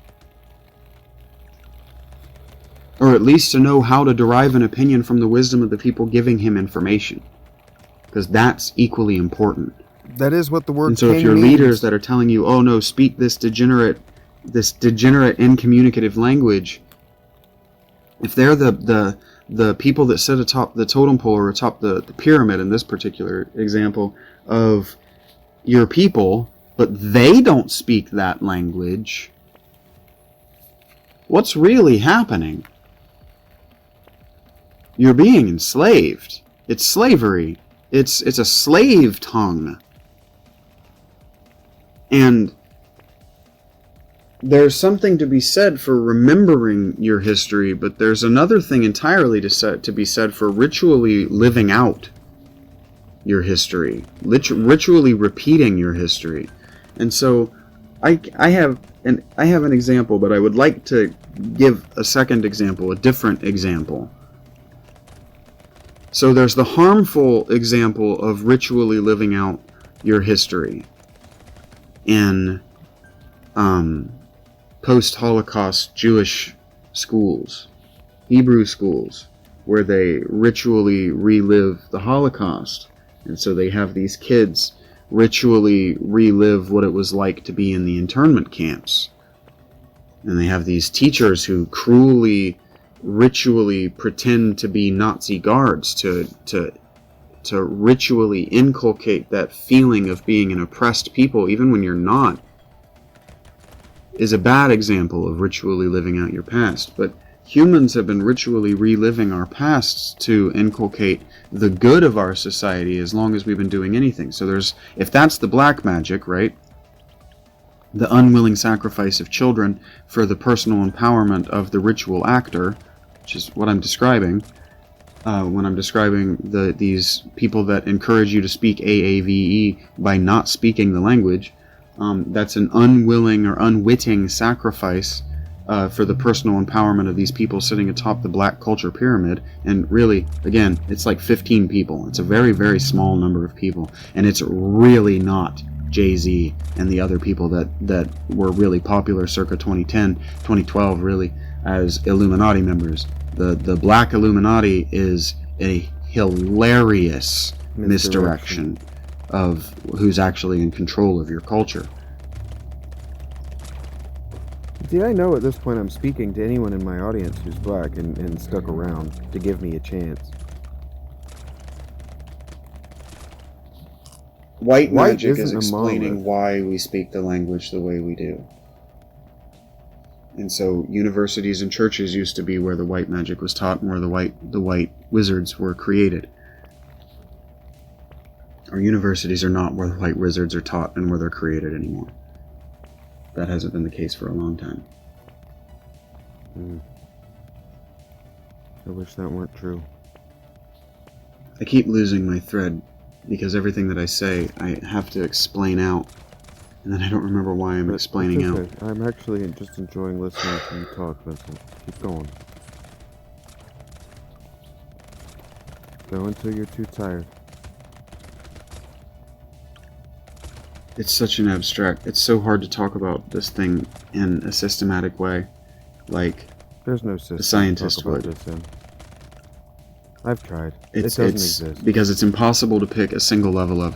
Or at least to know how to derive an opinion from the wisdom of the people giving him information. Because that's equally important. That is what the word And so if king your means. leaders that are telling you, oh no, speak this degenerate, incommunicative language, if they're the people that sit atop the totem pole or atop the pyramid in this particular example of your people, but they don't speak that language, what's really happening? You're being enslaved. It's slavery. It's a slave tongue. And there's something to be said for remembering your history, but there's another thing entirely to be said for ritually living out your history, ritually repeating your history. And so I have an example, but I would like to give a second example, a different example. So there's the harmful example of ritually living out your history in post-Holocaust Jewish schools, Hebrew schools, where they ritually relive the Holocaust. And so they have these kids ritually relive what it was like to be in the internment camps. And they have these teachers who cruelly, ritually pretend to be Nazi guards to ritually inculcate that feeling of being an oppressed people, even when you're not, is a bad example of ritually living out your past. But humans have been ritually reliving our pasts to inculcate the good of our society as long as we've been doing anything. So if that's the black magic, right? The unwilling sacrifice of children for the personal empowerment of the ritual actor, which is what I'm describing when I'm describing these people that encourage you to speak AAVE by not speaking the language. That's an unwilling or unwitting sacrifice for the personal empowerment of these people sitting atop the black culture pyramid. And really, again, it's like 15 people. It's a very, very small number of people. And it's really not Jay-Z and the other people that were really popular circa 2010, 2012, really, as Illuminati members. The Black Illuminati is a hilarious misdirection of who's actually in control of your culture. See, I know at this point I'm speaking to anyone in my audience who's black and stuck around to give me a chance. White magic is isn't a explaining monolith. why we speak the language the way we do. And so universities and churches used to be where the white magic was taught and where the white wizards were created. Our universities are not where the white wizards are taught and where they're created anymore. That hasn't been the case for a long time. I wish that weren't true. I keep losing my thread because everything that I say I have to explain out, and then I don't remember why I'm explaining It's out. okay. I'm actually just enjoying listening to you talk, Vincent. Keep going. Go until you're too tired. It's such an abstract, it's so hard to talk about this thing in a systematic way, like There's no system the scientist to talk about would. this in. I've tried. It's it doesn't exist. because it's impossible to pick a single level of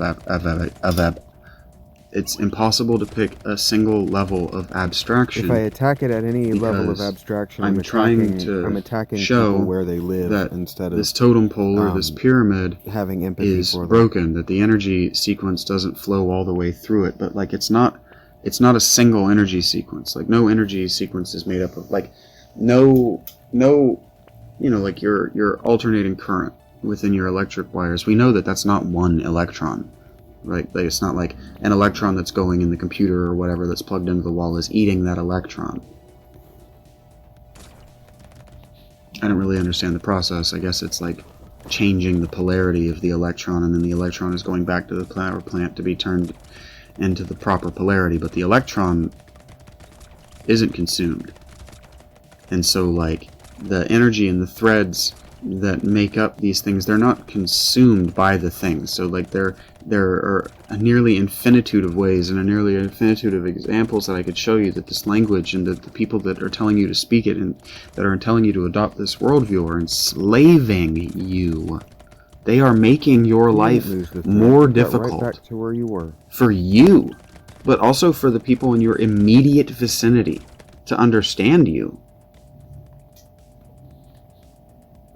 it's impossible to pick a single level of abstraction. If I attack it at any level of because abstraction, I'm trying to I'm attacking show people where they live that instead of this totem pole or this pyramid having empathy is for them. broken, that the energy sequence doesn't flow all the way through it, but like it's not a single energy sequence. Like no energy sequence is made up of, like no like your alternating current within your electric wires, we know that that's not one electron, right? Like, it's not like an electron that's going in the computer or whatever that's plugged into the wall is eating that electron. I don't really understand the process. I guess it's like changing the polarity of the electron, and then the electron is going back to the power plant to be turned into the proper polarity, but the electron isn't consumed. And so, like, the energy and the threads that make up these things, they're not consumed by the things. So, like, there are a nearly infinitude of ways and a nearly infinitude of examples that I could show you that this language and that the people that are telling you to speak it and that are telling you to adopt this worldview are enslaving you. They are making your life more difficult. Right back to where you were. For you, but also for the people in your immediate vicinity to understand you.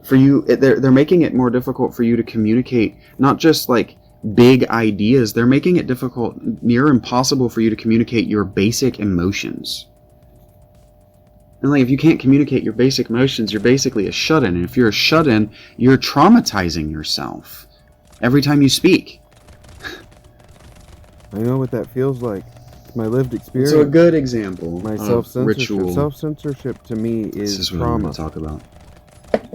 For you, they're making it more difficult for you to communicate, not just like big ideas, they're making it difficult, near impossible for you to communicate your basic emotions. And like, if you can't communicate your basic emotions, you're basically a shut-in. And if you're a shut-in, you're traumatizing yourself every time you speak. I know what that feels like. It's my lived experience. So a good example My of ritual. Self-censorship to me This is is what I'm trauma. going to talk about.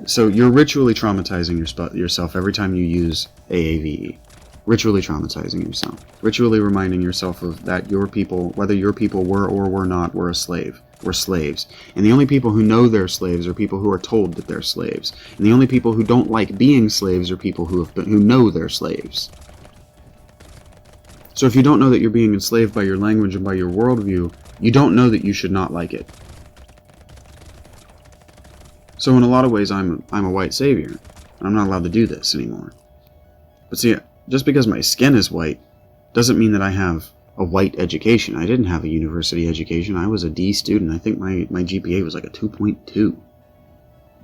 So you're ritually traumatizing yourself every time you use AAVE. Ritually traumatizing yourself. Ritually reminding yourself of that your people, whether your people were or were not, were a slave. Were slaves. And the only people who know they're slaves are people who are told that they're slaves. And the only people who don't like being slaves are people who know they're slaves. So if you don't know that you're being enslaved by your language and by your worldview, you don't know that you should not like it. So in a lot of ways, I'm a white savior. And I'm not allowed to do this anymore. But see, just because my skin is white doesn't mean that I have a white education. I didn't have a university education. I was a D student. I think my GPA was like a 2.2.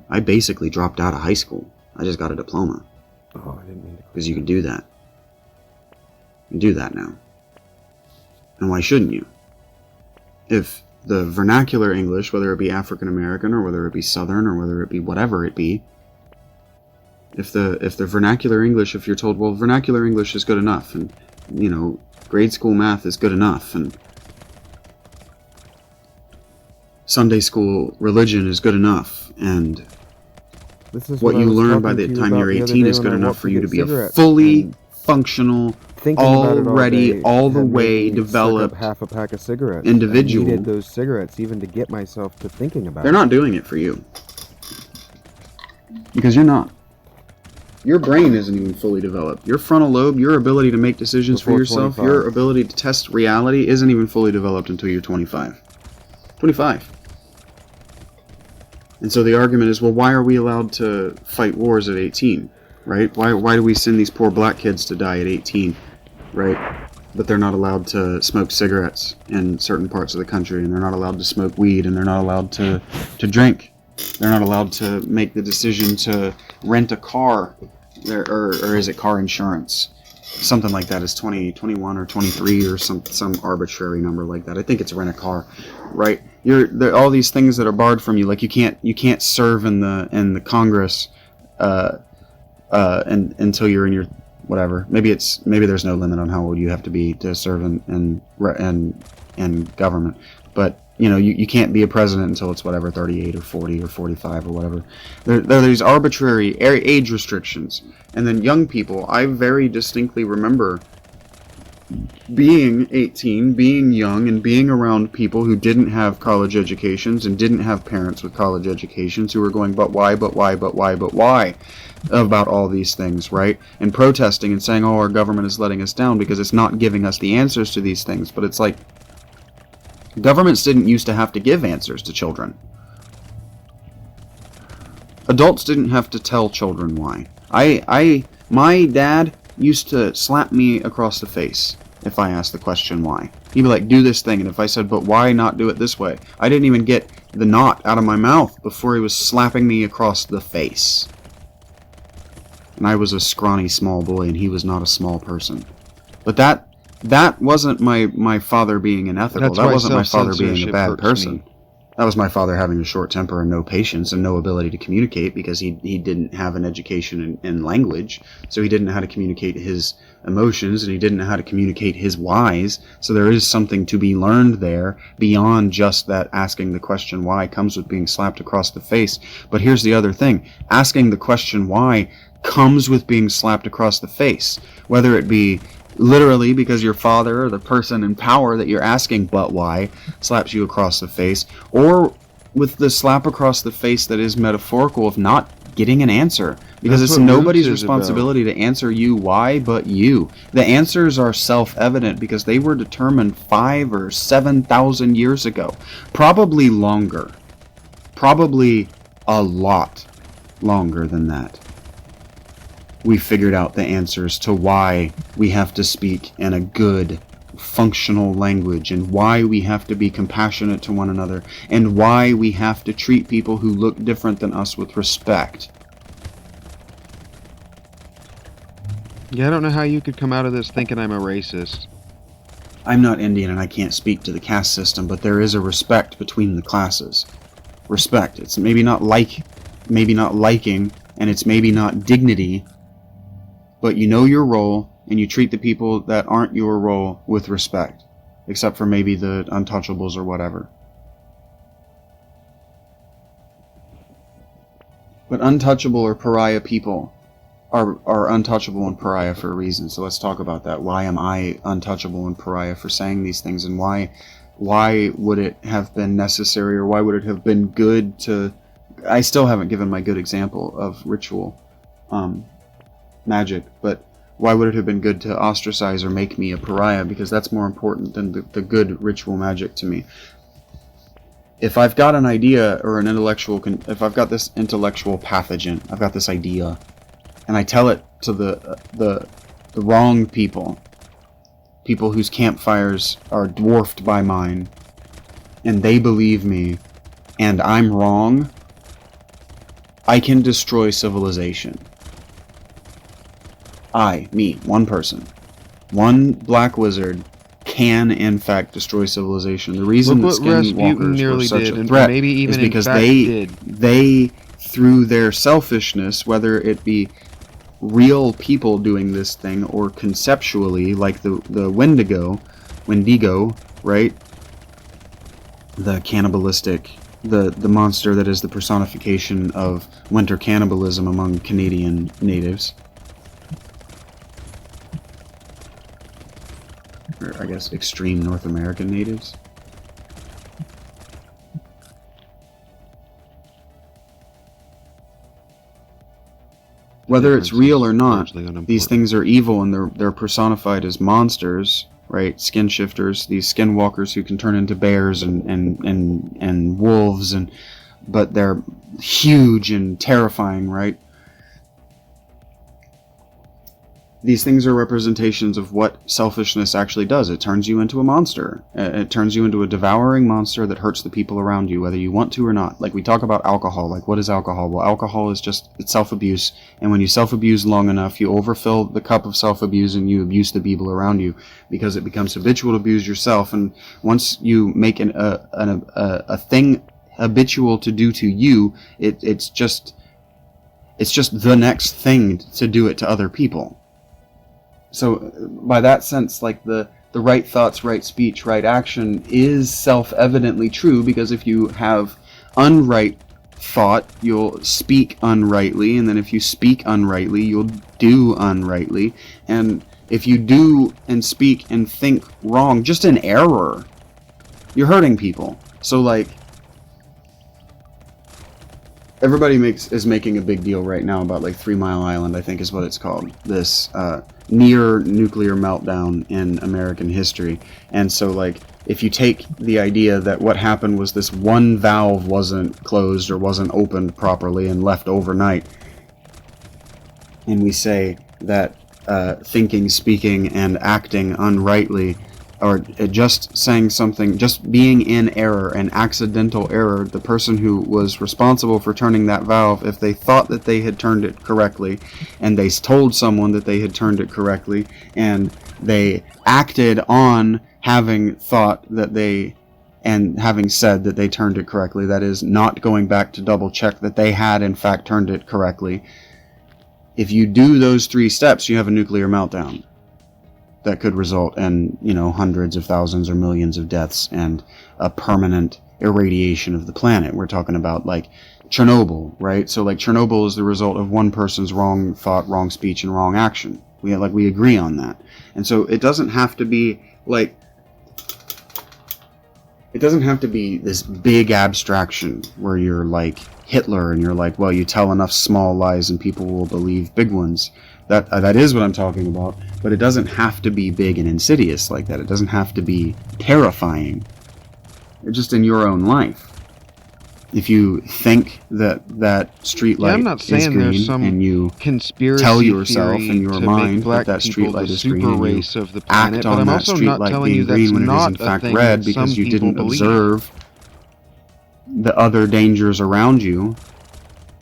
I basically dropped out of high school. I just got a diploma. Oh, I didn't mean to. Because you can do that. You can do that now. And why shouldn't you? If the vernacular English, whether it be African American or whether it be Southern or whether it be whatever it be, if the vernacular English, if you're told, well, vernacular English is good enough, and grade school math is good enough, and Sunday school religion is good enough, and This is what you I was learn by talking the to you time about you're the other 18 day is when good I enough walked for to you get to be a cigarettes, fully and functional, thinking about it all already, day all the had made way me suck up developed half a pack of cigarettes. individual. I needed those cigarettes even to get myself to thinking about They're it. not doing it for you. Because you're not. Your brain isn't even fully developed. Your frontal lobe, your ability to make decisions for Before yourself, 25. your ability to test reality isn't even fully developed until you're 25. 25. And so the argument is, well, why are we allowed to fight wars at 18? Right? Why do we send these poor black kids to die at 18? Right? But they're not allowed to smoke cigarettes in certain parts of the country, and they're not allowed to smoke weed, and they're not allowed to drink. They're not allowed to make the decision to rent a car, or is it car insurance? Something like that. Is 21 or 23 or some arbitrary number like that. I think it's rent a car, right? There are all these things that are barred from you. Like you can't serve in the Congress until you're in your whatever. Maybe there's no limit on how old you have to be to serve in government, but you can't be a president until it's whatever 38 or 40 or 45 or whatever. There are these arbitrary age restrictions, and then young people. I very distinctly remember being 18, being young, and being around people who didn't have college educations and didn't have parents with college educations who were going, but why about all these things, right? And protesting and saying, oh, our government is letting us down because it's not giving us the answers to these things. But it's like, governments didn't used to have to give answers to children. Adults didn't have to tell children why. My dad used to slap me across the face if I asked the question why. He'd be like, do this thing, and if I said, but why not do it this way? I didn't even get the knot out of my mouth before he was slapping me across the face. And I was a scrawny small boy, and he was not a small person. But that wasn't my father being unethical. That's that why wasn't my father being a self-censorship bad hurts person. me. That was my father having a short temper and no patience and no ability to communicate because he didn't have an education in language. So he didn't know how to communicate his emotions, and he didn't know how to communicate his whys. So there is something to be learned there beyond just that asking the question why comes with being slapped across the face. But here's the other thing. Asking the question why comes with being slapped across the face. Whether it be literally because your father or the person in power that you're asking but why slaps you across the face, or with the slap across the face that is metaphorical of not getting an answer, because That's it's what nobody's Roots is responsibility to answer you why but you. The answers are self-evident because they were determined 5 or 7,000 years ago, probably longer, probably a lot longer than that. We figured out the answers to why we have to speak in a good, functional language, and why we have to be compassionate to one another, and why we have to treat people who look different than us with respect. Yeah, I don't know how you could come out of this thinking I'm a racist. I'm not Indian and I can't speak to the caste system, but there is a respect between the classes. Respect. It's maybe not liking, and it's maybe not dignity, but you know your role, and you treat the people that aren't your role with respect, except for maybe the untouchables or whatever. But untouchable or pariah people are untouchable and pariah for a reason. So let's talk about that. Why am I untouchable and pariah for saying these things, and why would it have been necessary, or why would it have been good to... I still haven't given my good example of ritual magic, but why would it have been good to ostracize or make me a pariah? Because that's more important than the good ritual magic to me. If I've got an idea or an intellectual, if I've got this intellectual pathogen, I've got this idea, and I tell it to the wrong people whose campfires are dwarfed by mine, and they believe me, and I'm wrong, I can destroy civilization. One person, one black wizard can in fact destroy civilization. The reason that skinwalkers were such a threat is because they, through their selfishness, whether it be real people doing this thing or conceptually, like the Wendigo, right? The cannibalistic, the monster that is the personification of winter cannibalism among Canadian natives. Or I guess extreme North American natives. Whether it's real or not, these things are evil, and they're personified as monsters, right? Skin shifters, these skinwalkers who can turn into bears and wolves, but they're huge and terrifying, right? These things are representations of what selfishness actually does. It turns you into a monster. It turns you into a devouring monster that hurts the people around you, whether you want to or not. Like we talk about alcohol. Like, what is alcohol? Well, alcohol is it's self-abuse. And when you self-abuse long enough, you overfill the cup of self-abuse and you abuse the people around you, because it becomes habitual to abuse yourself. And once you make a thing habitual to do to you, it's just the next thing to do it to other people. So by that sense, like the right thoughts, right speech, right action is self-evidently true, because if you have unright thought, you'll speak unrightly, and then if you speak unrightly, you'll do unrightly, and if you do and speak and think wrong, just an error, you're hurting people. So like, everybody is making a big deal right now about like 3 Mile Island, I think is what it's called. This near nuclear meltdown in American history. And so like, if you take the idea that what happened was this one valve wasn't closed or wasn't opened properly and left overnight, and we say that thinking, speaking, and acting unrightly, or just saying something, just being in error, an accidental error, the person who was responsible for turning that valve, if they thought that they had turned it correctly, and they told someone that they had turned it correctly, and they acted on having thought that they and having said that they turned it correctly, that is, not going back to double check that they had in fact turned it correctly, if you do those 3 steps, you have a nuclear meltdown that could result in, hundreds of thousands or millions of deaths and a permanent irradiation of the planet. We're talking about like Chernobyl, right? So like Chernobyl is the result of one person's wrong thought, wrong speech, and wrong action. We agree on that. And so it doesn't have to be this big abstraction where you're like Hitler and you're like, well, you tell enough small lies and people will believe big ones. That is what I'm talking about. But it doesn't have to be big and insidious like that. It doesn't have to be terrifying. Just in your own life. If you think that street light I'm not is saying green there's some and you conspiracy tell yourself theory in your to mind make black that street people light the is green super and you race of the planet, act but on I'm that also street not light telling being you that's green when it is not in a fact thing red that some because you people didn't believe. observe the other dangers around you.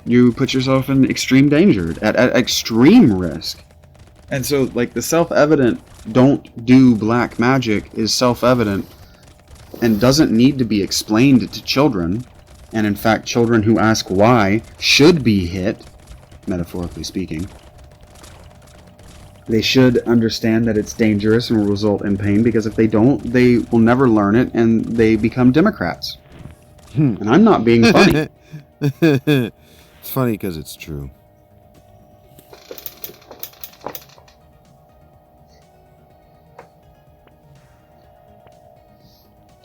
You put yourself in extreme danger, at extreme risk. And so, like, the self-evident don't do black magic is self-evident and doesn't need to be explained to children. And in fact, children who ask why should be hit, metaphorically speaking. They should understand that it's dangerous and will result in pain, because if they don't, they will never learn it and they become Democrats. And I'm not being funny. It's funny because it's true.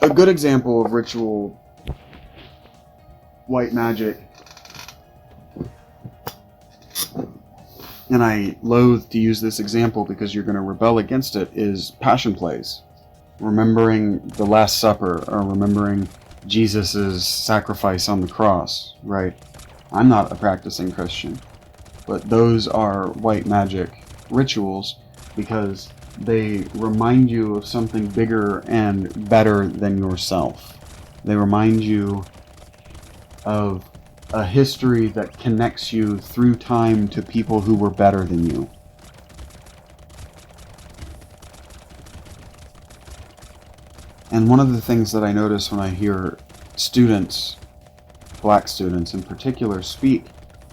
A good example of ritual white magic, and I loathe to use this example because you're going to rebel against it, is passion plays. Remembering the Last Supper, or remembering Jesus' sacrifice on the cross, right? I'm not a practicing Christian, but those are white magic rituals because they remind you of something bigger and better than yourself. They remind you of a history that connects you through time to people who were better than you. And one of the things that I notice when I hear students, black students in particular, speak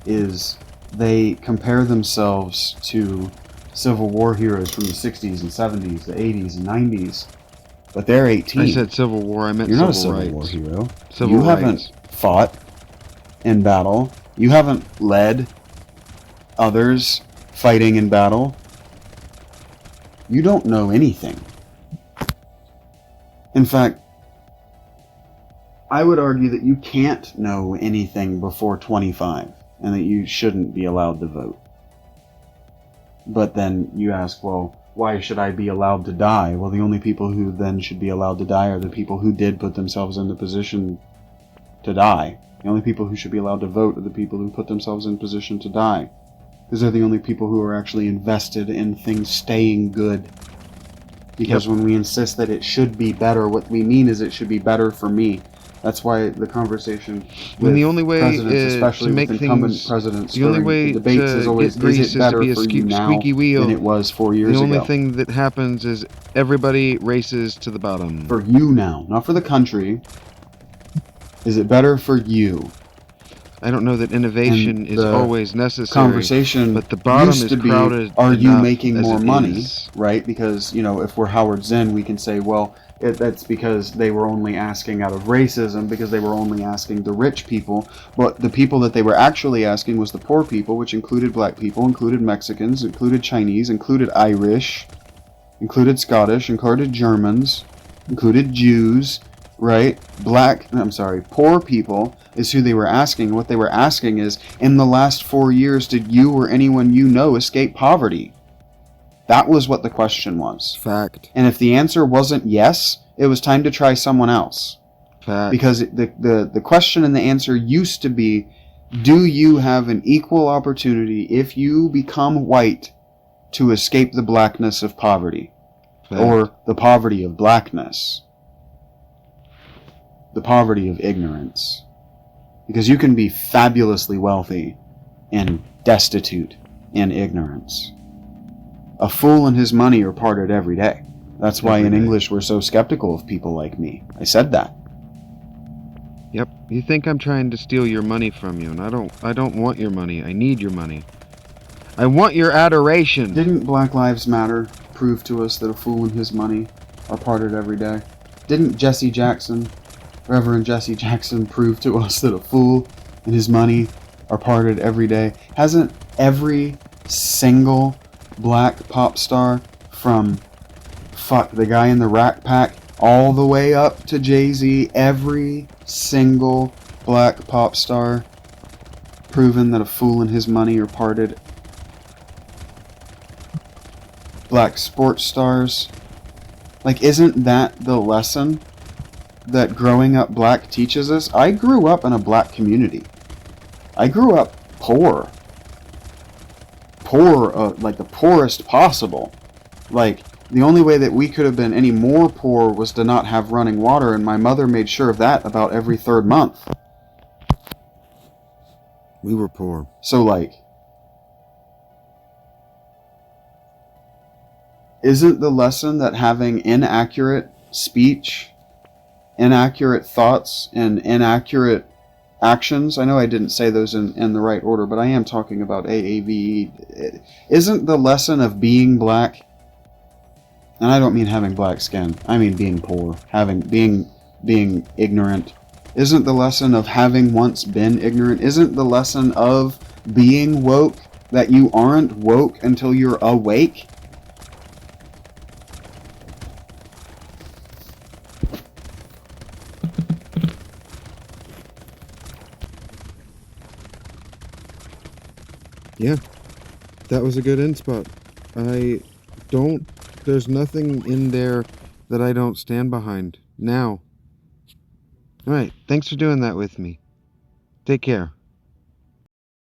is they compare themselves to Civil War heroes from the 60s and 70s, the 80s and 90s, but they're 18. I said Civil War, I meant You're not a civil Civil War rights. hero. Civil You rights. haven't fought in battle. You haven't led others fighting in battle. You don't know anything. In fact, I would argue that you can't know anything before 25, and that you shouldn't be allowed to vote. But then you ask, well, why should I be allowed to die? Well, the only people who then should be allowed to die are the people who did put themselves in the position to die. The only people who should be allowed to vote are the people who put themselves in position to die. Because they're the only people who are actually invested in things staying good. Because when we insist that it should be better, what we mean is it should be better for me. That's why the conversation with the only way presidents, especially to make with incumbent things, presidents, the only during way the debates to is always, get grease is is it better to be a for you now squeaky wheel. than it was 4 years The ago? only thing that happens is everybody races to the bottom. For you now, not for the country. Is it better for you? I don't know that innovation And is the always necessary. Conversation but the bottom used is to be, crowded are you enough making as more it money, is. right? Because, if we're Howard Zinn, we can say, well, that's because they were only asking out of racism, because they were only asking the rich people. But the people that they were actually asking was the poor people, which included black people, included Mexicans, included Chinese, included Irish, included Scottish, included Germans, included Jews, right? Poor people is who they were asking. What they were asking is, in the last 4 years, did you or anyone you know escape poverty? That was what the question was. Fact. And if the answer wasn't yes, it was time to try someone else. Fact. Because the question and the answer used to be, do you have an equal opportunity if you become white to escape the blackness of poverty? Fact. Or the poverty of blackness? The poverty of ignorance. Because you can be fabulously wealthy and destitute in ignorance. A fool and his money are parted every day. That's why in English we're so skeptical of people like me. I said that. Yep, you think I'm trying to steal your money from you, and I don't want your money. I need your money. I want your adoration. Didn't Black Lives Matter prove to us that a fool and his money are parted every day? Didn't Jesse Jackson, Reverend Jesse Jackson, prove to us that a fool and his money are parted every day? Hasn't every single black pop star from, the guy in the Rat Pack, all the way up to Jay-Z, every single black pop star proven that a fool and his money are parted? Black sports stars. Like, isn't that the lesson that growing up black teaches us? I grew up in a black community. I grew up poor. Like the poorest possible. Like, the only way that we could have been any more poor was to not have running water, and my mother made sure of that about every third month. We were poor. So, like, isn't the lesson that having inaccurate speech, inaccurate thoughts, and inaccurate actions, I know I didn't say those in the right order, but I am talking about AAVE, isn't the lesson of being black, and I don't mean having black skin, I mean being poor, being ignorant, isn't the lesson of having once been ignorant, isn't the lesson of being woke that you aren't woke until you're awake? Yeah, that was a good end spot. There's nothing in there that I don't stand behind now. Alright, thanks for doing that with me. Take care.